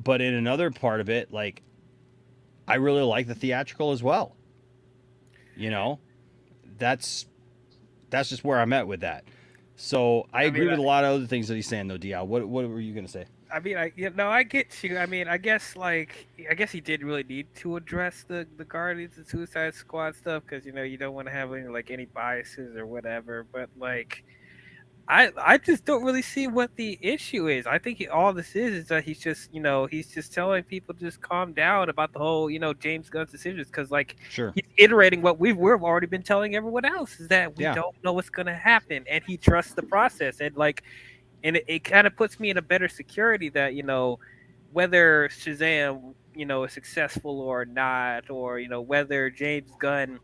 but in another part of it, like, I really like the theatrical as well. That's just where I'm at with that. So I agree with a lot of other things that he's saying, though. Dial, what were you gonna say? I mean, I get you. I mean, I guess he did really need to address the Guardians and Suicide Squad stuff because you don't want to have any biases or whatever. But I just don't really see what the issue is. I think all this is that he's just telling people to just calm down about the whole James Gunn's decisions because Sure. he's iterating what we've already been telling everyone else is that we don't know what's going to happen and he trusts the process and it kind of puts me in a better security that whether Shazam is successful or not or whether James Gunn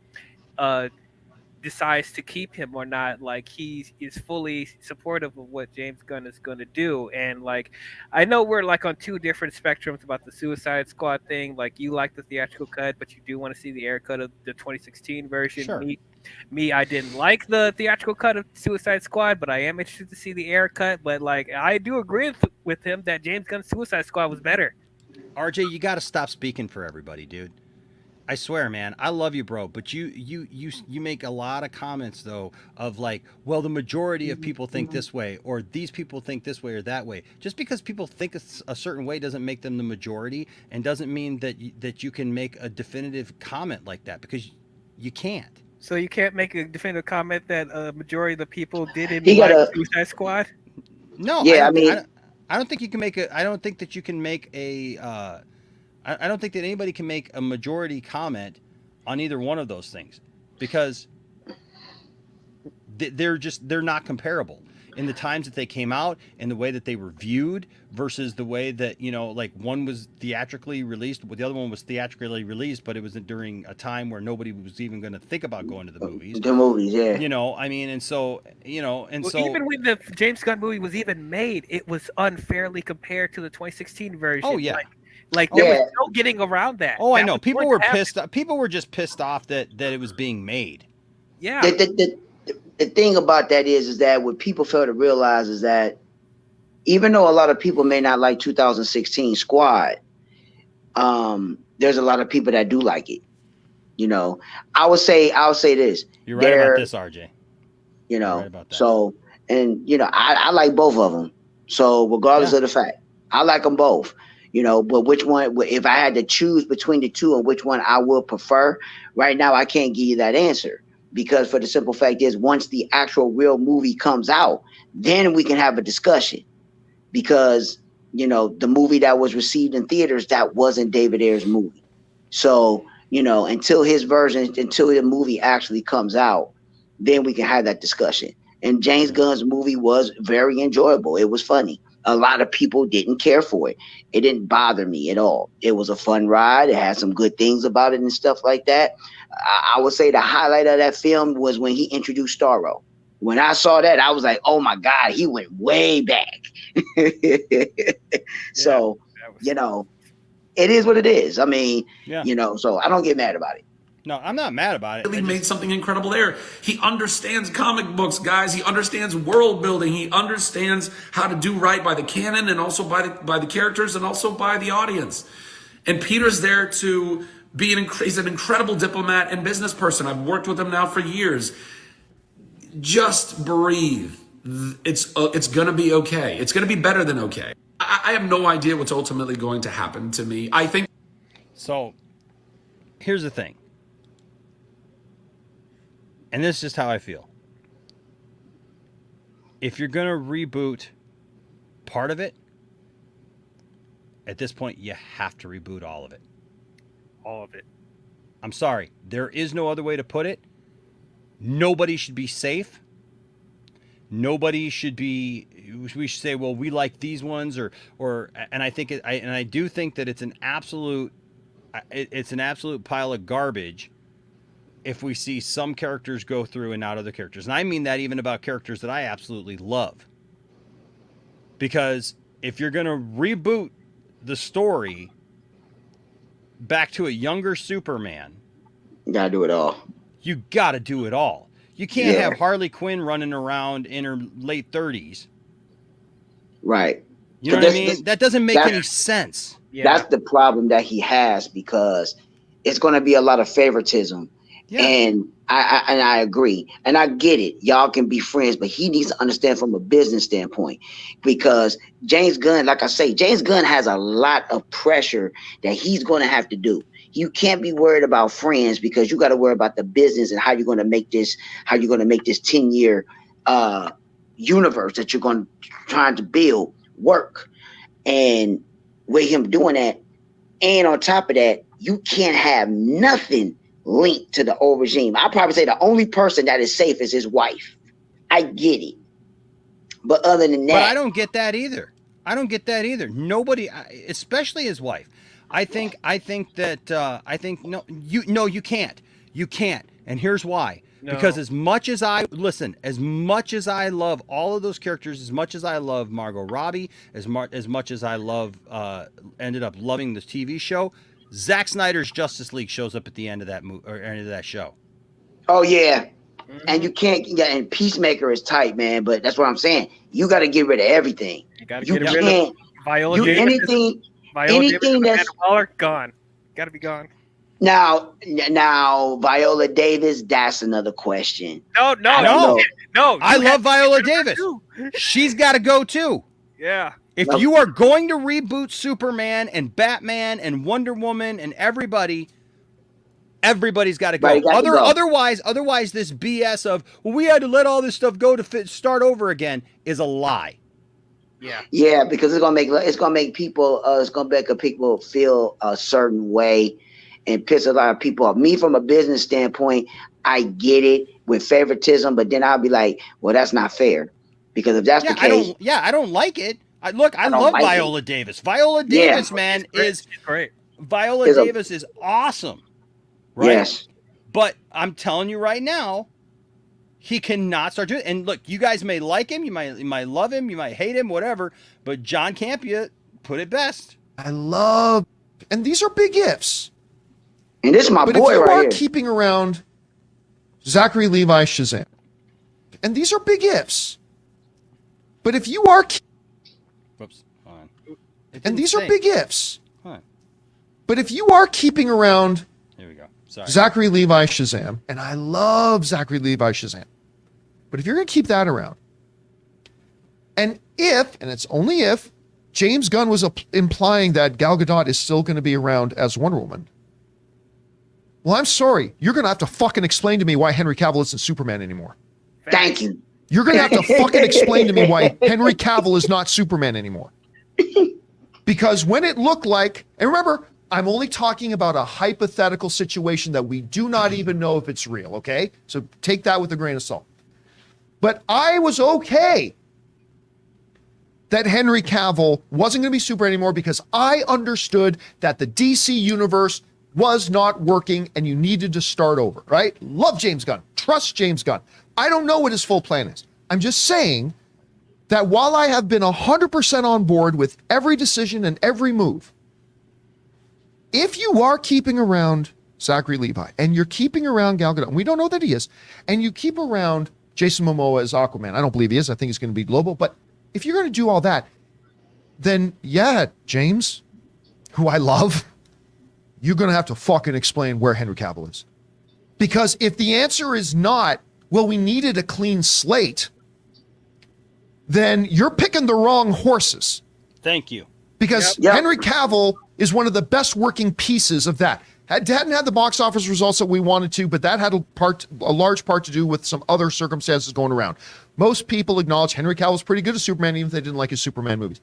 decides to keep him or not, he is fully supportive of what James Gunn is going to do. And I know we're on two different spectrums about the Suicide Squad thing. You like the theatrical cut, but you do want to see the air cut of the 2016 version. Sure. Me, I didn't like the theatrical cut of Suicide Squad, but I am interested to see the air cut. But I do agree with him that James Gunn's Suicide Squad was better. RJ, you got to stop speaking for everybody, dude. I swear, man, I love you, bro, but you make a lot of comments though of well, the majority of people think this way, or these people think this way or that way. Just because people think a certain way doesn't make them the majority, and doesn't mean that you can make a definitive comment like that, because you can't. So you can't make a definitive comment that a majority of the people didn't Suicide Squad? No, yeah, I don't think you can make a. I don't think that you can make a. I don't think that anybody can make a majority comment on either one of those things, because they're not comparable in the times that they came out and the way that they were viewed versus the way that one was theatrically released, the other one was theatrically released, but it was during a time where nobody was even going to think about going to the movies. Yeah. I mean, and so even when the James Gunn movie was even made, it was unfairly compared to the 2016 version. Oh yeah. There was no getting around that. Oh, I know. People were pissed. People were just pissed off that it was being made. Yeah. The thing about that is that what people fail to realize is that even though a lot of people may not like 2016 Squad, there's a lot of people that do like it. I'll say this. You're right about this, RJ. You're right about that. So, and I like both of them. So regardless of the fact, I like them both. But which one, if I had to choose between the two and which one I would prefer, right now I can't give you that answer, because for the simple fact is, once the actual real movie comes out, then we can have a discussion, because the movie that was received in theaters, that wasn't David Ayer's movie. So until the movie actually comes out, then we can have that discussion. And James Gunn's movie was very enjoyable. It was funny. A lot of people didn't care for it. It didn't bother me at all. It was a fun ride. It had some good things about it and stuff like that. I would say the highlight of that film was when he introduced Starro. When I saw that, I was like, oh my God, he went way back. So, it is what it is. I mean, so I don't get mad about it. No, I'm not mad about it. He made something incredible there. He understands comic books, guys. He understands world building. He understands how to do right by the canon, and also by the characters, and also by the audience. And Peter's there to be he's an incredible diplomat and business person. I've worked with him now for years. Just breathe. It's going to be okay. It's going to be better than okay. I have no idea what's ultimately going to happen to me. I think. So, here's the thing. And this is just how I feel. if you're going to reboot part of it, at this point, you have to reboot all of it. All of it. I'm sorry. There is no other way to put it. Nobody should be safe. Nobody should be. We should say, well, we like these ones, or. And I think I do think that it's an absolute pile of garbage if we see some characters go through and not other characters. And I mean that even about characters that I absolutely love. Because if you're going to reboot the story back to a younger Superman, You gotta do it all. you got to do it all. You can't have Harley Quinn running around in her late 30s. Right. You know what I mean? That doesn't make any sense. Yeah. That's the problem that he has, because it's going to be a lot of favoritism. Yeah. And I agree. And I get it. Y'all can be friends, but he needs to understand from a business standpoint, because James Gunn, like I say, James Gunn has a lot of pressure that he's going to have to do. You can't be worried about friends, because you got to worry about the business and how you're going to make this 10-year universe that you're trying to build work. And with him doing that, and on top of that, you can't have nothing linked to the old regime. I'll probably say the only person that is safe is his wife. I get it. But other than that, But I don't get that either. Nobody, especially his wife. I think you can't. You can't. And here's why. No. Because as much as I love all of those characters, as much as I love Margot Robbie, as much as I ended up loving the TV show, Zack Snyder's Justice League shows up at the end of that end of that show. oh yeah. And you can't, and Peacemaker is tight, man. But that's what I'm saying. You got to get rid of everything. You got to You get rid of can't. Viola You, Davis. anything Anything that's Waller, gone. Got to be gone. now Viola Davis. That's another question. No. I you love have to Viola get rid of her Davis. too. She's got to go too. Yeah. If No. you are going to reboot Superman and Batman and Wonder Woman and everybody's got to go. Everybody got to go. Otherwise, this BS of, well, we had to let all this stuff go to start over again is a lie. Yeah. Yeah, because it's gonna make people feel a certain way and piss a lot of people off. Me, from a business standpoint, I get it with favoritism, but then I'll be like, well, that's not fair, because if that's the case, I don't like it. I love like Viola Davis. Viola Davis, man, She's great. Viola Davis is awesome. Right? yes, But I'm telling you right now, he cannot start doing it. And look, you guys may like him, you might love him, you might hate him, whatever. But John Campea put it best. and these are big ifs. and this is my But boy if you right are here. keeping around Zachary Levi Shazam, and these are big ifs. But if you are, Whoops. Hold on. and these are big ifs. Hold on. But if you are keeping around Here we go. Sorry. Zachary Levi Shazam, and I love Zachary Levi Shazam, but if you're going to keep that around, and it's only if, James Gunn was implying that Gal Gadot is still going to be around as Wonder Woman, well, I'm sorry, you're going to have to fucking explain to me why Henry Cavill isn't Superman anymore. Thank you. You're going to have to fucking explain to me why Henry Cavill is not Superman anymore. Because when it looked like, and remember, I'm only talking about a hypothetical situation that we do not even know if it's real, okay? So take that with a grain of salt. But I was okay that Henry Cavill wasn't going to be Superman anymore, because I understood that the DC universe was not working and you needed to start over, right? Love James Gunn. Trust James Gunn. I don't know what his full plan is. I'm just saying that while I have been 100% on board with every decision and every move, if you are keeping around Zachary Levi and you're keeping around Gal Gadot, and we don't know that he is, and you keep around Jason Momoa as Aquaman, I don't believe he is. I think he's going to be Lobo. But if you're going to do all that, then yeah, James, who I love, you're going to have to fucking explain where Henry Cavill is. Because if the answer is not, well, we needed a clean slate, then you're picking the wrong horses. Thank you. Because Yep. Henry Cavill is one of the best working pieces of that. hadn't had the box office results that we wanted to, but that had a large part to do with some other circumstances going around. Most people acknowledge Henry Cavill's pretty good as Superman, even if they didn't like his Superman movies.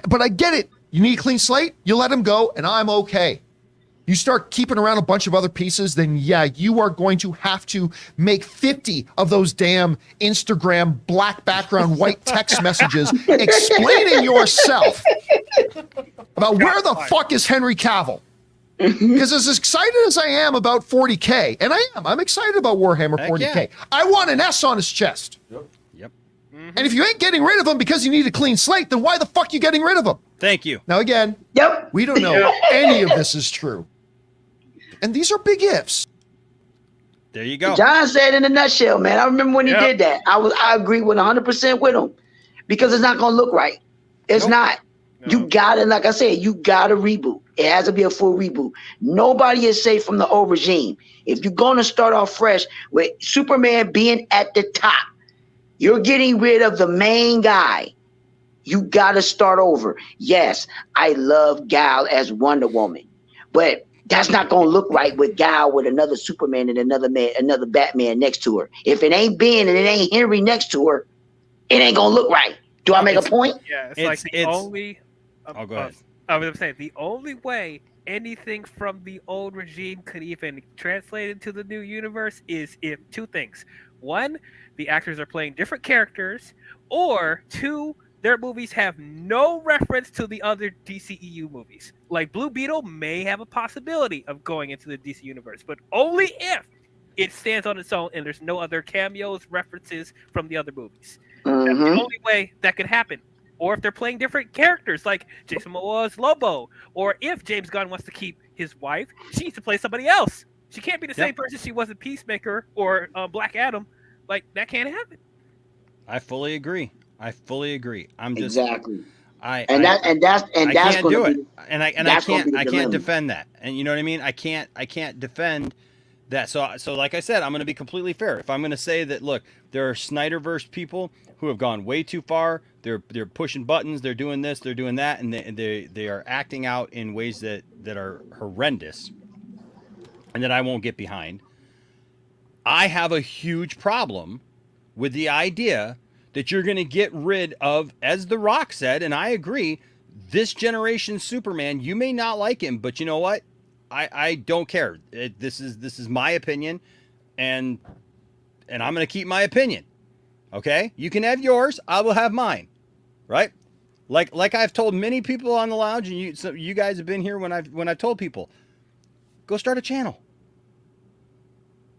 But I get it. You need a clean slate, you let him go, and I'm okay. You start keeping around a bunch of other pieces, then yeah, you are going to have to make 50 of those damn Instagram black background white text messages explaining yourself about where the fuck is Henry Cavill. Because as excited as I am about 40K, and I'm excited about Warhammer 40K. Yeah. I want an S on his chest. Yep. And if you ain't getting rid of him because you need a clean slate, then why the fuck are you getting rid of him? Thank you. Now again, we don't know any of this is true. And these are big ifs. There you go. John said in a nutshell, man. I remember when he did that. I agree with 100% with him because it's not going to look right. It's not. No. You got to, like I said, you got to reboot. It has to be a full reboot. Nobody is safe from the old regime. If you're going to start off fresh with Superman being at the top, you're getting rid of the main guy. You got to start over. Yes, I love Gal as Wonder Woman, but that's not going to look right with Gal with another Superman and another Batman next to her. If it ain't Ben and it ain't Henry next to her, it ain't going to look right. Do I make a point? Yeah, it's like the only... I'll go ahead. I was saying the only way anything from the old regime could even translate into the new universe is if two things. One, the actors are playing different characters, or two, their movies have no reference to the other DCEU movies. Like Blue Beetle may have a possibility of going into the DC universe, but only if it stands on its own and there's no other cameos, references from the other movies. Mm-hmm. That's the only way that could happen. Or if they're playing different characters, like Jason Momoa's Lobo, or if James Gunn wants to keep his wife, she needs to play somebody else. She can't be the same person she was in Peacemaker or Black Adam. Like, that can't happen. I fully agree. I'm just exactly. I can't do it, and I can't defend that. And you know what I mean? I can't defend that. So like I said, I'm going to be completely fair. If I'm going to say that, look, there are Snyderverse people who have gone way too far. They're pushing buttons. They're doing this. They're doing that, and they are acting out in ways that are horrendous, and that I won't get behind. I have a huge problem with the idea that you're going to get rid of, as The Rock said, and I agree, this generation Superman. You may not like him, but you know what? I don't care. This is my opinion, and I'm going to keep my opinion. Okay? You can have yours. I will have mine. Right? Like I've told many people on the lounge, and you guys have been here when I've told people, go start a channel.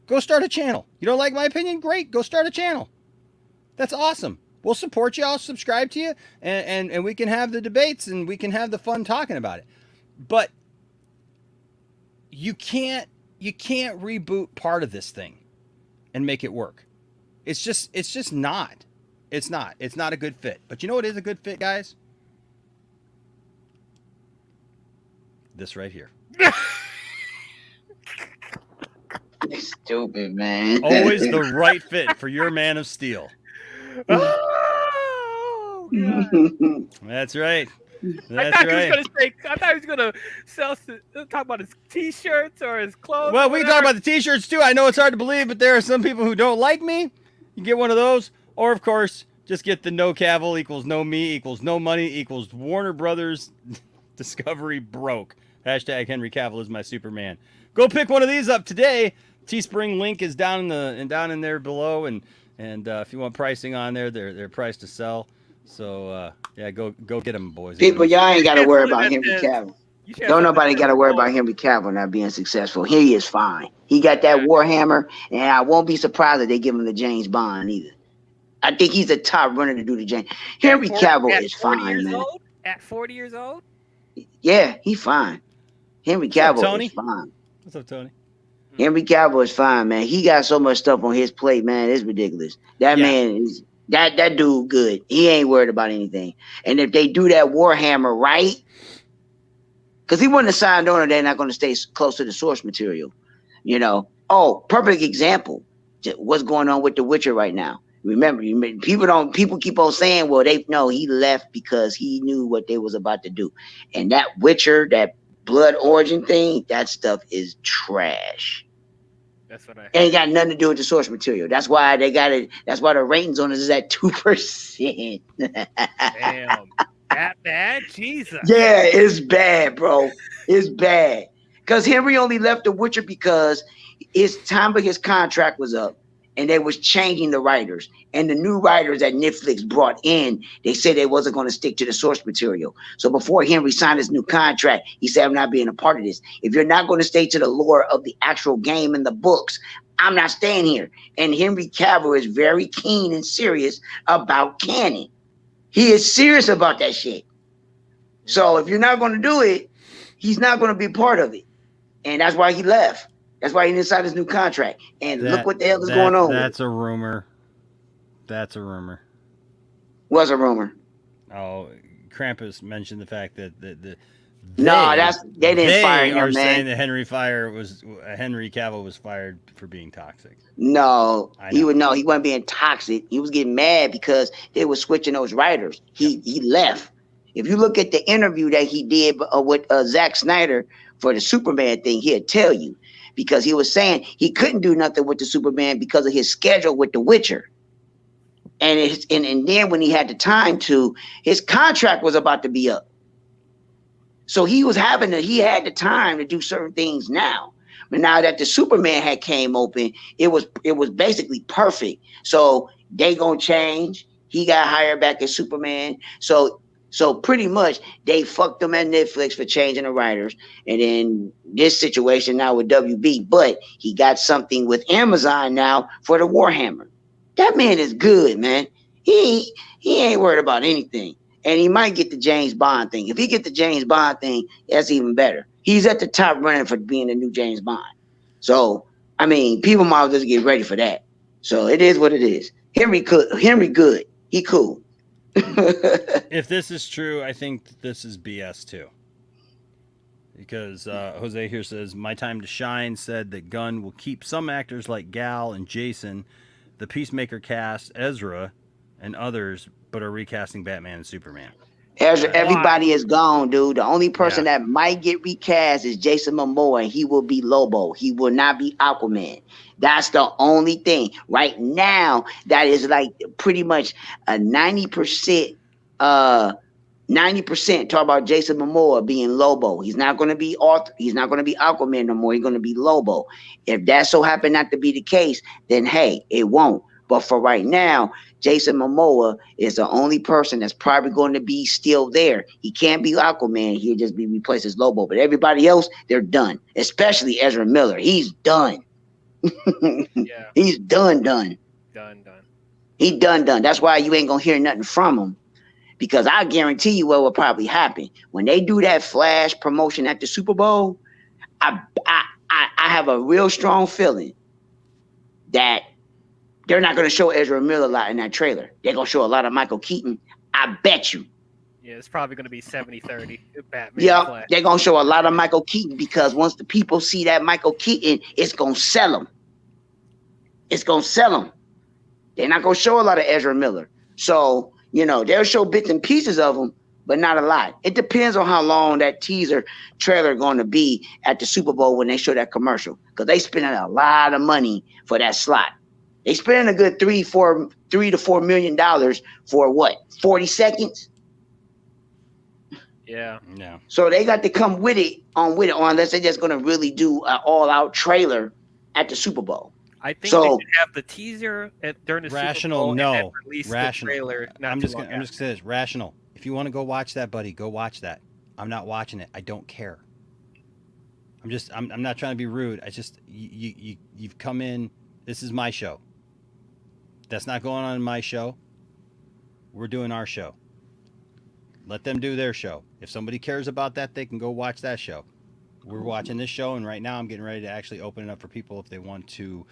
Go start a channel. You don't like my opinion? Great. Go start a channel. That's awesome. We'll support you. I'll subscribe to you, and we can have the debates, and we can have the fun talking about it. But you can't reboot part of this thing and make it work. It's just not. It's not a good fit. But you know what is a good fit, guys? This right here. Stupid, man. Always the right fit for your Man of Steel. Oh, God. That's right. I thought he was gonna talk about his T-shirts or his clothes. Well, we can talk about the T-shirts too. I know it's hard to believe, but there are some people who don't like me. You get one of those, or of course, just get the no Cavill equals no me equals no money equals Warner Brothers Discovery broke. Hashtag Henry Cavill is my Superman. Go pick one of these up today. Teespring link is down in there below, and if you want pricing on there, they're priced to sell. So yeah, go get them, boys. People, y'all ain't got to worry about Henry Cavill. Don't nobody got to worry about Henry Cavill not being successful. He is fine. He got that Warhammer, and I won't be surprised if they give him the James Bond either. I think he's the top runner to do the James. Henry Cavill is fine, man. At 40 years old? Yeah, he's fine. Henry Cavill is fine. What's up, Tony? Henry Cavill is fine, man. He got so much stuff on his plate, man. It's ridiculous. That man is that dude good. He ain't worried about anything. And if they do that Warhammer right, because he wouldn't have signed on, they're not going to stay close to the source material. You know. Oh, perfect example. What's going on with The Witcher right now? Remember, people keep on saying, well, he left because he knew what they was about to do. And that Witcher, that blood origin thing, that stuff is trash. That's what I heard. Ain't got nothing to do with the source material. That's why they got it. That's why the ratings on it is at 2%. Damn. That bad? Jesus. Yeah, it's bad, bro. It's bad. Because Henry only left The Witcher because his time of his contract was up and they was changing the writers. And the new writers that Netflix brought in, they said they wasn't going to stick to the source material. So before Henry signed his new contract, he said, I'm not being a part of this. If you're not going to stay to the lore of the actual game and the books, I'm not staying here. And Henry Cavill is very keen and serious about canon. He is serious about that shit. So if you're not going to do it, he's not going to be part of it. And that's why he left. That's why he didn't sign his new contract. And look what the hell is going on. That's a rumor. That's a rumor. Was a rumor. Oh, Krampus mentioned the fact that they didn't fire him, are man. saying that Henry Cavill was fired for being toxic. No, he wasn't being toxic. He was getting mad because they were switching those writers. He left. If you look at the interview that he did with Zack Snyder for the Superman thing, he'll tell you, because he was saying he couldn't do nothing with the Superman because of his schedule with The Witcher. And then when he had the time to, his contract was about to be up. So he had the time to do certain things now. But now that the Superman had came open, it was basically perfect. So they gonna change. He got hired back as Superman. So pretty much they fucked them at Netflix for changing the writers. And then this situation now with WB, but he got something with Amazon now for the Warhammer. That man is good, man. He ain't worried about anything. And he might get the James Bond thing. If he get the James Bond thing, that's even better. He's at the top running for being the new James Bond. So, I mean, people might just get ready for that. So it is what it is. Henry good. He cool. If this is true, I think this is BS too. Because Jose here says, My Time to Shine said that Gunn will keep some actors like Gal and Jason, the Peacemaker cast, Ezra, and others, but are recasting Batman and Superman. Everybody is gone, dude. The only person that might get recast is Jason Momoa, and he will be Lobo. He will not be Aquaman. That's the only thing. Right now, that is like pretty much a 90%, 90% talk about Jason Momoa being Lobo. He's not going to be He's not going to be Aquaman no more. He's going to be Lobo. If that so happened not to be the case, then hey, it won't. But for right now, Jason Momoa is the only person that's probably going to be still there. He can't be Aquaman. He'll just be replaced as Lobo. But everybody else, they're done. Especially Ezra Miller. He's done. Yeah. He's done. Done. He done. That's why you ain't going to hear nothing from him. Because I guarantee you what will probably happen. When they do that Flash promotion at the Super Bowl, I have a real strong feeling that they're not going to show Ezra Miller a lot in that trailer. They're going to show a lot of Michael Keaton. I bet you. Yeah, it's probably going to be 70-30 Batman. Yeah, they're going to show a lot of Michael Keaton because once the people see that Michael Keaton, it's going to sell them. It's going to sell them. They're not going to show a lot of Ezra Miller. So, they'll show bits and pieces of them, but not a lot. It depends on how long that teaser trailer going to be at the Super Bowl when they show that commercial, because they spending a lot of money for that slot. They spending a good $3 to $4 million for what? 40 seconds? Yeah. So they got to come with it unless they're just going to really do an all-out trailer at the Super Bowl. I think they should have the teaser during the Rational, Super Bowl no. and then release Rational. the trailer. I'm just gonna say this. Rational. If you want to go watch that, buddy, go watch that. I'm not watching it. I don't care. I'm not trying to be rude. I just you've come in. This is my show. That's not going on in my show. We're doing our show. Let them do their show. If somebody cares about that, they can go watch that show. We're watching this show, and right now I'm getting ready to actually open it up for people if they want to.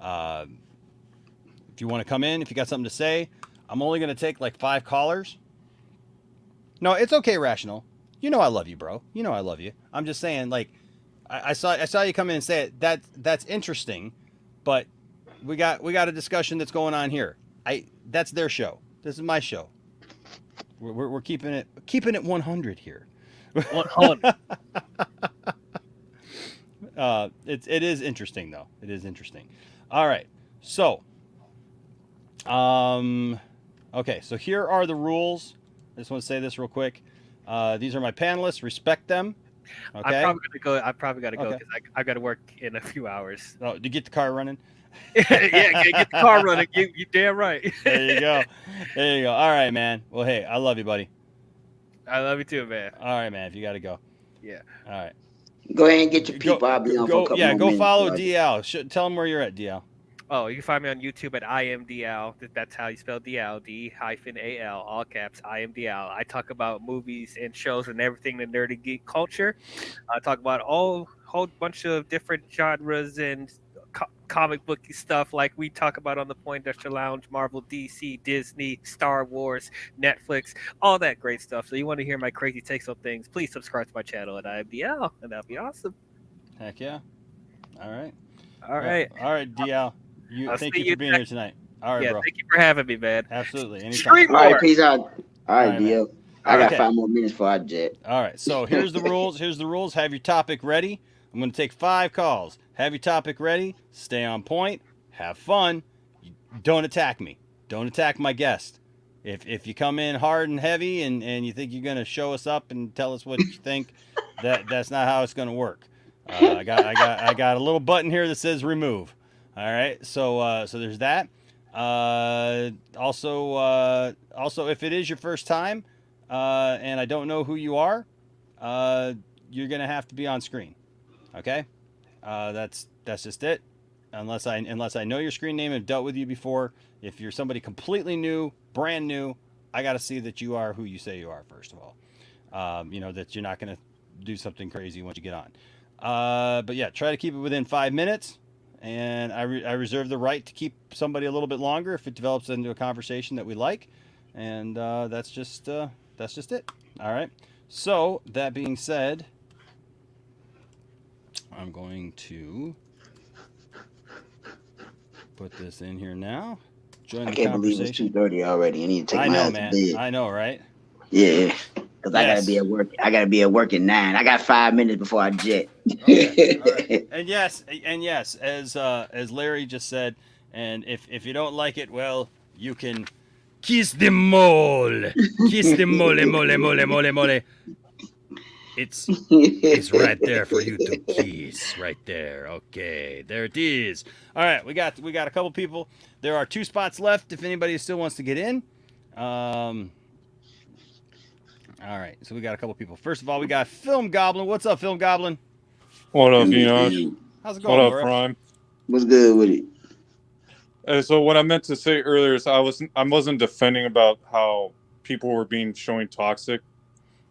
If you want to come in, if you got something to say, I'm only going to take like 5 callers. No, it's okay, Rational. I love you, bro. I love you. I'm just saying, like, I saw you come in and say it. That's interesting, but we got a discussion that's going on here. That's their show. This is my show. We're keeping it 100 here. 100. It is interesting though. It is interesting. All right. So, okay. So here are the rules. I just want to say this real quick. These are my panelists. Respect them. Okay. I'm probably gotta go Okay. because I got to work in a few hours. Oh, to get the car running. Yeah, get the car running. You damn right. There you go. There you go. All right, man. Well, hey, I love you, buddy. I love you too, man. All right, man. If you got to go. Yeah. All right. Go ahead and get your people. I'll be on for a couple more go minutes, follow bud. DL. Tell him where you're at, DL. Oh, you can find me on YouTube at IMDL. That's how you spell DL, D-A-L, all caps, IMDL. I talk about movies and shows and everything in the nerdy geek culture. I talk about whole bunch of different genres and comic booky stuff like we talk about on the Poindexter Lounge, Marvel, DC, Disney, Star Wars, Netflix, all that great stuff. So you want to hear my crazy takes on things, please subscribe to my channel at IMDL, and that'll be awesome. Heck yeah. All right. All right. All right, DL. Thank you for being here tonight. All right, Yeah, bro. thank you for having me, man. Absolutely. Anytime. Street All right, War. peace out. All right, right, deal. I got Okay. 5 more minutes for our jet. All right. So here's the rules. Here's the rules. Have your topic ready. I'm going to take 5 calls. Have your topic ready. Stay on point. Have fun. Don't attack me. Don't attack my guest. If you come in hard and heavy and you think you're going to show us up and tell us what you think, that's not how it's going to work. I got a little button here that says remove. All right. So there's that. Also, if it is your first time, and I don't know who you are, you're gonna have to be on screen. Okay. That's just it. Unless I know your screen name and dealt with you before. If you're somebody completely new, brand new, I got to see that you are who you say you are first of all. That you're not gonna do something crazy once you get on. But yeah, try to keep it within 5 minutes. And I reserve the right to keep somebody a little bit longer if it develops into a conversation that we like. And that's just it. All right. So that being said, I'm going to put this in here now. Join the I can't believe it's conversation. 2:30 already. I need to take I my know, ass man. to bed. I know, right? Yeah, because I Yes. gotta be at work. I gotta be at work at 9. I got 5 minutes before I jet. Okay. All right. And yes, as Larry just said, and if you don't like it, well, you can kiss the mole. Kiss the mole. It's right there for you to kiss. Right there. Okay, there it is. All right, we got a couple people. There are 2 spots left if anybody still wants to get in. All right, so we got a couple people. First of all, we got Film Goblin. What's up, Film Goblin? What up, Enosh? How's it going, What up, bro? Prime? What's good with it? So what I meant to say earlier is I wasn't defending about how people were being showing toxic.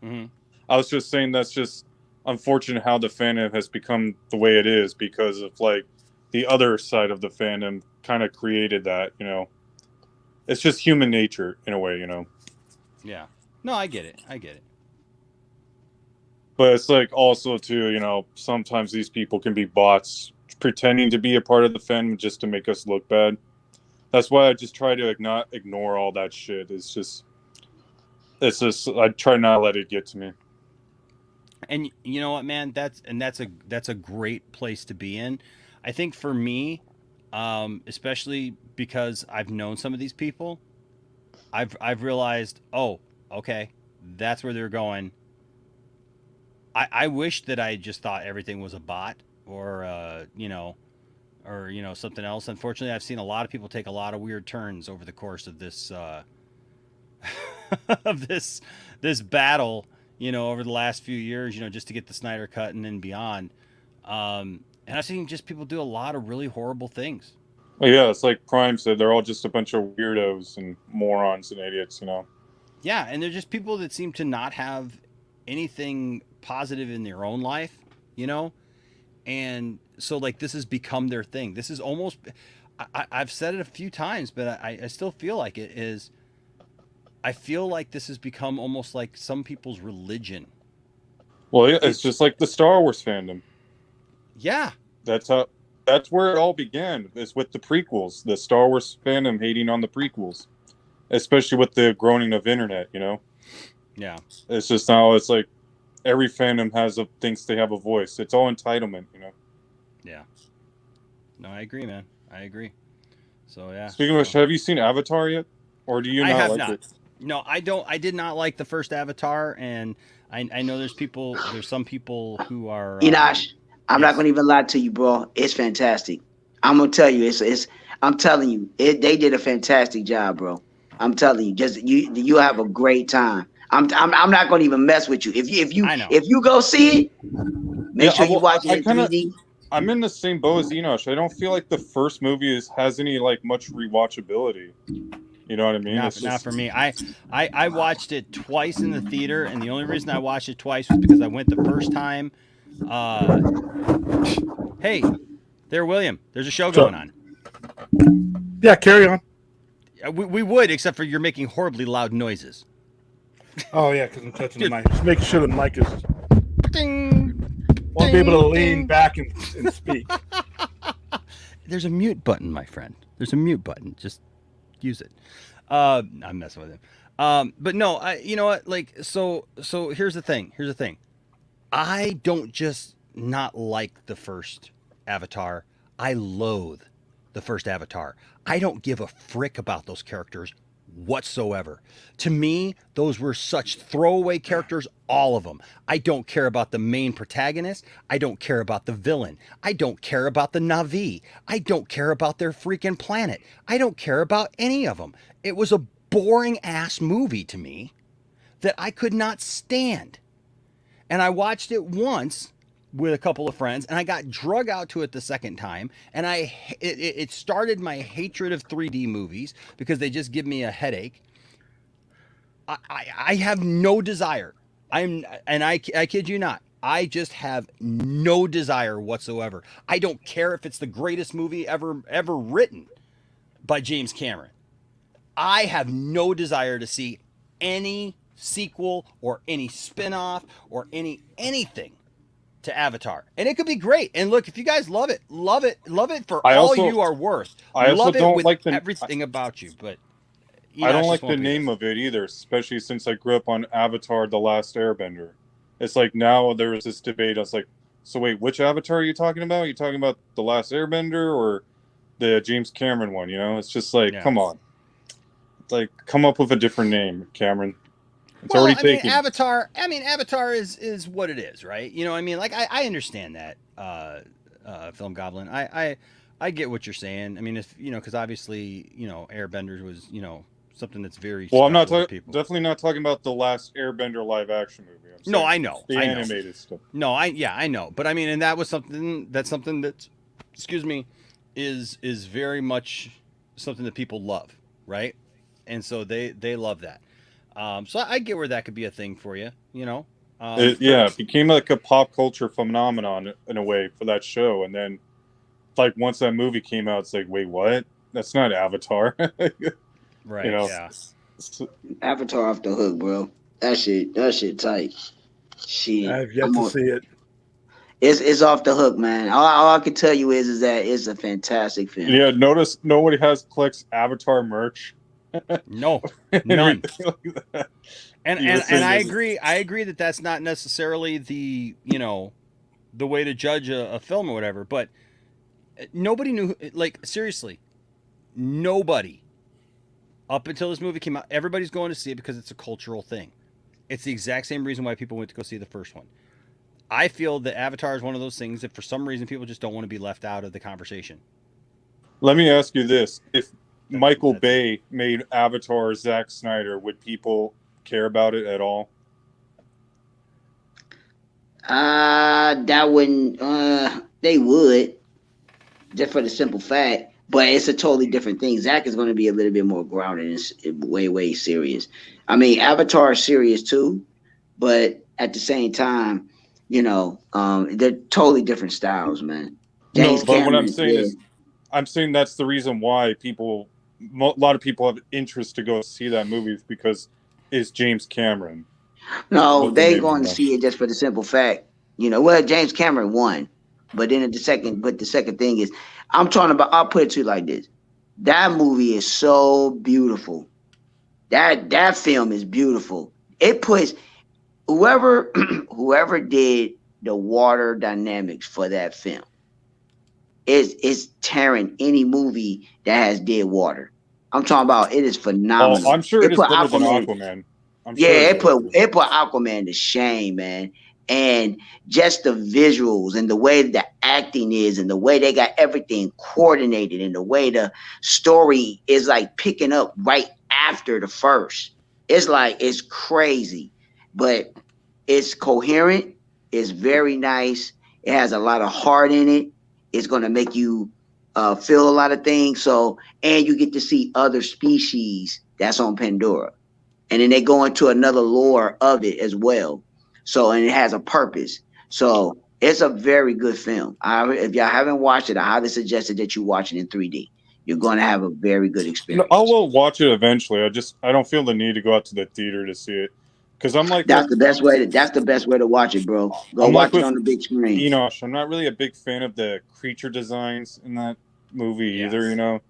Mm-hmm. I was just saying that's just unfortunate how the fandom has become the way it is because of like the other side of the fandom kind of created that, It's just human nature in a way, Yeah. No, I get it. But it's like also too, sometimes these people can be bots pretending to be a part of the fandom just to make us look bad. That's why I just try to not ignore all that shit. It's just I try not to let it get to me. And you know what, man? That's a great place to be in. I think for me, especially because I've known some of these people, I've realized, oh, okay, that's where they're going. I wish that I just thought everything was a bot or something else. Unfortunately, I've seen a lot of people take a lot of weird turns over the course of this of this battle, over the last few years, just to get the Snyder cut and then beyond. And I've seen just people do a lot of really horrible things. Well, yeah, it's like Prime said, they're all just a bunch of weirdos and morons and idiots, Yeah, and they're just people that seem to not have anything positive in their own life, and so like this has become their thing. This is almost, I've said it a few times, but I still feel like it is. I feel like this has become almost like some people's religion. Well, yeah, it's just like the Star Wars fandom. Yeah. That's where it all began. It's with the prequels, the Star Wars fandom hating on the prequels, especially with the growing of internet, Yeah. It's just now it's like every fandom thinks they have a voice. It's all entitlement, you know. Yeah. No, I agree, man. I agree. So yeah. Speaking of which, have you seen Avatar yet, or do you I not have like not. it? No, I don't. I did not like the first Avatar, and I know there's some people who are. Enosh, I'm not yes. gonna even lie to you, bro. It's fantastic. I'm gonna tell you, I'm telling you, they did a fantastic job, bro. I'm telling you, just you have a great time. I'm not gonna even mess with you. I know. If you go see it, make sure you well, watch it in kinda, 3D. I'm in the same boat as Enosh. I don't feel like the first movie has any like much rewatchability. You know what I mean? Not for me. I watched it twice in the theater, and the only reason I watched it twice was because I went the first time. Hey, there, William. There's a show going on. Yeah, carry on. We would, except for you're making horribly loud noises. Oh yeah, because I'm touching the mic. Just make sure the mic is. Ding. Won't be able to lean back and speak. There's a mute button, my friend. There's a mute button. Just use it. I'm messing with him. But no, you know what? Like, so here's the thing. I don't just not like the first Avatar. I loathe the first Avatar. I don't give a frick about those characters whatsoever. To me, those were such throwaway characters, all of them. I don't care about the main protagonist. I don't care about the villain. I don't care about the Na'vi. I don't care about their freaking planet. I don't care about any of them. It was a boring ass movie to me that I could not stand. And I watched it once with a couple of friends, and I got drug out to it the second time, and it started my hatred of 3D movies because they just give me a headache. I have no desire. I kid you not. I just have no desire whatsoever. I don't care if it's the greatest movie ever written by James Cameron. I have no desire to see any sequel or any spin-off or anything to Avatar. And it could be great. And look, if you guys love it for all you are worth. I also love it don't with like everything about you, but I don't like the name of it either, especially since I grew up on Avatar: The Last Airbender. It's like now there's this debate. I was like, so wait, which Avatar are you talking about? Are you talking about The Last Airbender or the James Cameron one? You know, it's just like, come on. Like, come up with a different name, Cameron. It's already taken. Avatar is what it is, right? You know what I mean? Like, I understand that, Film Goblin. I get what you're saying. I mean, if, you know, because obviously, you know, Airbenders was, you know, something that's very well, I'm not definitely not talking about the last Airbender live action movie. No, I know. The animated stuff. No, I know. But I mean, and that was something that's, excuse me, is very much something that people love, right? And so they love that. So I get where that could be a thing for you, you know? It became like a pop culture phenomenon in a way for that show. And then, like, once that movie came out, it's like, wait, what? That's not Avatar. Right, you know? Yeah. Avatar off the hook, bro. That shit tight. Shit. I've yet to see it. It's off the hook, man. All I can tell you is that it's a fantastic film. Yeah, notice nobody collects Avatar merch. No, none. Like and I agree that that's not necessarily the, you know, the way to judge a film or whatever, but nobody knew, like, seriously, nobody up until this movie came out. Everybody's going to see it because it's a cultural thing. It's the exact same reason why people went to go see the first one. I feel that Avatar is one of those things that for some reason people just don't want to be left out of the conversation. Let me ask you this. If Michael Bay made Avatar Zack Snyder, would people care about it at all? That wouldn't. They would, just for the simple fact. But it's a totally different thing. Zach is going to be a little bit more grounded and way serious. I mean, Avatar is serious too, but at the same time, you know, they're totally different styles, man. James Cameron, what I'm saying is, I'm saying that's the reason why a lot of people have interest to go see that movie because it's James Cameron. No, they going to see it just for the simple fact, you know, well, James Cameron won, but then the second thing is, I'll put it to you like this. That movie is so beautiful. That film is beautiful. It puts, whoever whoever did the water dynamics for that film is tearing any movie that has did water. I'm talking about it is phenomenal. Oh, I'm sure it is put better than Aquaman. Aquaman. I'm Yeah, sure it put Aquaman to shame, man. And just the visuals and the way the acting is and the way they got everything coordinated and the way the story is like picking up right after the first. It's like it's crazy, but it's coherent. It's very nice. It has a lot of heart in it. It's going to make you feel a lot of things. So, and you get to see other species that's on Pandora. And then they go into another lore of it as well. So, and it has a purpose. So it's a very good film. If y'all haven't watched it, I highly suggest that you watch it in 3D. You're going to have a very good experience. I will watch it eventually. I don't feel the need to go out to the theater to see it. Because I'm like, that's the best way to watch it, bro. Go watch it on the big screen. Enosh, I'm not really a big fan of the creature designs in that movie either, you know.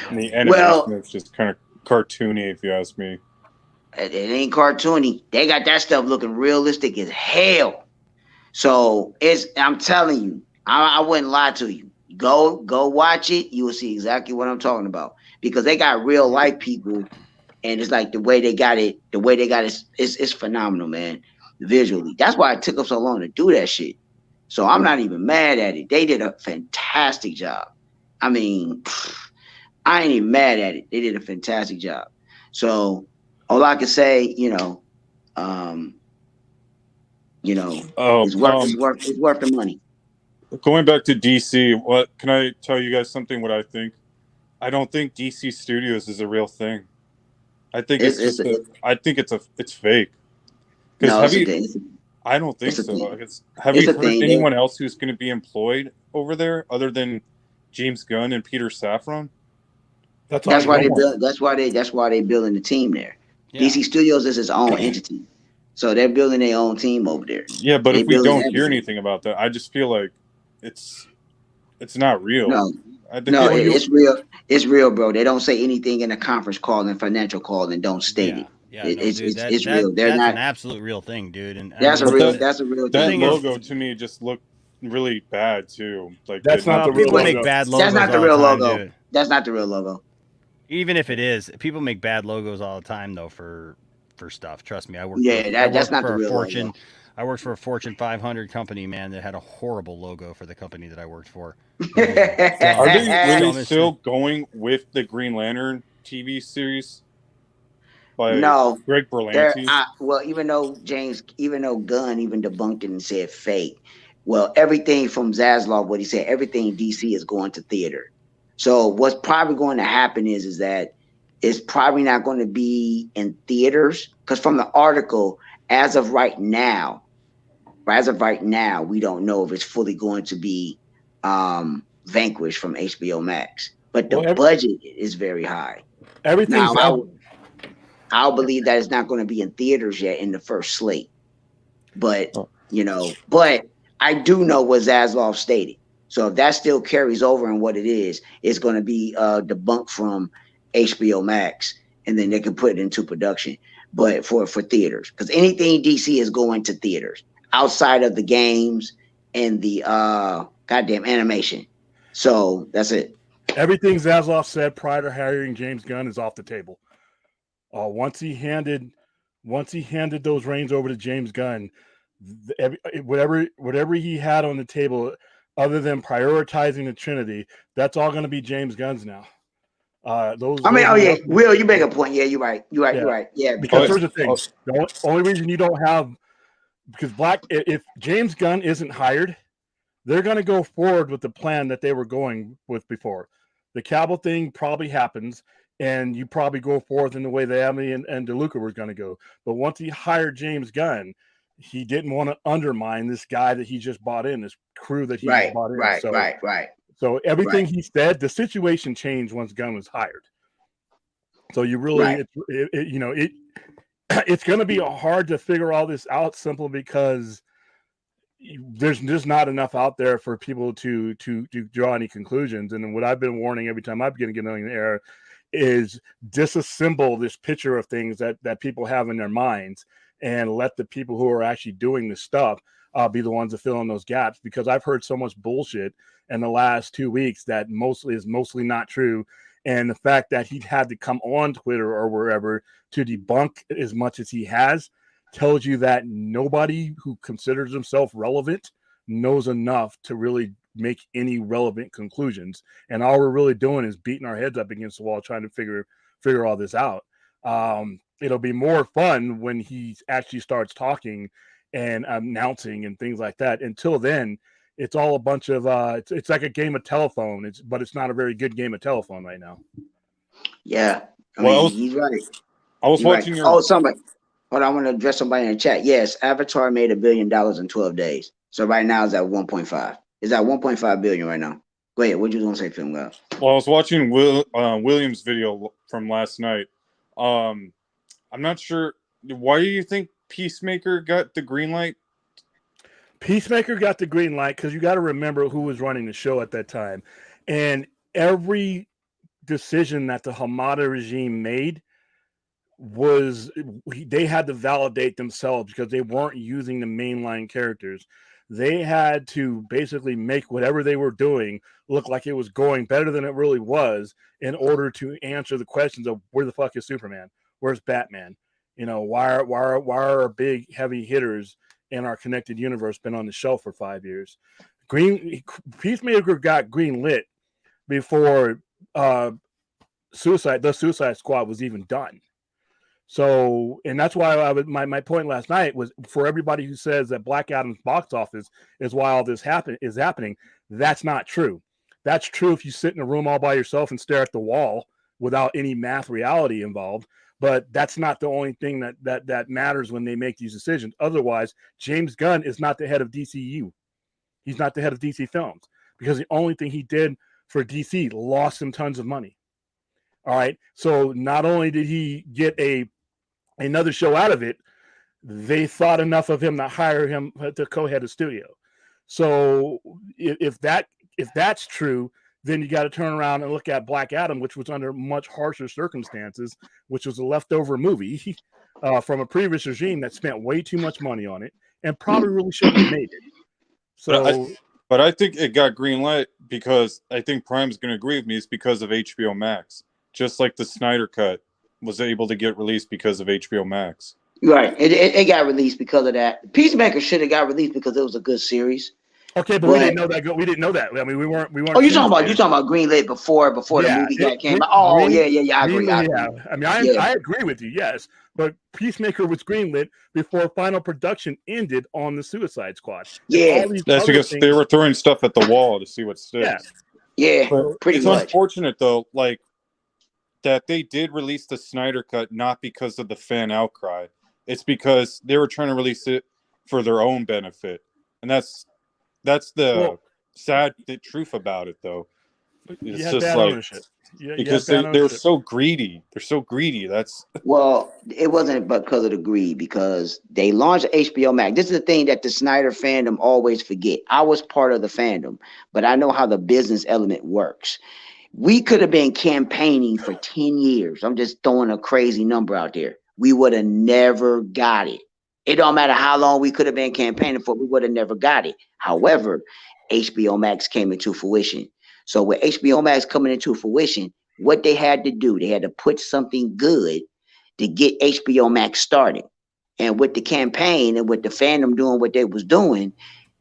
And the animation is just kind of cartoony, if you ask me. It ain't cartoony. They got that stuff looking realistic as hell. So I'm telling you, I wouldn't lie to you. Go watch it. You will see exactly what I'm talking about. Because they got real life people. And it's like the way they got it it's phenomenal, man. Visually. That's why it took them so long to do that shit. So I'm not even mad at it. They did a fantastic job. I mean, I ain't even mad at it. They did a fantastic job. So all I can say, it's worth the money. Going back to DC, what can I tell you guys something what I think? I don't think DC Studios is a real thing. I think it's fake. No, I don't think so. Have you heard anyone else who's going to be employed over there other than James Gunn and Peter Safran? That's why they're building the team there. Yeah. DC Studios is its own entity, so they're building their own team over there. Yeah, but if we don't hear anything about that, I just feel like it's not real. No, it's real. It's real, bro. They don't say anything in a conference call and financial call and don't state it. Yeah, it's real. They're that's not an absolute real thing, dude. And that's a real thing. That logo to me just looked really bad too. Like that's not the real people logo. Make bad logos. That's not the real logo. Dude. That's not the real logo. Even if it is, people make bad logos all the time though for stuff. Trust me, that's not the real Fortune. Logo. I worked for a Fortune 500 company, man, that had a horrible logo for the company that I worked for. Are they really still going with the Green Lantern TV series? No, Greg Berlanti. Well, even though Gunn even debunked it and said fake. Well, everything from Zaslav, what he said, everything DC is going to theater. So what's probably going to happen is that it's probably not going to be in theaters because from the article, as of right now, we don't know if it's fully going to be Vanquish from HBO Max. But the budget is very high. I'll believe that it's not going to be in theaters yet in the first slate. But, but I do know what Zaslav stated. So if that still carries over in what it is, it's going to be debunked from HBO Max, and then they can put it into production. But for theaters, because anything DC is going to theaters outside of the games and the goddamn animation. So that's it. Everything Zaslav said prior to hiring James Gunn is off the table. Once he handed those reins over to James Gunn, whatever he had on the table, other than prioritizing the Trinity, that's all going to be James Gunn's now. Will, you make a point. Yeah, you're right. Yeah, because here's the thing: the only reason you don't have if James Gunn isn't hired, they're going to go forward with the plan that they were going with before. The Cavill thing probably happens, and you probably go forth in the way that Emily and DeLuca were going to go. But once he hired James Gunn, he didn't want to undermine this guy that he just bought in, this crew that he just bought in. Right. So everything he said, the situation changed once Gunn was hired. So you really, it's going to be hard to figure all this out simply because there's just not enough out there for people to draw any conclusions. And what I've been warning every time I've been getting on the air is disassemble this picture of things that people have in their minds and let the people who are actually doing this stuff be the ones to fill in those gaps, because I've heard so much bullshit in the last 2 weeks that is mostly not true. And the fact that he had to come on Twitter or wherever to debunk as much as he has tells you that nobody who considers himself relevant knows enough to really make any relevant conclusions. And all we're really doing is beating our heads up against the wall trying to figure all this out. It'll be more fun when he actually starts talking and announcing and things like that. Until then, it's all a bunch of it's like a game of telephone. But it's not a very good game of telephone right now. Yeah, I mean, he's right. I was watching your. Somebody. Hold on, I want to address somebody in the chat. Yes, Avatar made $1 billion in 12 days. So right now it's at 1.5. It's at 1.5 billion right now. Go ahead. What you gonna say, Film God? Well, I was watching Williams' video from last night. I'm not sure. Why do you think Peacemaker got the green light? Peacemaker got the green light because you got to remember who was running the show at that time. And every decision that the Hamada regime made they had to validate themselves because they weren't using the mainline characters. They had to basically make whatever they were doing look like it was going better than it really was in order to answer the questions of where the fuck is Superman? Where's Batman? Why are our big heavy hitters in our connected universe been on the shelf for 5 years? Peacemaker got green lit before the Suicide Squad was even done. So, and that's why my point last night was, for everybody who says that Black Adam's box office is why all this is happening, that's not true. That's true if you sit in a room all by yourself and stare at the wall without any math reality involved. But that's not the only thing that matters when they make these decisions. Otherwise, James Gunn is not the head of DCEU. He's not the head of DC Films, because the only thing he did for DC lost him tons of money. All right. So not only did he get another show out of it, they thought enough of him to hire him to co-head a studio. So if that's true, then you got to turn around and look at Black Adam, which was under much harsher circumstances, which was a leftover movie from a previous regime that spent way too much money on it and probably really shouldn't have made it. So, but I think it got green light because I think Prime's going to agree with me. It's because of HBO Max, just like the Snyder Cut was able to get released because of HBO Max. Right, it got released because of that. Peacemaker should have got released because it was a good series. Okay, but we didn't know that. We didn't know that. I mean, we weren't. Oh, you're talking about greenlit before the movie came out. Oh, yeah. I agree. I mean, I agree with you. Yes, but Peacemaker was greenlit before final production ended on the Suicide Squad. Yeah, that's because they were throwing stuff at the wall to see what sticks. Yeah, pretty much. It's unfortunate though, like that they did release the Snyder Cut not because of the fan outcry. It's because they were trying to release it for their own benefit, and that's the sad truth about it, though. It's just like because they're so greedy. They're so greedy. Well, it wasn't because of the greed, because they launched HBO Max. This is the thing that the Snyder fandom always forget. I was part of the fandom, but I know how the business element works. We could have been campaigning for 10 years. I'm just throwing a crazy number out there. We would have never got it. It don't matter how long we could have been campaigning for, we would have never got it. However, HBO Max came into fruition. So with HBO Max coming into fruition, what they had to do, they had to put something good to get HBO Max started. And with the campaign and with the fandom doing what they was doing,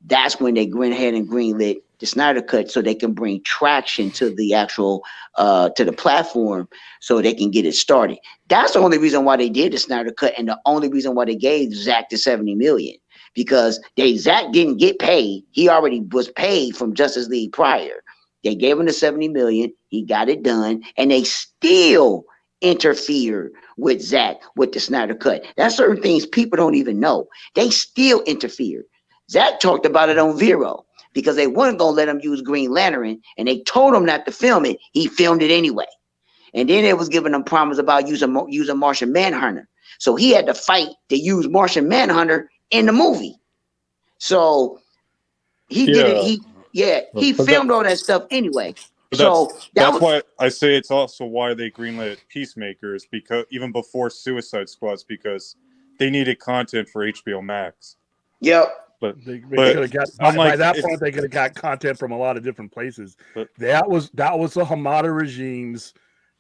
that's when they went ahead and greenlit the Snyder Cut so they can bring traction to the actual to the platform so they can get it started. That's the only reason why they did the Snyder Cut, and the only reason why they gave Zach the $70 million, because Zach didn't get paid. He already was paid from Justice League prior. They gave him the $70 million. He got it done, and they still interfered with Zach with the Snyder Cut. That's certain things people don't even know. They still interfered. Zach talked about it on Vero, because they weren't going to let him use Green Lantern, and they told him not to film it. He filmed it anyway. And then it was giving him promise about using Martian Manhunter. So he had to fight to use Martian Manhunter in the movie. So he did it. He filmed all that stuff anyway. So that's why I say it's also why they greenlit Peacemakers, because even before Suicide Squads, because they needed content for HBO Max. Yep. But They could have got I'm by like, that it's- point. They could have got content from a lot of different places. But- that was the Hamada regime's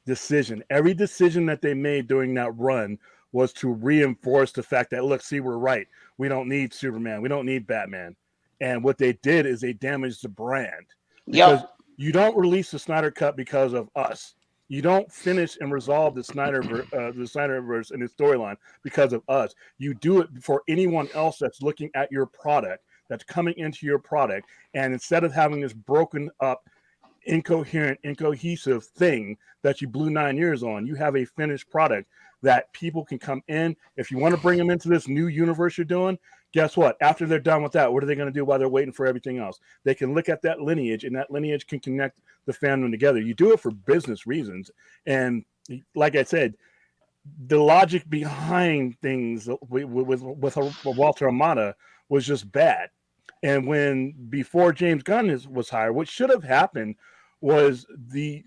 decision. Every decision that they made during that run was to reinforce the fact that, look, see, we're right. We don't need Superman. We don't need Batman. And what they did is they damaged the brand. Because you don't release the Snyder Cut because of us. You don't finish and resolve the Snyderverse and its storyline because of us. You do it for anyone else that's looking at your product, that's coming into your product. And instead of having this broken up, incoherent, incohesive thing that you blew 9 years on, you have a finished product that people can come in. If you want to bring them into this new universe you're doing, guess what? After they're done with that, what are they going to do while they're waiting for everything else? They can look at that lineage, and that lineage can connect the fandom together. You do it for business reasons. And like I said, the logic behind things with Walter Hamada was just bad. And before James Gunn was hired, what should have happened was the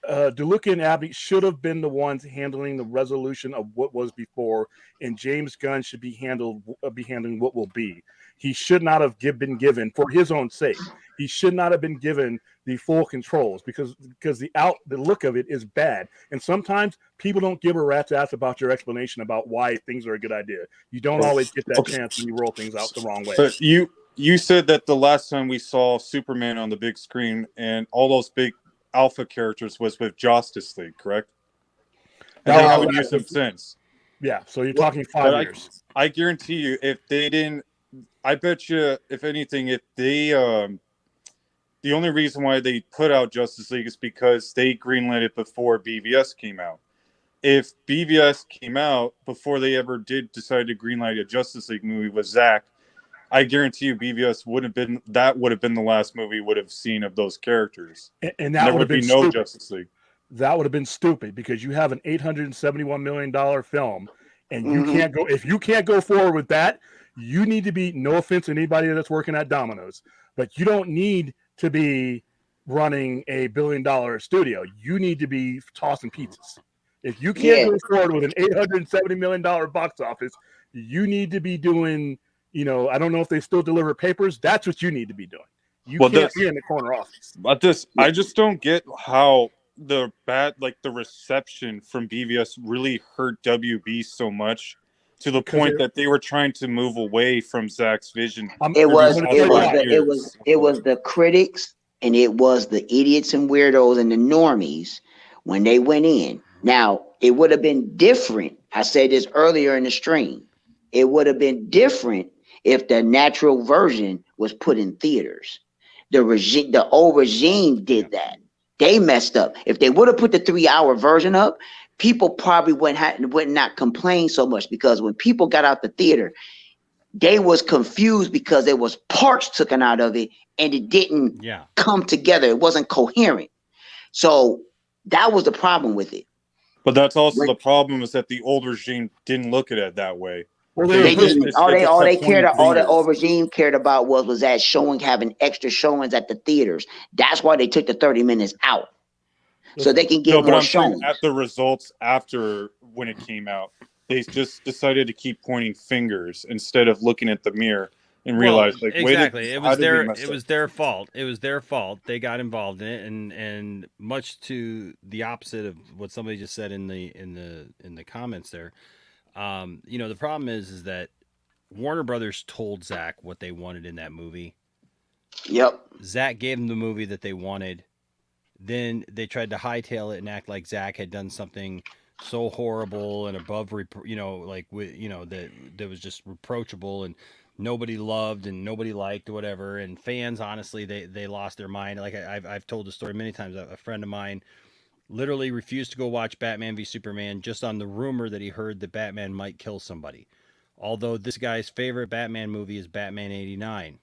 DeLuca and Abbey should have been the ones handling the resolution of what was before, and James Gunn should be handling what will be. He should not have been given, for his own sake, he should not have been given the full controls because the look of it is bad. And sometimes people don't give a rat's ass about your explanation about why things are a good idea. You don't always get that chance when you roll things out the wrong way. But you said that the last time we saw Superman on the big screen and all those big alpha characters was with Justice League, correct? And they haven't used them since. Yeah, so you're talking 5 years. I guarantee you, if they didn't, I bet you, if anything, if they, the only reason why they put out Justice League is because they greenlit it before BVS came out. If BVS came out before they ever did decide to greenlight a Justice League movie with Zach, I guarantee you BVS would have been the last movie we would have seen of those characters. And that would have been no stupid. Justice League. That would have been stupid because you have an $871 million film and you can't go, if you can't go forward with that, you need to be, no offense to anybody that's working at Domino's, but you don't need to be running a $1 billion studio. You need to be tossing pizzas. If you can't go forward with an $870 million box office, you need to be doing, I don't know if they still deliver papers. That's what you need to be doing. You can't be in the corner office. But I just don't get how the reception from BVS really hurt WB so much to the point that they were trying to move away from Zach's vision. It was the critics and it was the idiots and weirdos and the normies when they went in. Now, it would have been different. I said this earlier in the stream. It would have been different if the natural version was put in theaters. The old regime did that. They messed up. If they would have put the 3-hour version up, people probably would not complain so much, because when people got out the theater, they was confused because there was parts taken out of it and it didn't come together. It wasn't coherent. So that was the problem with it. But that's also the problem, is that the old regime didn't look at it that way. Well, they didn't. All the old regime cared about was that having extra showings at the theaters. That's why they took the 30 minutes out, so they can get more showings. At the results after when it came out, they just decided to keep pointing fingers instead of looking at the mirror and realize, exactly, it was their fault. It was their fault. They got involved in it, and much to the opposite of what somebody just said in the comments there. The problem is that Warner Brothers told Zach what they wanted in that movie. Yep. Zach gave them the movie that they wanted. Then they tried to hightail it and act like Zach had done something so horrible and above, that was just reproachable and nobody loved and nobody liked or whatever. And fans, honestly, they lost their mind. Like I've told the story many times. A friend of mine literally refused to go watch Batman v Superman just on the rumor that he heard that Batman might kill somebody. Although this guy's favorite Batman movie is Batman 89,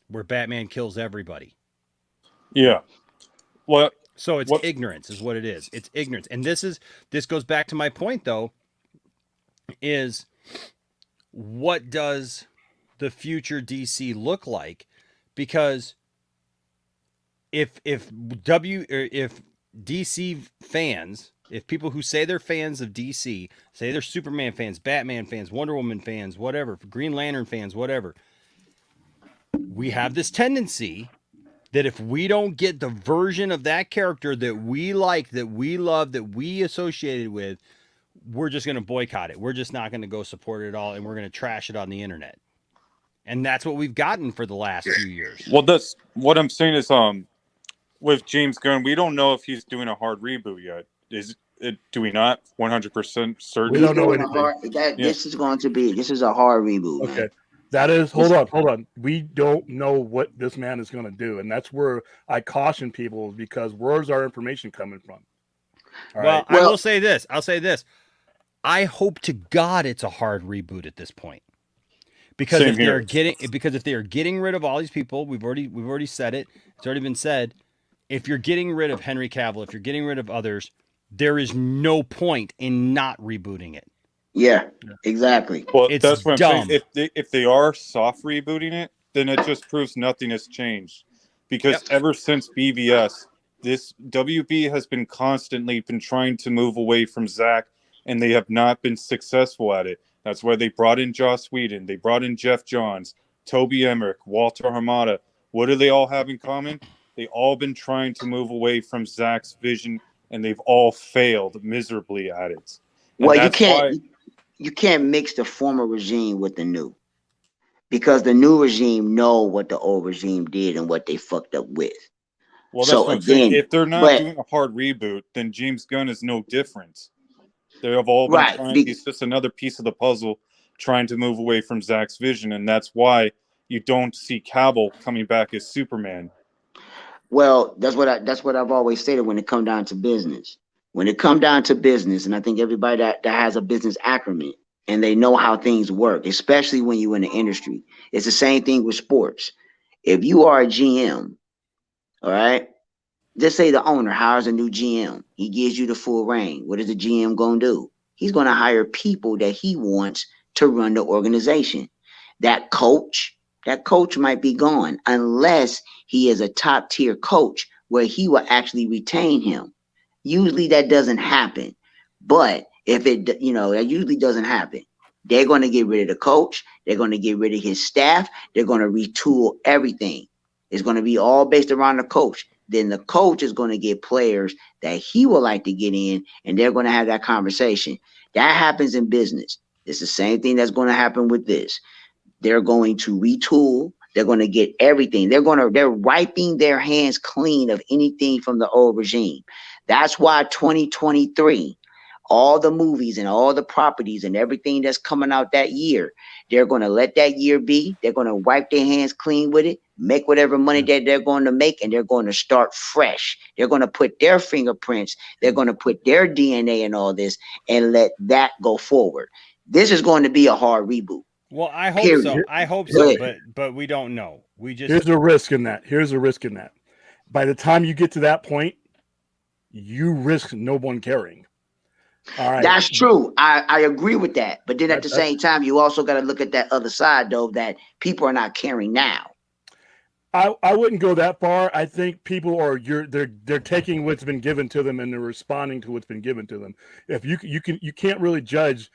where Batman kills everybody. Yeah. So it's ignorance is what it is. It's ignorance. And this goes back to my point, though, is what does the future DC look like? Because if DC fans, if people who say they're fans of DC, say they're Superman fans, Batman fans, Wonder Woman fans, whatever, Green Lantern fans, whatever, we have this tendency that if we don't get the version of that character that we like, that we love, that we associated with, we're just going to boycott it. We're just not going to go support it at all, and we're going to trash it on the internet. And that's what we've gotten for the last few years. Well, that's what I'm saying is, with James Gunn, we don't know if he's doing a hard reboot yet. Do we not? 100% certain. We don't know anything. This is going to be. This is a hard reboot. Okay. Man. That is, hold on. We don't know what this man is going to do. And that's where I caution people, because where's our information coming from? All right. I will say this. I'll say this. I hope to God it's a hard reboot at this point. Because if they are getting rid of all these people, we've already said it. It's already been said. If you're getting rid of Henry Cavill, if you're getting rid of others, there is no point in not rebooting it. Yeah, exactly. Well, It's that's what dumb. I'm saying. If they are soft rebooting it, then it just proves nothing has changed. Because ever since BVS, this WB has been constantly trying to move away from Zach, and they have not been successful at it. That's why they brought in Joss Whedon, they brought in Jeff Johns, Toby Emmerich, Walter Hamada. What do they all have in common? They all been trying to move away from Zach's vision, and they've all failed miserably at it. And well, you can't mix the former regime with the new, because the new regime know what the old regime did and what they fucked up with. Well, that's what I'm saying. If they're not doing a hard reboot, then James Gunn is no different. They have all been trying. He's just another piece of the puzzle trying to move away from Zach's vision, and that's why you don't see Cavill coming back as Superman. Well, that's what I've always stated when it comes down to business. When it comes down to business, and I think everybody that has a business acumen and they know how things work, especially when you're in the industry, it's the same thing with sports. If you are a GM, all right, just say the owner hires a new GM. He gives you the full reign. What is the GM going to do? He's going to hire people that he wants to run the organization. That coach might be gone unless he is a top tier coach where he will actually retain him. Usually that doesn't happen, but if it, that usually doesn't happen. They're going to get rid of the coach. They're going to get rid of his staff. They're going to retool everything. It's going to be all based around the coach. Then the coach is going to get players that he would like to get in, and they're going to have that conversation. That happens in business. It's the same thing that's going to happen with this. They're going to retool. They're going to get everything. They're wiping their hands clean of anything from the old regime. That's why 2023, all the movies and all the properties and everything that's coming out that year, they're going to let that year be. They're going to wipe their hands clean with it, make whatever money that they're going to make, and they're going to start fresh. They're going to put their fingerprints, they're going to put their DNA in all this and let that go forward. This is going to be a hard reboot. Well, I hope so. I hope so, but we don't know. Here's a risk in that. By the time you get to that point, you risk no one caring. All right. That's true. I agree with that. But then at the same time, you also got to look at that other side, though, that people are not caring now. I wouldn't go that far. I think people they're taking what's been given to them and they're responding to what's been given to them. If you can't really judge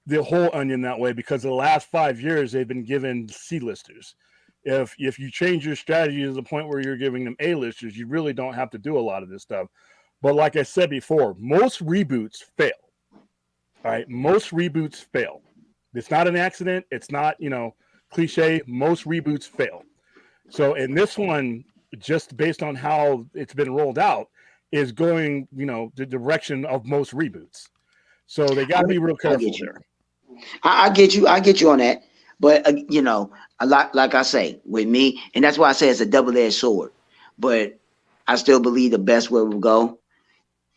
the whole onion that way, because the last 5 years they've been given C-listers. If you change your strategy to the point where you're giving them A-listers, you really don't have to do a lot of this stuff. But like I said before, most reboots fail. All right, most reboots fail. It's not an accident. It's not, cliche. Most reboots fail. So in this one, just based on how it's been rolled out, is going, the direction of most reboots. So they got to be real careful there. I get you on that. But, a lot, like I say, with me, and that's why I say it's a double-edged sword. But I still believe the best way we'll go,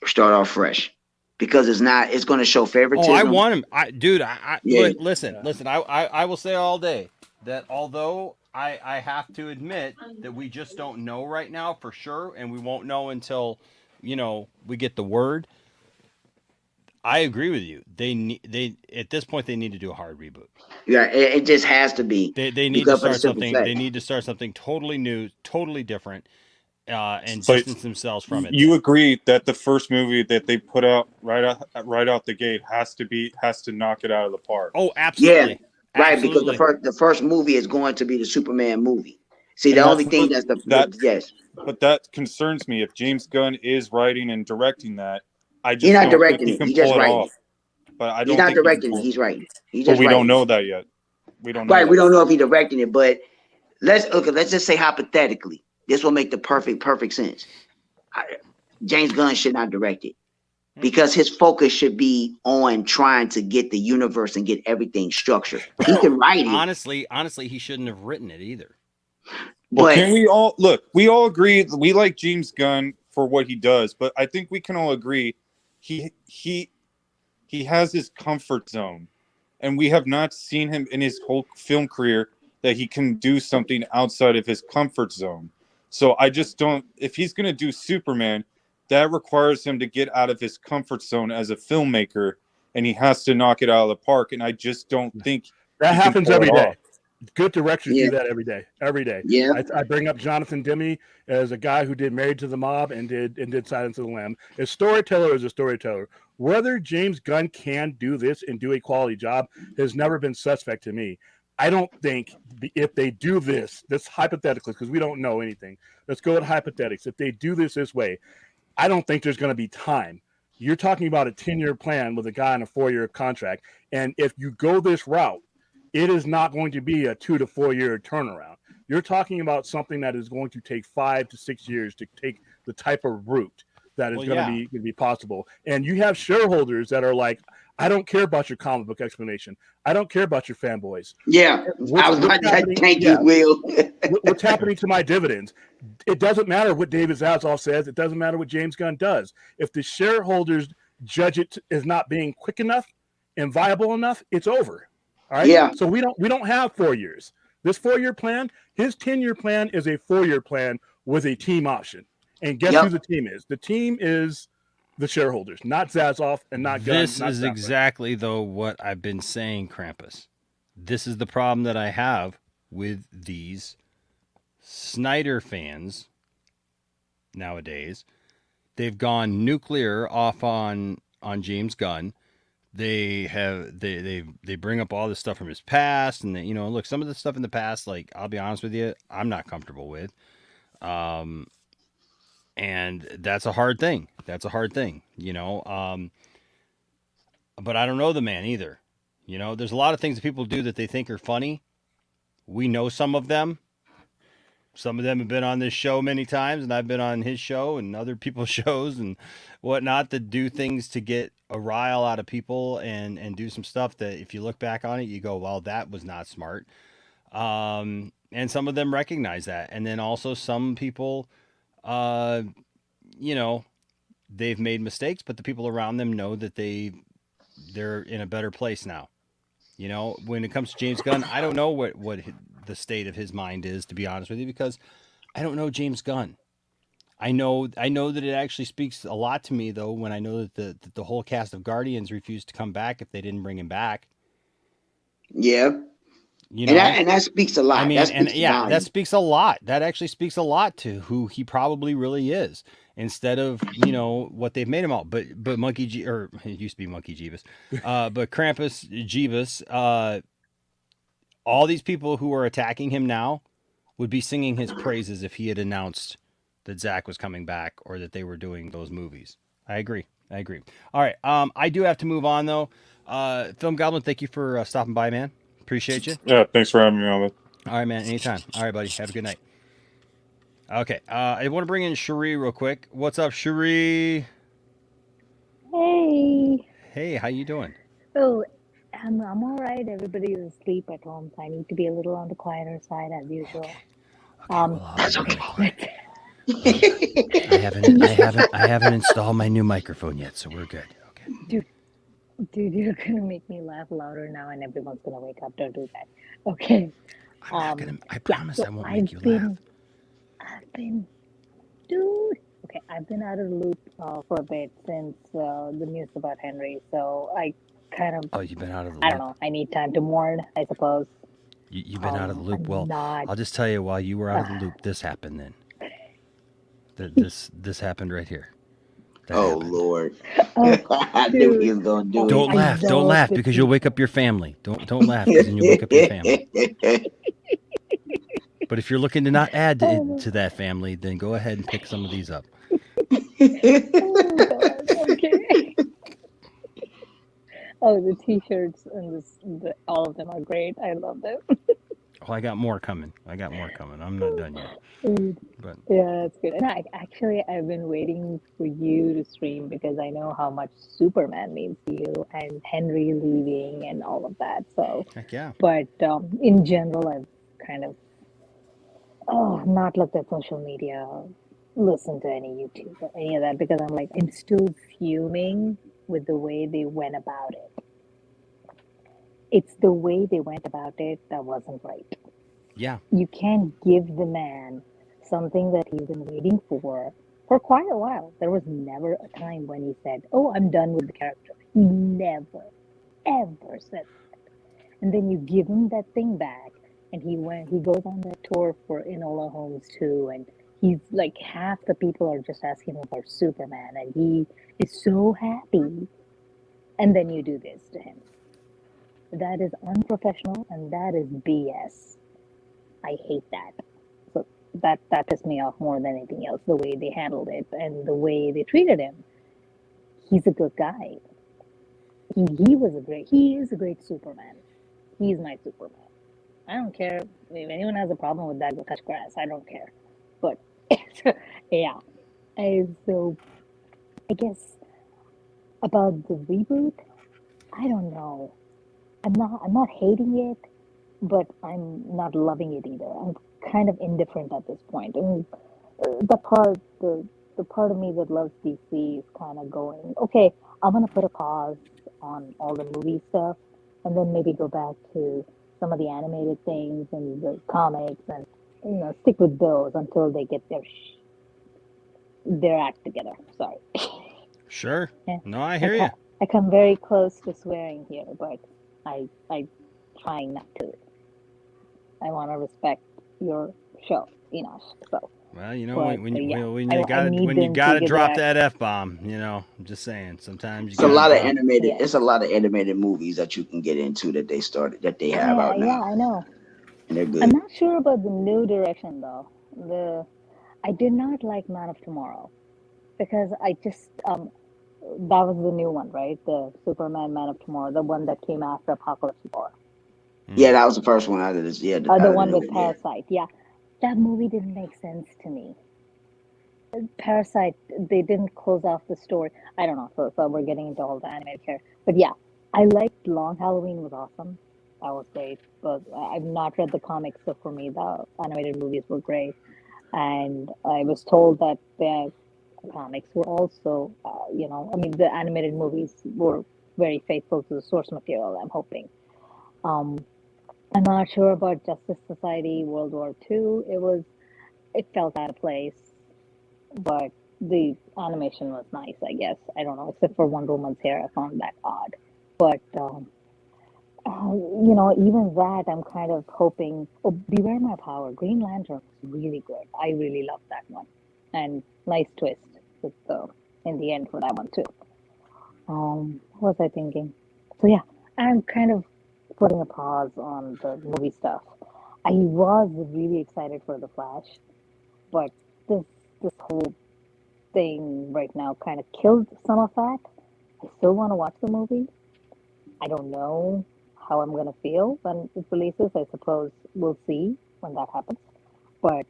start off fresh. Because it's going to show favoritism. Oh, I want him. Listen. I will say all day that although I have to admit that we just don't know right now for sure, and we won't know until, we get the word. I agree with you. They at this point they need to do a hard reboot. Yeah, it just has to be. They need to start something. They need to start something totally new, totally different. and But distance themselves from it. You agree that the first movie that they put out right out the gate has to knock it out of the park. Oh, absolutely. Yeah, right. Absolutely. Because the first movie is going to be the Superman movie. See, And the only that's thing what- yes, But that concerns me. If James Gunn is writing and directing that, I just he's not don't think directing he it. can He's just pull it writing off. it. But I He's don't not think he can directing pull it. He's writing. He's But just we writing. don't know that yet. We don't know. Right, that. we don't know if he's directing it, but let's just say hypothetically, this will make the perfect sense. James Gunn should not direct it because his focus should be on trying to get the universe and get everything structured. He can write it. Honestly, he shouldn't have written it either. Well, But can we all look? We all agree we like James Gunn for what he does, but I think we can all agree he has his comfort zone, and we have not seen him in his whole film career that he can do something outside of his comfort zone. So I just don't. If he's going to do Superman, that requires him to get out of his comfort zone as a filmmaker, and he has to knock it out of the park. And I just don't think That he can happens pull every it day. off. Good directors Yeah. do that every day. Every day. Yeah. I bring up Jonathan Demme as a guy who did Married to the Mob and did Silence of the Lamb. A storyteller is a storyteller. Whether James Gunn can do this and do a quality job has never been suspect to me. I don't think if they do this hypothetically, because we don't know anything. Let's go with hypothetics. If they do this way, I don't think there's going to be time. You're talking about a 10-year plan with a guy on a 4-year contract. And if you go this route, it is not going to be a 2 to 4 year turnaround. You're talking about something that is going to take 5 to 6 years to take the type of route that is going to be possible. And you have shareholders that are like, I don't care about your comic book explanation. I don't care about your fanboys. Yeah, I was about to thank you, Will. What's happening to my dividends? It doesn't matter what David Zaslav says. It doesn't matter what James Gunn does. If the shareholders judge it as not being quick enough and viable enough, it's over. All right. Yeah. So we don't have 4 years. This 4-year plan, his 10-year plan is a 4-year plan with a team option. And guess who the team is? The team is the shareholders, not Zaslav and not Gunn. This is exactly though what I've been saying, Krampus. This is the problem that I have with these Snyder fans nowadays. They've gone nuclear off on James Gunn. They bring up all this stuff from his past, and look, some of the stuff in the past, like, I'll be honest with you, I'm not comfortable with. And that's a hard thing. But I don't know the man either. There's a lot of things that people do that they think are funny. We know some of them. Some of them have been on this show many times, and I've been on his show and other people's shows and whatnot that do things to get a rile out of people and do some stuff that if you look back on it, you go, well, that was not smart. And some of them recognize that. And then also some people, they've made mistakes, but the people around them know that they're in a better place now. When it comes to James Gunn, I don't know what the state of his mind is, to be honest with you, because I don't know James Gunn. I know that it actually speaks a lot to me, though, when I know that the whole cast of Guardians refused to come back if they didn't bring him back. Yeah. And that speaks a lot. I mean, that that speaks a lot. That actually speaks a lot to who he probably really is, instead of what they've made him out. But Monkey G, or it used to be Monkey Jeebus, but Krampus Jeebus. All these people who are attacking him now would be singing his praises if he had announced that Zach was coming back or that they were doing those movies. I agree. All right. I do have to move on though. Film Goblin, thank you for stopping by, man. Appreciate you. Yeah, thanks for having me on. All right, man. Anytime. All right, buddy. Have a good night. Okay. I want to bring in Cherie real quick. What's up, Cherie? Hey. Hey, how you doing? Oh, I'm all right. Everybody is asleep at home, so I need to be a little on the quieter side as usual. Okay. Well, that's okay. I haven't installed my new microphone yet, so we're good. Okay. Dude, you're gonna make me laugh louder now, and everyone's gonna wake up. Don't do that. Okay. I'm not gonna. I promise I won't make you laugh. I've been out of the loop for a bit since the news about Henry, so I kind of. Oh, you've been out of the loop. I don't know. I need time to mourn, I suppose. You've been out of the loop. Well, I'll just tell you, while you were out of the loop, this happened then. This happened right here. That Oh happened. Lord! Oh, I knew he dude. was gonna do Don't I laugh. Don't love laugh the because you'll t- wake up your family. Don't laugh because then you'll wake up your family. But if you're looking to not add to that family, then go ahead and pick some of these up. Oh God. Okay. Oh, the t-shirts and all of them are great. I love them. Oh, I got more coming. I'm not done yet. Dude. But Yeah, that's good. And I've been waiting for you to stream because I know how much Superman means to you and Henry leaving and all of that. So, heck yeah. but in general, I've kind of not looked at social media, listened to any YouTube or any of that because I'm like, I'm still fuming with the way they went about it. It's the way they went about it that wasn't right. Yeah. You can't give the man something that he's been waiting for quite a while. There was never a time when he said, "Oh, I'm done with the character." He never, ever said that. And then you give him that thing back, and he goes on that tour for Enola Holmes too, and he's like half the people are just asking him about Superman, and he is so happy. And then you do this to him. That is unprofessional, and that is BS. I hate that. So that pissed me off more than anything else. The way they handled it and the way they treated him. He's a good guy. He is a great Superman. He's my Superman. I don't care if anyone has a problem with that. Go touch grass. I don't care. But yeah, so I guess about the reboot, I don't know. I'm not hating it, but I'm not loving it either. I'm kind of indifferent at this point. And the part of me that loves DC is kind of going, okay, I'm gonna put a pause on all the movie stuff, and then maybe go back to some of the animated things and the comics, and stick with those until they get their act together. Sorry. Sure. Yeah. No, I hear you. I come very close to swearing here, but I trying not to. I want to respect your show, Enosh. So. Well, when I need you them gotta to drop get that F-bomb, I'm just saying. Sometimes you It's a gotta lot of drop. animated. Yeah. It's a lot of animated movies that you can get into that they have out now, Yeah, I know. and they're I'm good. not sure about the new direction though. I did not like Man of Tomorrow because I just that was the new one, right? The Superman Man of Tomorrow, the one that came after Apocalypse War. Yeah, that was the first one out of this. Yeah, The one with Parasite. Yeah, that movie didn't make sense to me. Parasite, they didn't close off the story. I don't know. So we're getting into all the animated characters. But yeah, I liked Long Halloween was awesome. That was great. But I've not read the comics, so for me, the animated movies were great. And I was told that the comics were also, the animated movies were very faithful to the source material, I'm hoping. I'm not sure about Justice Society, World War II. It felt out of place, but the animation was nice, I guess. I don't know, except for Wonder Woman's hair, I found that odd. But, even that, I'm kind of hoping. Oh, Beware My Power, Green Lantern was really good. I really loved that one. And nice twist in the end for that one, too. What was I thinking? So, yeah, I'm kind of putting a pause on the movie stuff. I was really excited for The Flash, but this whole thing right now kind of killed some of that. I still want to watch the movie. I don't know how I'm going to feel when it releases. I suppose we'll see when that happens. But,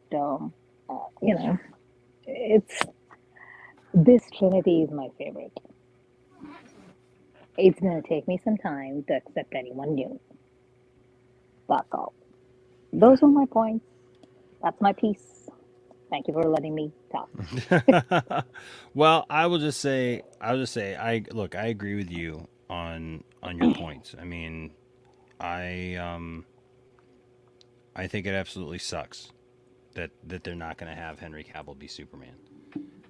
this Trinity is my favorite. It's going to take me some time to accept anyone new. That's all. Those were my points. That's my piece. Thank you for letting me talk. Well, I will just say, I agree with you on your points. I mean, I think it absolutely sucks that they're not going to have Henry Cavill be Superman.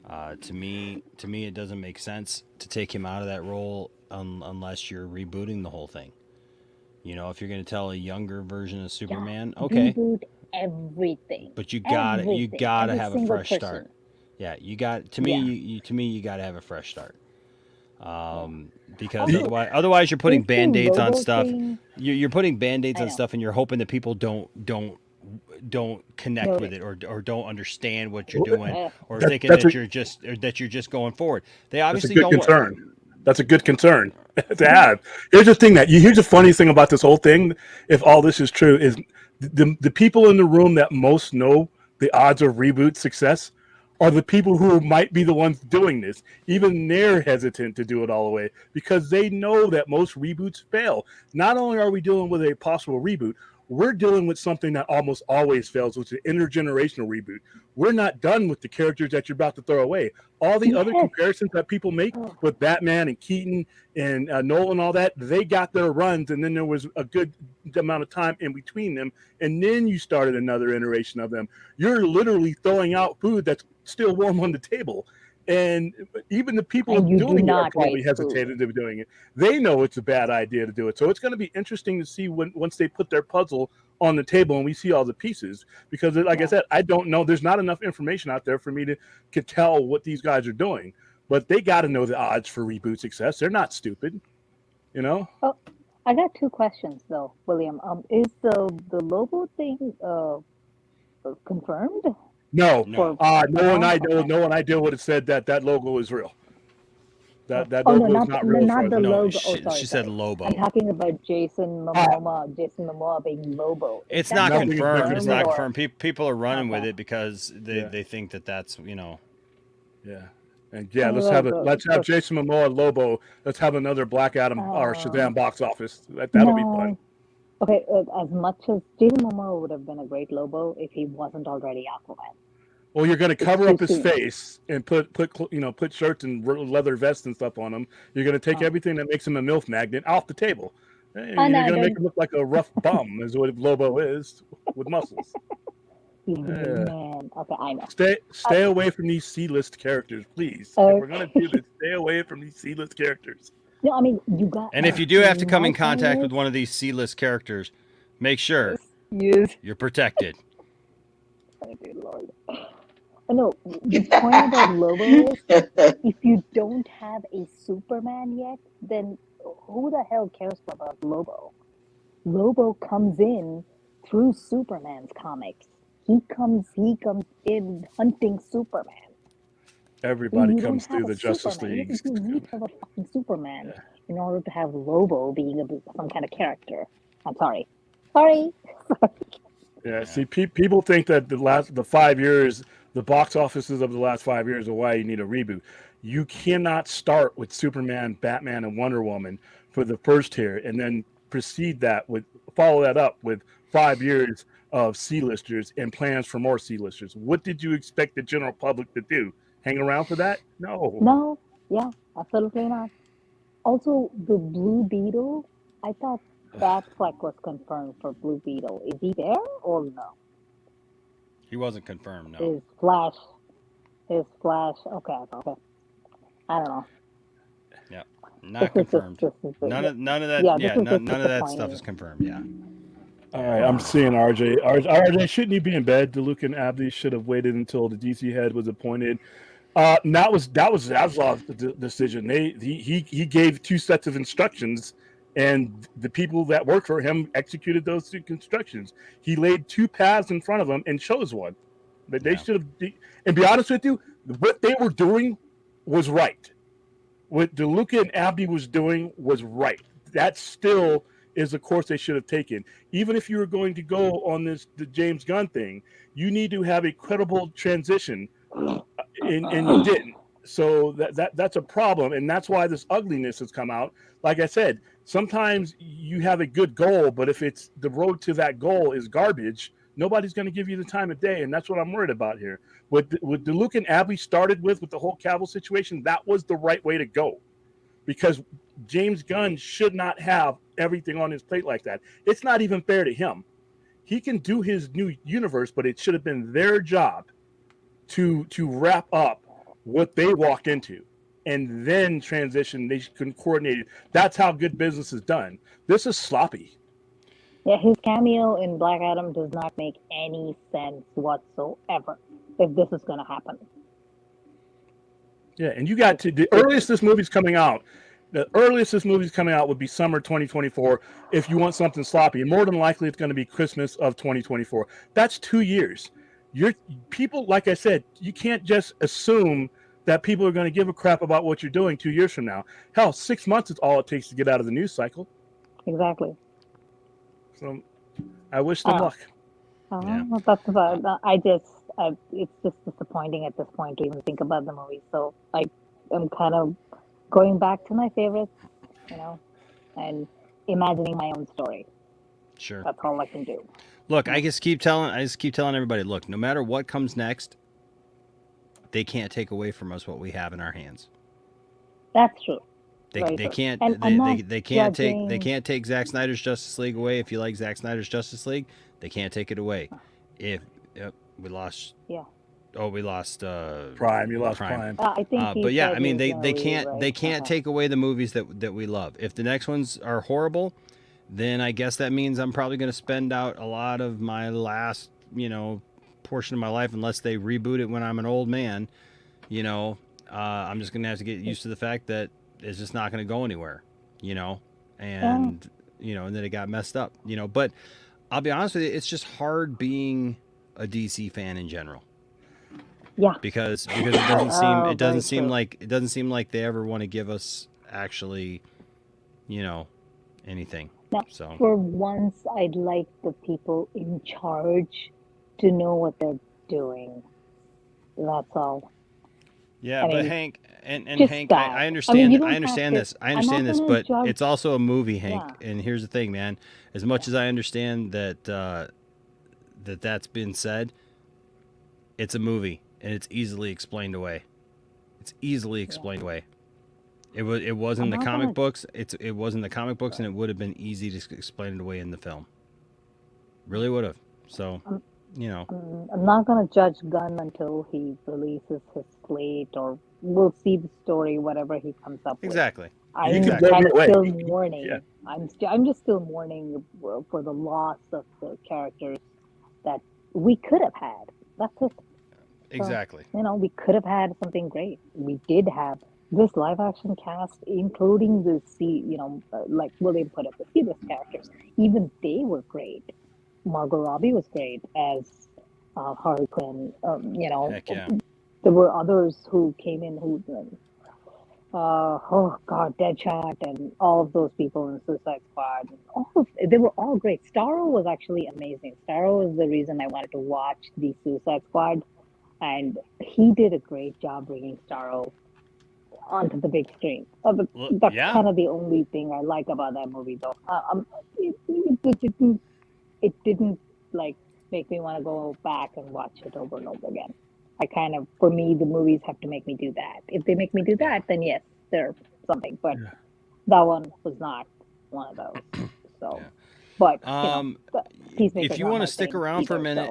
To me, it doesn't make sense to take him out of that role unless you're rebooting the whole thing. If you're going to tell a younger version of Superman, okay, reboot everything. but you gotta have a fresh person. start. Yeah, you got to me. Yeah. To me, you got to have a fresh start. Because Also, otherwise you're putting is the band-aids on Lobo stuff. thing? You're putting band-aids I on know. stuff, and you're hoping that people don't connect with Notice. it or don't understand what you're doing Eh, or That, thinking that's a that you're just going forward. They that's a obviously good don't. concern. That's a good concern to have. Here's the thing here's the funny thing about this whole thing. If all this is true, is the people in the room that most know the odds of Reboot success are the people who might be the ones doing this. Even they're hesitant to do it all the way because they know that most reboots fail. Not only are we dealing with a possible reboot, we're dealing with something that almost always fails, which is an intergenerational reboot. We're not done with the characters that you're about to throw away. All the other Yes. comparisons that people make with Batman and Keaton and Nolan and all that, they got their runs, and then there was a good amount of time in between them, and then you started another iteration of them. You're literally throwing out food that's still warm on the table. And even the people And you do doing it are not probably waste food. hesitated to doing it. They know it's a bad idea to do it. So it's going to be interesting to see once they put their puzzle on the table and we see all the pieces. Because, like I said, I don't know. There's not enough information out there for me to tell what these guys are doing. But they got to know the odds for reboot success. They're not stupid, you know. Oh, I got two questions though, William. Is the Lobo thing confirmed? No, No. no one I deal with it said that logo is real. That Oh no, logo is not real. not the No, logo. she, Sorry, she said sorry. Lobo. I'm talking about Jason Momoa being Lobo. Is It's that not Nothing is confirmed. It's not or- confirmed. People are running with Okay. it because they think that that's Yeah. And let's have Jason Momoa Lobo. Let's have another Black Adam or Shazam box office. That'll be fun. Okay, as much as Jason Momoa would have been a great Lobo if he wasn't already Aquaman. Well, you're going to cover up his soon. face and put shirts and leather vests and stuff on him. You're going to take everything that makes him a MILF magnet off the table. And you're going to make him look like a rough bum, is what Lobo is, with muscles. Man, okay, I know. Stay away from these C-list characters, please. If we're going to do this, stay away from these C-list characters. No, I mean you got. And if you do have to come in contact with one of these C-list characters, make sure you're protected. Oh, good Lord. No, the point about Lobo is if you don't have a Superman yet, then who the hell cares about Lobo? Lobo comes in through Superman's comics. He comes in hunting Superman. Everybody You comes don't have through a the Justice Superman. League. You need to have a fucking Superman in order to have Lobo being some kind of character. I'm sorry. Yeah, see, people think that the 5 years, the box offices of the last 5 years are why you need a reboot. You cannot start with Superman, Batman, and Wonder Woman for the first tier, and then follow that up with 5 years of C-listers and plans for more C-listers. What did you expect the general public to do? Hang around for that? No, yeah, absolutely not. Also, the Blue Beetle, I thought Batfleck was confirmed for Blue Beetle. Is he there or no? He wasn't confirmed. No. His Flash. Okay. I don't know. Yeah, not confirmed. None of that. None of that stuff is confirmed. Yeah. All right, I'm seeing RJ. RJ, shouldn't he be in bed? DeLuca and Abdi should have waited until the DC head was appointed. That was Zaslav's decision. He gave 2 sets of instructions, and the people that worked for him executed those 2 instructions. He laid 2 paths in front of them and chose one. But they should have. And be honest with you, what they were doing was right. What DeLuca and Abdi was doing was right. That still is the course they should have taken. Even if you were going to go on the James Gunn thing, you need to have a credible transition, and you didn't. So that's a problem, and that's why this ugliness has come out. Like I said, sometimes you have a good goal, but if it's the road to that goal is garbage, nobody's going to give you the time of day, and that's what I'm worried about here. What DeLuca and Abdi started with the whole Cavill situation, that was the right way to go, because James Gunn should not have everything on his plate like that. It's not even fair to him. He can do his new universe, but it should have been their job to wrap up what they walk into and then transition. They can coordinate it. That's how good business is done. This is sloppy. Yeah, his cameo in Black Adam does not make any sense whatsoever if this is going to happen. Yeah, and you got to the earliest this movie's coming out. The earliest this movie's coming out would be summer 2024 if you want something sloppy. And more than likely, it's going to be Christmas of 2024. That's 2 years. People, like I said, you can't just assume that people are going to give a crap about what you're doing 2 years from now. Hell, 6 months is all it takes to get out of the news cycle. Exactly. So I wish them luck. Yeah. That's about, it's just disappointing at this point to even think about the movie. So I'm kind of going back to my favorites, and imagining my own story. Sure. That's all I can do. Look, I just keep telling everybody, look, no matter what comes next, they can't take away from us what we have in our hands. That's true. They can't they can't take Zack Snyder's Justice League away. If you like Zack Snyder's Justice League, they can't take it away. We lost. Yeah. Oh, we lost Prime. You lost Prime. I think. But yeah, I mean, they can't take away the movies that we love. If the next ones are horrible, then I guess that means I'm probably going to spend out a lot of my last portion of my life, unless they reboot it when I'm an old man. I'm just going to have to get used to the fact that it's just not going to go anywhere. And then it got messed up. But I'll be honest with you, it's just hard being a DC fan in general. Yeah. Because it doesn't seem like they ever want to give us actually, anything. Now, so for once, I'd like the people in charge to know what they're doing. That's all. Yeah, I but mean, Hank and just Hank, that. I understand. you don't I have understand to- this. I I'm understand not this, gonna but judge- it's also a movie, Hank. Yeah. And here's the thing, man. As much as I understand that that's been said, it's a movie, and it's easily explained away. It was in the comic books. It was in the comic books, and it would have been easy to explain it away in the film. Really would have. So, I'm not going to judge Gunn until he releases his slate, or we'll see the story, whatever he comes up with. Exactly. I'm still mourning. Yeah. I'm just still mourning for the loss of the characters that we could have had. That's it. Exactly. We could have had something great. We did have this live action cast, including the like William put it, the C-list characters. Even they were great. Margot Robbie was great as Harley Quinn. Heck yeah. There were others who came in who, Deadshot and all of those people in Suicide Squad. They were all great. Starro was actually amazing. Starro was the reason I wanted to watch the Suicide Squad, and he did a great job bringing Starro onto the big screen. That's kind of the only thing I like about that movie, though. It didn't make me want to go back and watch it over and over again. For me, the movies have to make me do that. If they make me do that, then yes, they're something. But that one was not one of those. So, but if you want to stick around for a minute,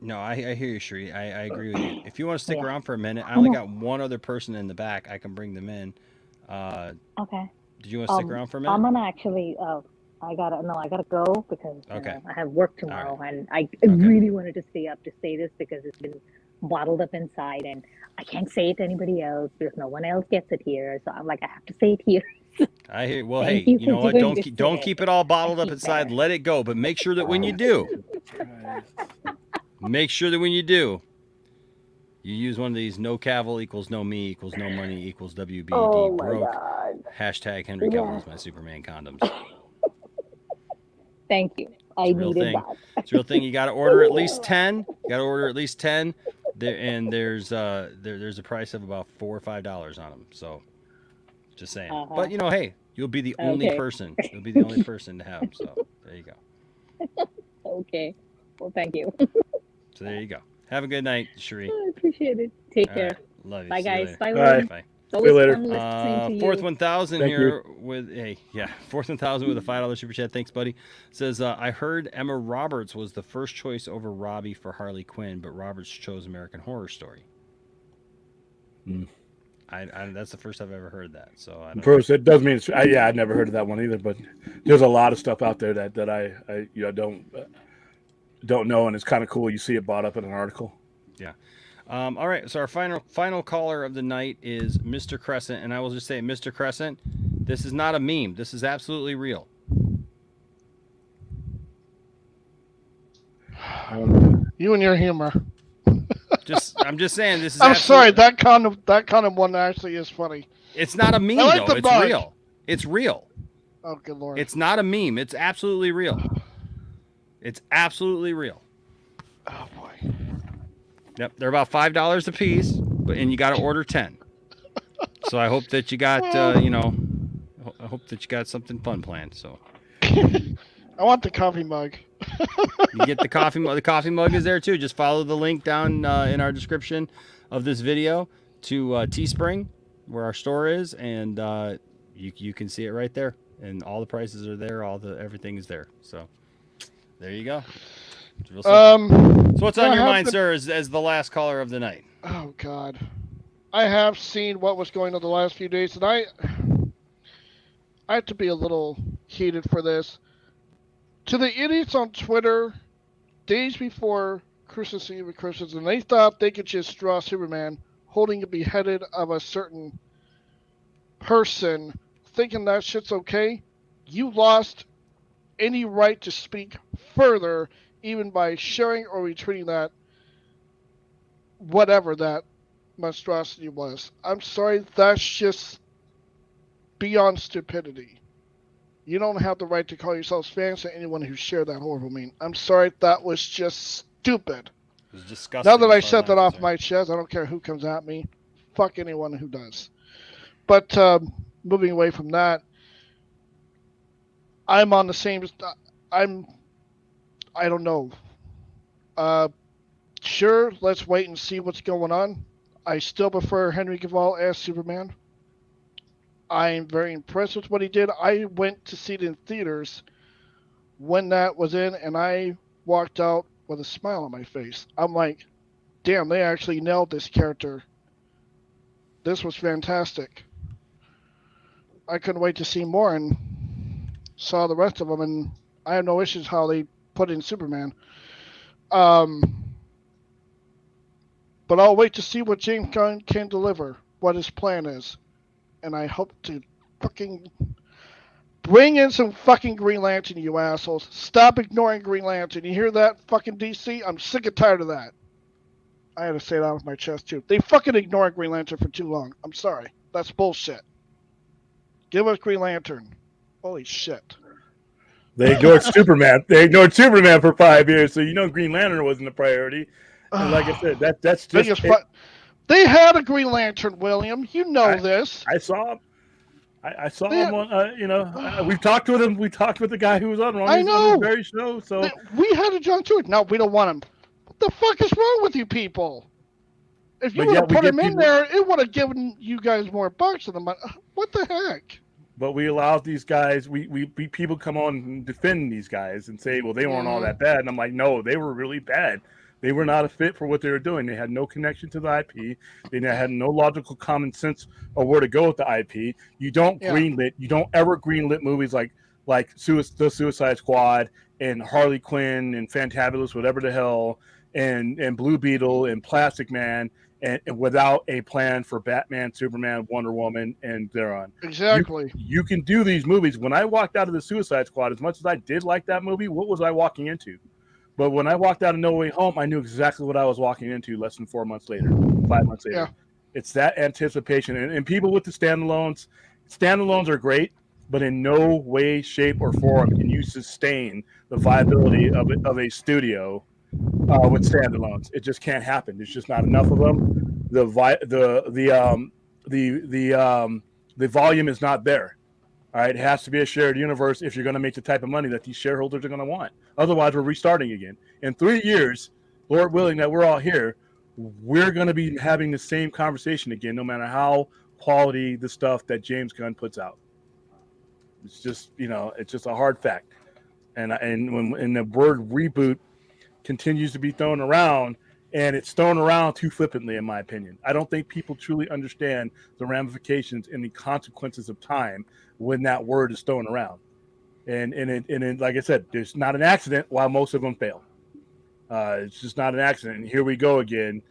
no, I hear you, Sheree. I agree with you. If you want to stick around for a minute, I only got one other person in the back. I can bring them in. Okay. Did you want to stick around for a minute? I'm gonna actually. I gotta go because I have work tomorrow, and I really wanted to stay up to say this because it's been bottled up inside, and I can't say it to anybody else because no one else gets it here. So I'm like, I have to say it here. I hear. Well, hey, you know what? Don't keep it all bottled up inside. Let it go, but make sure that when you do, you use one of these. No Cavill equals no me equals no money equals WBD broke. God. Hashtag Henry Cavill is my Superman condoms. Thank you. I needed that. It's a real thing. You got to order at least 10. There, and there's a price of about $4 or $5 on them. So, just saying. But hey, you'll be the only person. You'll be the only person to have. So there you go. Okay. Well, thank you. So there you go. Have a good night, Sheree. I appreciate it. Take care. Right. Love you. Bye, See you guys. later. Bye, Bye. Bye. See you later. Fourth 1000 Thank here with fourth 1000 with a $5 super chat. Thanks, buddy. Says I heard Emma Roberts was the first choice over Robbie for Harley Quinn, but Roberts chose American Horror Story. That's the first I've ever heard that. So I don't First, it does mean I've never heard of that one either. But there's a lot of stuff out there that I don't know, and it's kind of cool. You see it brought up in an article. Yeah. All right, so our final caller of the night is Mr. Crescent, and I will just say, Mr. Crescent, this is not a meme. This is absolutely real. You and your humor. I'm just saying this is. I'm sorry. That kind of one actually is funny. It's not a meme like though. It's bug. real. It's real. Oh, good lord. It's not a meme. It's absolutely real. It's absolutely real. Oh boy. Yep, they're about $5 a piece, and you got to order 10. So I hope that you got, I hope that you got something fun planned. So I want the coffee mug. you get the coffee mug. The coffee mug is there too. Just follow the link down in our description of this video to Teespring, where our store is, and you can see it right there. And all the prices are there. Everything is there. So there you go. So what's on your mind, sir, as the last caller of the night? Oh God, I have seen what was going on the last few days, and I have to be a little heated for this. To the idiots on Twitter, days before Christmas Eve and Christmas, and they thought they could just draw Superman holding a beheaded of a certain person, thinking that shit's okay. You lost any right to speak further, even by sharing or retweeting that, whatever that monstrosity was. I'm sorry, that's just beyond stupidity. You don't have the right to call yourselves fans to anyone who shared that horrible meme. I'm sorry, that was just stupid. It was disgusting. Now that I set that off my chest, I don't care who comes at me. Fuck anyone who does. But moving away from that, I'm on the same... I don't know. Sure, let's wait and see what's going on. I still prefer Henry Cavill as Superman. I'm very impressed with what he did. I went to see it in theaters when that was in, and I walked out with a smile on my face. I'm like, damn, they actually nailed this character. This was fantastic. I couldn't wait to see more, and saw the rest of them, and I have no issues how they put in Superman. But I'll wait to see what James Gunn can deliver, what his plan is. And I hope to fucking bring in some fucking Green Lantern, you assholes. Stop ignoring Green Lantern. You hear that, fucking DC? I'm sick and tired of that. I had to say that off my chest, too. They fucking ignored Green Lantern for too long. I'm sorry. That's bullshit. Give us Green Lantern. Holy shit. They ignored Superman. They ignored Superman for 5 years, so Green Lantern wasn't a priority. And like I said, that's just... They had a Green Lantern, William. You know this. I saw him. I saw him on, we've talked with him. We talked with the guy who was on I know. On the very show. So we had a John Stewart. No, we don't want him. What the fuck is wrong with you people? If you would have put him in there, it would have given you guys more bucks than the money. What the heck? But we allowed these guys. We people come on and defend these guys and say, well, they weren't all that bad. And I'm like, no, they were really bad. They were not a fit for what they were doing. They had no connection to the IP. They had no logical common sense of where to go with the IP. You don't greenlit. You don't ever greenlit movies like the Suicide Squad and Harley Quinn and Fantabulous, whatever the hell, and Blue Beetle and Plastic Man, and without a plan for Batman, Superman, Wonder Woman, and thereon. Exactly. You can do these movies. When I walked out of the Suicide Squad, as much as I did like that movie, what was I walking into? But when I walked out of No Way Home, I knew exactly what I was walking into less than 4 months later, 5 months later. Yeah. It's that anticipation. And people with the standalones are great, but in no way, shape, or form can you sustain the viability of a studio with standalones. It just can't happen. There's just not enough of them. The volume is not there. All right, it has to be a shared universe if you're going to make the type of money that these shareholders are going to want. Otherwise, we're restarting again. In 3 years, Lord willing that we're all here, we're going to be having the same conversation again, no matter how quality the stuff that James Gunn puts out. It's just, it's just a hard fact. And when the word reboot continues to be thrown around, and it's thrown around too flippantly, in my opinion. I don't think people truly understand the ramifications and the consequences of time when that word is thrown around. And like I said, there's not an accident why most of them fail. It's just not an accident. And here we go again,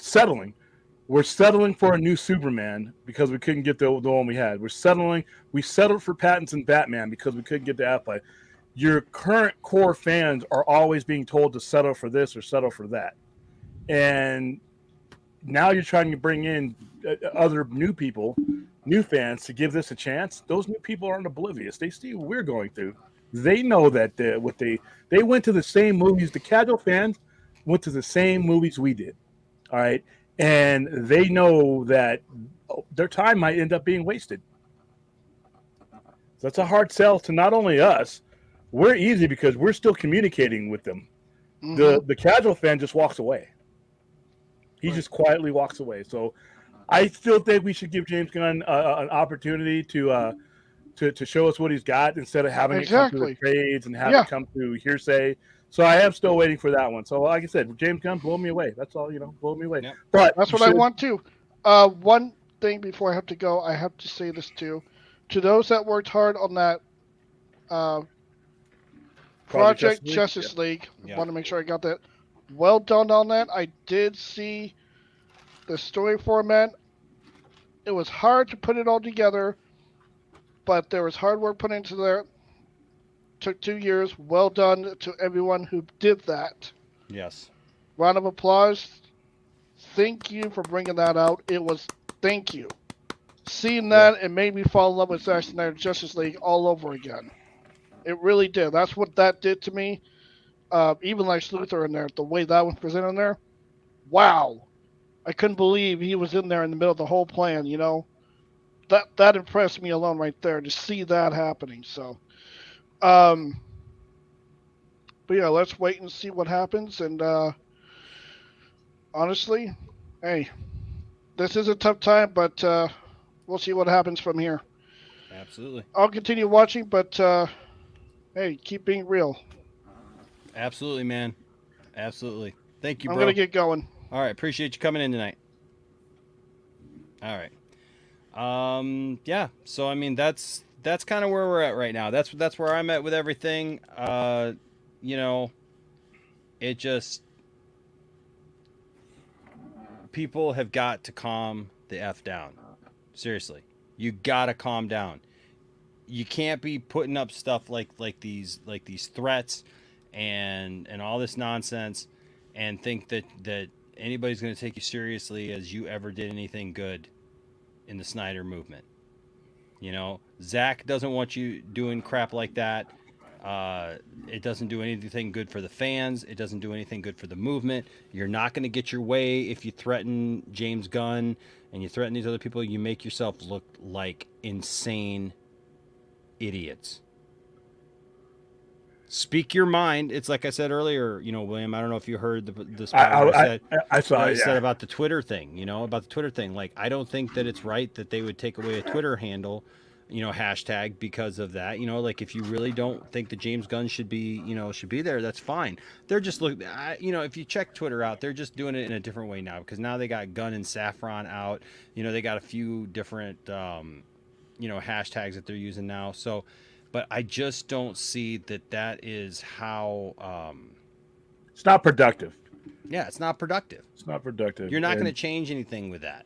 settling. We're settling for a new Superman because we couldn't get the one we had. We settled for Pattinson Batman because we couldn't get the Affleck. Your current core fans are always being told to settle for this or settle for that. And now you're trying to bring in other new people, new fans to give this a chance. Those new people aren't oblivious. They see what we're going through. They know that they went to the same movies. The casual fans went to the same movies we did. All right. And they know that their time might end up being wasted. So that's a hard sell to not only us. We're easy because we're still communicating with them. Mm-hmm. The casual fan just walks away. He just quietly walks away. So I still think we should give James Gunn an opportunity to show us what he's got instead of having it come through the trades and have it come through hearsay. So I am still waiting for that one. So like I said, James Gunn, blow me away. That's all, blow me away. Yeah. But that's what I want to. One thing before I have to go, I have to say this too. To those that worked hard on that Project Justice League, I want to make sure I got that. Well done on that. I did see the story format. It was hard to put it all together, but there was hard work put into there. Took 2 years. Well done to everyone who did that. Yes. Round of applause. Thank you for bringing that out. Thank you. Seeing that, it made me fall in love with Zack Snyder Justice League all over again. It really did. That's what that did to me. Even like Luthor in there, the way that was presented in there. Wow. I couldn't believe he was in there in the middle of the whole plan, That impressed me alone right there to see that happening. So, but yeah, let's wait and see what happens. And honestly, hey, this is a tough time, but we'll see what happens from here. Absolutely. I'll continue watching, but hey, keep being real. Absolutely, man. Absolutely. Thank you, bro. I'm going to get going. All right. Appreciate you coming in tonight. All right. Yeah. So, I mean, that's kind of where we're at right now. That's where I'm at with everything. It just, people have got to calm the F down. Seriously. You got to calm down. You can't be putting up stuff like these threats and all this nonsense and think that anybody's going to take you seriously as you ever did anything good in the Snyder movement. Zach doesn't want you doing crap like that. It doesn't do anything good for the fans. It doesn't do anything good for the movement. You're not going to get your way if you threaten James Gunn and you threaten these other people. You make yourself look like insane idiots. Speak your mind. It's like I said earlier, William, I don't know if you heard this part I said about the Twitter thing, about the Twitter thing. Like, I don't think that it's right that they would take away a Twitter handle, hashtag because of that. Like, if you really don't think that James Gunn should be there, that's fine. They're just if you check Twitter out, they're just doing it in a different way now, because now they got Gunn and Saffron out. They got a few different, hashtags that they're using now. So, but I just don't see that is how. It's not productive. Yeah, it's not productive. It's not productive. You're not going to change anything with that,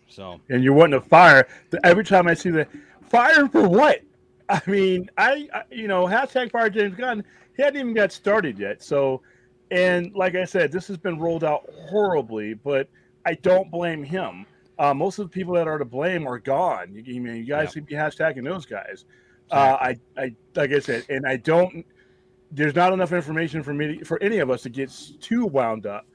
So. And you're wanting to fire. Every time I see that, fire for what? I mean, hashtag fire James Gunn. He hadn't even got started yet. So, and like I said, this has been rolled out horribly, but I don't blame him. Most of the people that are to blame are gone. You guys should be hashtagging those guys. I like I said, and I don't. There's not enough information for any of us to get too wound up.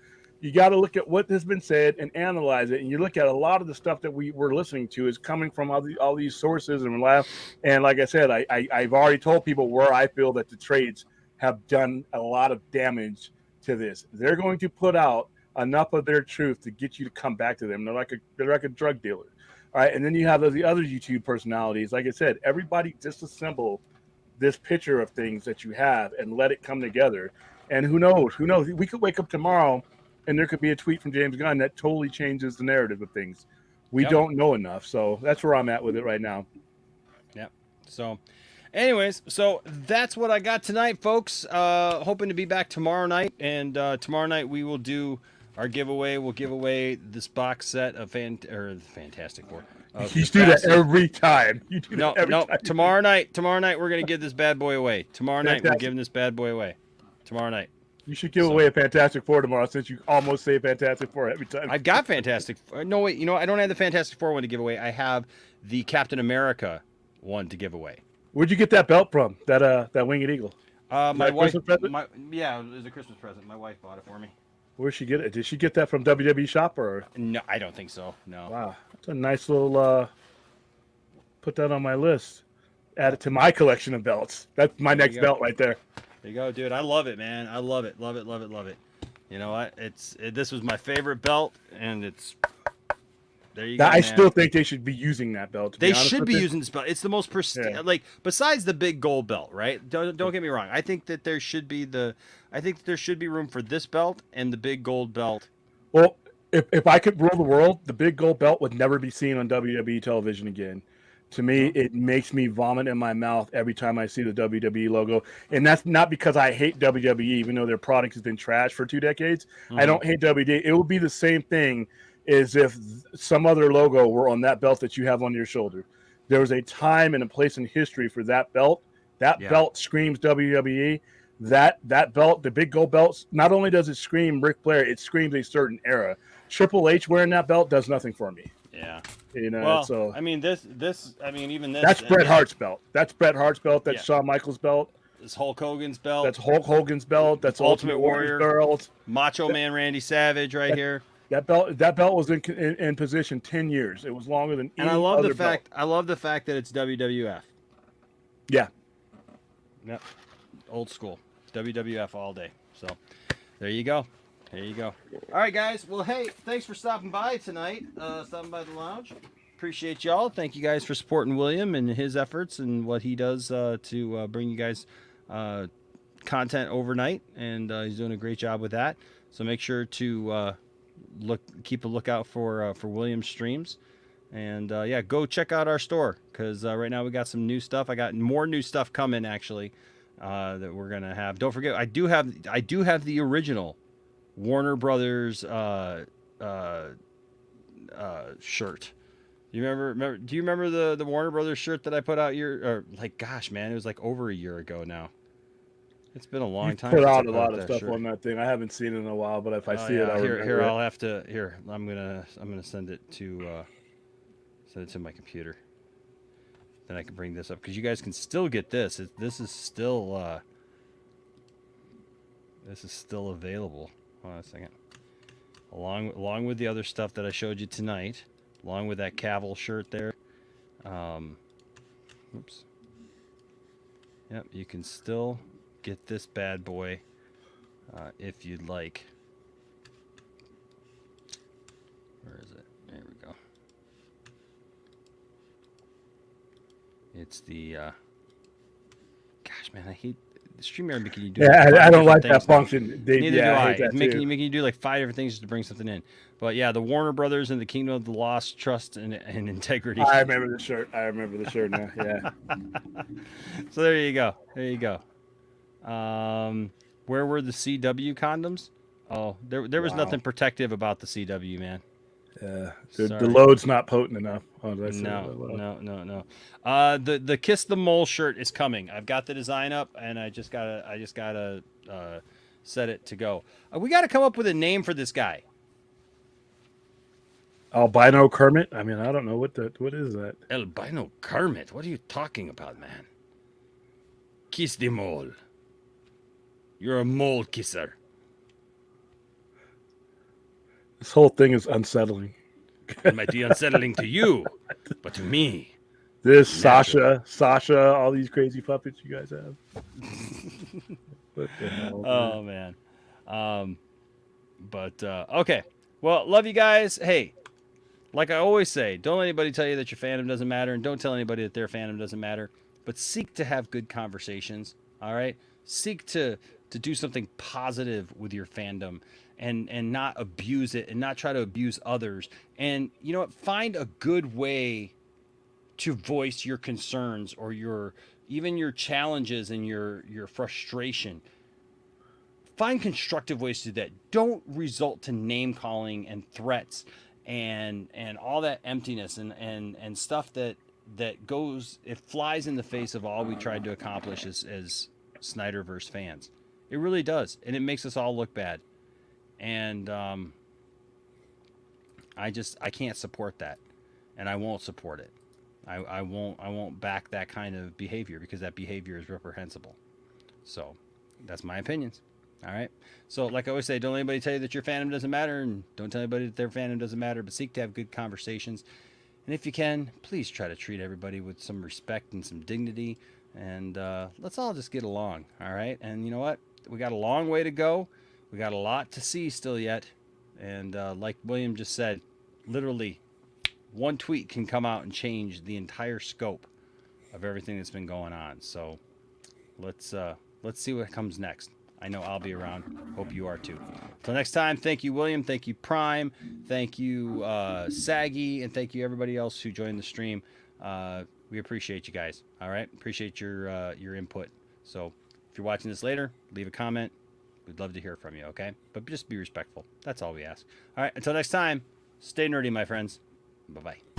You got to look at what has been said and analyze it. And you look at a lot of the stuff that we were listening to is coming from all these sources and laugh. And like I said, I've already told people where I feel that the trades have done a lot of damage to this. They're going to put out enough of their truth to get you to come back to them. They're like a drug dealer. All right. And then you have the other YouTube personalities. Like I said, everybody disassemble this picture of things that you have and let it come together. And who knows? We could wake up tomorrow and there could be a tweet from James Gunn that totally changes the narrative of things. We don't know enough. So that's where I'm at with it right now. Yeah. So Anyways, so that's what I got tonight, folks. Hoping to be back tomorrow night, and tomorrow night we will do our giveaway. We'll give away this box set of Fantastic Four. You do that every time. You do No, that every no. time. Tomorrow night, we're gonna give this bad boy away. Tomorrow night, we're Fantastic. giving this bad boy away. Tomorrow night. You should give away a Fantastic Four tomorrow, since you almost say Fantastic Four every time. I've got Fantastic. No, wait. You know, I don't have the Fantastic Four one to give away. I have the Captain America one to give away. Where'd you get that belt from? That Winged Eagle? My wife. Christmas present? Yeah, it was a Christmas present. My wife bought it for me. Where'd she get it? Did she get that from WWE Shop or? No, I don't think so. No. Wow, that's a nice little. Put that on my list. Add it to my collection of belts. That's my next belt right there. There you go, dude. I love it, man. I love it. Love it. Love it. Love it. You know what? This was my favorite belt, and it's. There you go. I man. still think they should be using that belt. They should be using this belt. It's the most like besides the big gold belt, right? Don't get me wrong. I think that there should be room for this belt and the big gold belt. Well, if I could rule the world, the big gold belt would never be seen on WWE television again. To me, it makes me vomit in my mouth every time I see the WWE logo. And that's not because I hate WWE, even though their product has been trashed for 2 decades. Mm-hmm. I don't hate WWE. It would be the same thing as if some other logo were on that belt that you have on your shoulder. There was a time and a place in history for that belt. That belt screams WWE. That belt, the big gold belts, not only does it scream Ric Flair, it screams a certain era. Triple H wearing that belt does nothing for me. Yeah. You know, well, so I mean even this. That's Bret Hart's belt. That's Bret Hart's belt. That's Shawn Michaels' belt. It's Hulk Hogan's belt. That's Hulk Hogan's belt. That's Ultimate Warrior belt. Macho Man Randy Savage here. That belt was in position 10 years. It was longer than any other belt. I love the fact that it's WWF. Yeah. Yep. Old school. WWF all day. So there you go. There you go. All right, guys. Well, hey, thanks for stopping by tonight. Stopping by the lounge. Appreciate y'all. Thank you guys for supporting William and his efforts and what he does to bring you guys content overnight. And he's doing a great job with that. So make sure to keep a lookout for William's streams. And go check out our store because right now we got some new stuff. I got more new stuff coming actually that we're gonna have. Don't forget, I do have the original Warner Brothers shirt. Do you remember the Warner Brothers shirt that I put out gosh, man, it was like over a year ago now. It's been a long time. Put out a lot of stuff on that thing. I haven't seen it in a while, but if I see it, I'll here I'll have to I'm gonna send it to my computer. Then I can bring this up because you guys can still get this. This is still available. Hold on a second. Along with the other stuff that I showed you tonight, along with that Cavill shirt there. Oops. Yep, you can still get this bad boy if you'd like. Where is it? There we go. It's the gosh, man, I hate the StreamYard making you do. I don't like that function. Neither do I. It's making you do like 5 different things just to bring something in. But yeah, the Warner Brothers and the Kingdom of the Lost, Trust and Integrity. I remember the shirt. Now. Yeah. So there you go. There you go. Where were the CW condoms? Oh, there was nothing protective about the CW, man. Yeah, the load's not potent enough. Oh, No. The Kiss the Mole shirt is coming. I've got the design up, and I just gotta set it to go. We got to come up with a name for this guy. Albino Kermit. I mean, I don't know what is that. Albino Kermit. What are you talking about, man? Kiss the mole. You're a mole kisser. This whole thing is unsettling. It might be unsettling to you, but to me. This Sasha, all these crazy puppets you guys have. What the hell, oh man. Okay. Well, love you guys. Hey, like I always say, don't let anybody tell you that your fandom doesn't matter, and don't tell anybody that their fandom doesn't matter. But seek to have good conversations. All right. Seek to do something positive with your fandom. And not abuse it and not try to abuse others. And you know what? Find a good way to voice your concerns or even your challenges and your frustration. Find constructive ways to do that. Don't result to name calling and threats and all that emptiness and stuff that goes, it flies in the face of all we tried to accomplish as Snyderverse fans. It really does, and it makes us all look bad. And I can't support that, and I won't support it. I won't back that kind of behavior, because that behavior is reprehensible. So that's my opinions. All right. So like I always say, don't let anybody tell you that your fandom doesn't matter, and don't tell anybody that their fandom doesn't matter, but seek to have good conversations. And if you can, please try to treat everybody with some respect and some dignity, and let's all just get along. All right. And you know what? We got a long way to go. We got a lot to see still yet. And like William just said, literally one tweet can come out and change the entire scope of everything that's been going on. So let's see what comes next. I know I'll be around. Hope you are too. Till next time, thank you, William. Thank you, Prime. Thank you, Saggy. And thank you, everybody else who joined the stream. We appreciate you guys. All right? Appreciate your input. So if you're watching this later, leave a comment. We'd love to hear from you, okay? But just be respectful. That's all we ask. All right, until next time, stay nerdy, my friends. Bye-bye.